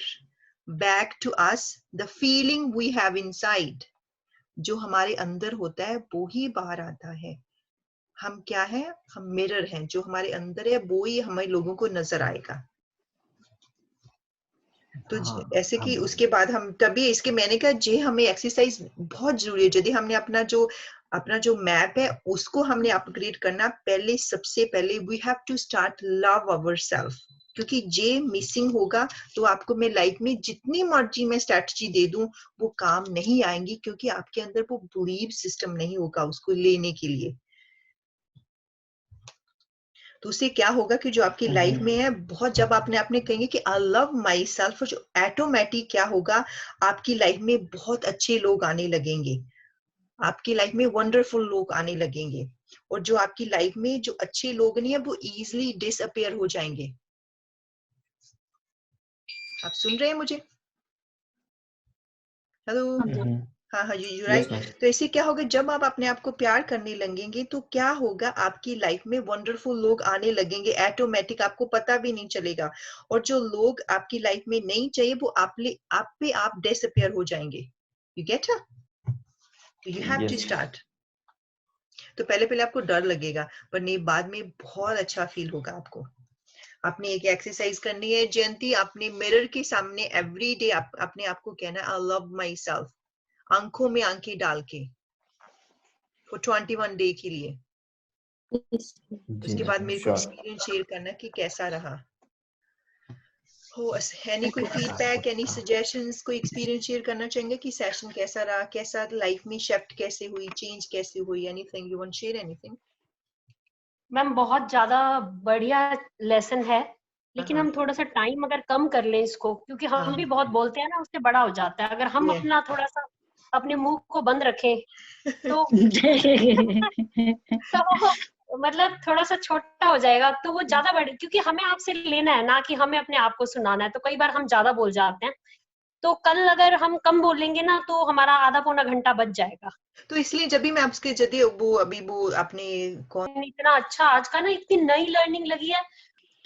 back to us the feeling we have inside. जो हमारे अंदर होता है वो ही बाहर आता है। हम क्या है? हम मिरर हैं, जो हमारे अंदर है वो ही हमें लोगों को नजर आएगा। तो ऐसे कि उसके बाद हम तभी इसके मैंने कहा जे हमें एक्सरसाइज बहुत जरूरी है। यदि हमने अपना जो मैप है उसको हमने अपग्रेड करना, पहले सबसे पहले we have to start love ourself, क्योंकि जे मिसिंग होगा तो आपको मैं लाइफ में जितनी मर्जी मैं स्ट्रेटजी दे दूं वो काम नहीं आएंगी, क्योंकि आपके अंदर वो बिलीव सिस्टम नहीं होगा उसको लेने के लिए। तो उससे क्या होगा कि जो आपकी लाइफ में है बहुत, जब आपने कहेंगे कि आई लव माई सेल्फ, जो ऑटोमेटिक क्या होगा आपकी लाइफ में बहुत अच्छे लोग आने लगेंगे, आपकी लाइफ में वंडरफुल लोग आने लगेंगे, और जो आपकी लाइफ में जो अच्छे लोग नहीं है वो इजीली डिसअपियर हो जाएंगे। आप सुन रहे हैं मुझे? हेलो? हाँ यू राइट। तो ऐसे क्या होगा जब आप अपने आप को प्यार करने लगेंगे तो क्या होगा आपकी लाइफ में वंडरफुल लोग आने लगेंगे ऑटोमेटिक, आपको पता भी नहीं चलेगा। और जो लोग आपकी लाइफ में नहीं चाहिए वो आप पे आप डिसअपियर हो जाएंगे। You get? तो यू हैव टू स्टार्ट। तो पहले आपको डर लगेगा, पर नहीं, बाद में बहुत अच्छा फील होगा आपको। आपने एक एक्सरसाइज करनी है जयंती, आपने मिरर के सामने एवरी डे अपने आप को कहना है आई लव माई सेल्फ, आंखों में आंखें डाल के, फॉर 21 डे के लिए। उसके बाद मेरे को एक्सपीरियंस शेयर करना कि कैसा रहा हो। एनी कोई फीडबैक, एनी सजेशंस, कोई एक्सपीरियंस शेयर करना चाहेंगे कि सेशन कैसा रहा, कैसा लाइफ में शिफ्ट कैसे हुई, चेंज कैसे हुई? Anything you want share? Anything? Ma'am बहुत ज्यादा बढ़िया लेसन है, लेकिन हम थोड़ा सा टाइम अगर कम कर लें इसको, क्योंकि हम भी बहुत बोलते हैं ना, उससे बड़ा हो जाता है। अगर हम अपना थोड़ा सा अपने मुंह को बंद रखें तो मतलब थोड़ा सा छोटा हो जाएगा, तो वो ज्यादा बड़े, क्योंकि हमें आपसे लेना है ना कि हमें अपने आप को सुनाना है। तो कई बार हम ज्यादा बोल जाते हैं, तो कल अगर हम कम बोलेंगे ना तो हमारा आधा पौना घंटा बच जाएगा। तो इसलिए जब भी मैं आपके यदि वो अभी वो आपने कौन इतना अच्छा आज का ना, इतनी नई लर्निंग लगी है।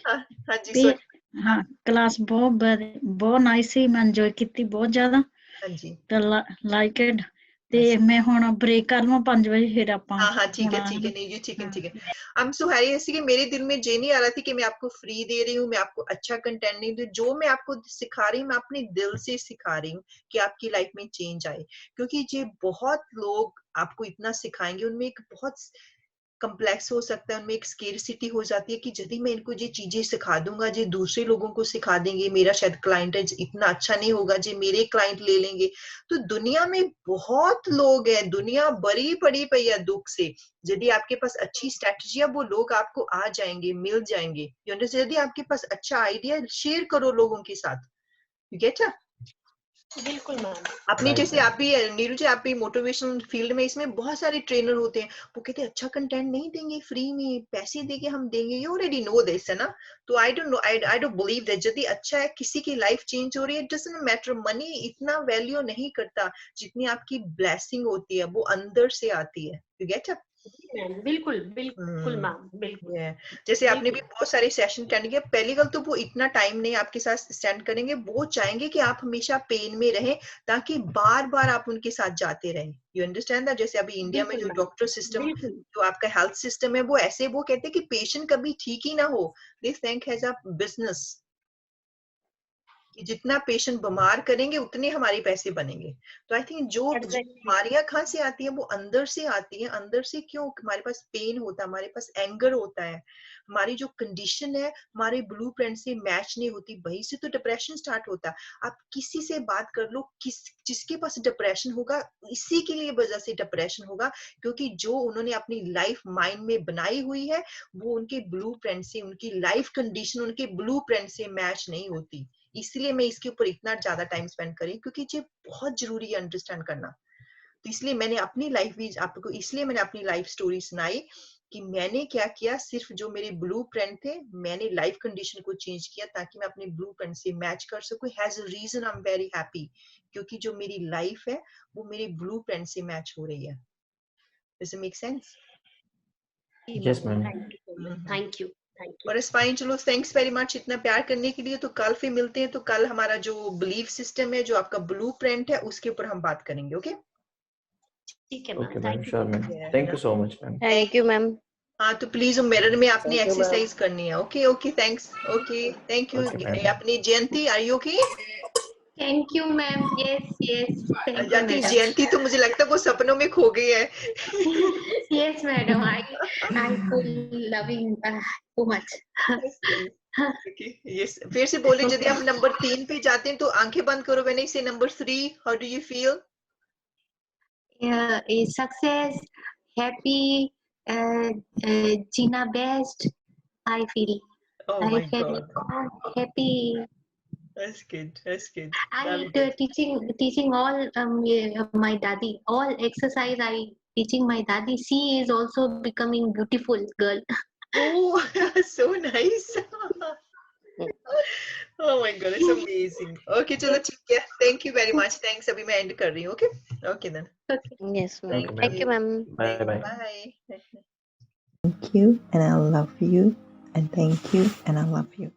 हाँ जी हाँ क्लास बहुत नाइस ही, मैं एंजॉय की बहुत ज्यादा। हाँ जी, तो लाइक इट। ਤੇ ਮੈਂ ਹੁਣ ब्रेक कर लूं 5 बजे फिर ਆਪਾਂ। हाँ ठीक है नहीं जी ठीक है। आई एम सो हैप्पी, ऐसे कि मेरे दिल में ये नहीं आ रहा थी कि मैं आपको फ्री दे रही हूँ, मैं आपको अच्छा कंटेंट नहीं दूं। जो मैं आपको सिखा रही हूँ मैं अपने दिल से सिखा रही हूँ कि आपकी लाइफ में चेंज आए, क्योंकि ये बहुत लोग आपको इतना सिखाएंगे, उनमें एक बहुत कम्प्लेक्स हो सकता है, उनमें एक स्केर्सिटी हो जाती है कि यदि मैं इनको ये चीजें सिखा दूंगा, जो दूसरे लोगों को सिखा देंगे, मेरा शायद क्लाइंट इतना अच्छा नहीं होगा जो मेरे क्लाइंट ले लेंगे। तो दुनिया में बहुत लोग हैं, दुनिया बड़ी पड़ी पई है दुख से। यदि आपके पास अच्छी स्ट्रेटजी है, वो लोग आपको आ जाएंगे, मिल जाएंगे। यदि आपके पास अच्छा आइडिया, शेयर करो लोगों के साथ। You get? बिल्कुल मैम। अपनी जैसे आप भी नीरू जी, आप भी मोटिवेशनल फील्ड में, इसमें बहुत सारे ट्रेनर होते हैं, वो कहते हैं अच्छा कंटेंट नहीं देंगे, फ्री में पैसे देके हम देंगे। यू ऑलरेडी नो दिस, है ना? तो I don't know, I don't believe that यदि अच्छा है, किसी की लाइफ चेंज हो रही है, डजंट मैटर, मनी इतना वैल्यू नहीं करता जितनी आपकी ब्लेसिंग होती है, वो अंदर से आती है। You get? बिल्कुल बिल्कुल मैम, बिल्कुल। जैसे आपने भी बहुत सारे सेशन अटेंड किए, पहली गल तो वो इतना टाइम नहीं आपके साथ स्पेंड करेंगे, वो चाहेंगे कि आप हमेशा पेन में रहें ताकि बार बार आप उनके साथ जाते रहें। You understand that? जैसे अभी इंडिया में जो डॉक्टर सिस्टम, जो आपका हेल्थ सिस्टम है, वो ऐसे वो कहते हैं कि पेशेंट कभी ठीक ही ना हो, they think has a business, कि जितना पेशेंट बीमार करेंगे उतने हमारे पैसे बनेंगे। तो आई थिंक जो बीमारियां कहाँ से आती है, वो अंदर से आती है। अंदर से क्यों? हमारे पास पेन होता है, हमारे पास एंगर होता है, हमारी जो कंडीशन है हमारे ब्लूप्रिंट से मैच नहीं होती, वहीं से तो डिप्रेशन स्टार्ट होता है। आप किसी से बात कर लो, जिसके पास डिप्रेशन होगा, इसी के लिए वजह से डिप्रेशन होगा, क्योंकि जो उन्होंने अपनी लाइफ माइंड में बनाई हुई है, वो उनके ब्लूप्रिंट से, उनकी लाइफ कंडीशन उनके ब्लूप्रिंट से मैच नहीं होती। इसलिए मैं इसके ऊपर इतना ज्यादा टाइम स्पेंड करी, क्योंकि ये बहुत जरूरी है अंडरस्टैंड करना। तो इसलिए मैंने अपनी लाइफ भी आपको, इसलिए मैंने अपनी लाइफ स्टोरी सुनाई कि मैंने क्या किया। सिर्फ जो मेरे ब्लूप्रिंट थे, मैंने लाइफ कंडीशन को चेंज किया ताकि मैं अपने ब्लूप्रिंट से मैच कर सकूं। Has a reason I am very happy, क्योंकि जो मेरी लाइफ है वो मेरे ब्लूप्रिंट से मैच हो रही है। Does it make sense? Yes ma'am. Thank you. और फाइन, चलो थैंक्स वेरी मच इतना प्यार करने के लिए। तो कल फिर मिलते हैं। तो कल हमारा जो बिलीफ सिस्टम है, जो आपका ब्लूप्रिंट है, उसके ऊपर हम बात करेंगे। ओके? ठीक है okay ma'am, sure ma'am, thank you so much ma'am. Thank you ma'am. हाँ, तो प्लीज मिरर में आपने Thank you, ma'am. एक्सरसाइज करनी है। Okay okay, thanks. Okay, thank you. अपनी Jayanti, are you okay? Thank you, ma'am. Yes, yes. Thank you, जाती madam. Jayanti तो मुझे लगता है वो सपनों में खो गई है। Yes, madam. I feel loving so much. Yes, फिर से बोले, यदि आप नंबर 3 पे जाते हैं तो आंखें बंद करो। व्हेन आई से number 3, how do you feel? Success, happy, Gina best. I feel. Oh I my feel God. happy. That's good. That's good. I teaching all my daddy all exercise. I teaching my daddy. She is also becoming beautiful girl. Oh, so nice. Oh my God, it's amazing. Okay, चलो ठीक है. Thank you very much. Thanks. अभी मैं end कर रही हूँ. Okay? Okay then. Okay. Yes ma'am. Thank you ma'am. Bye bye. Bye. Thank you and I love you, and thank you and I love you.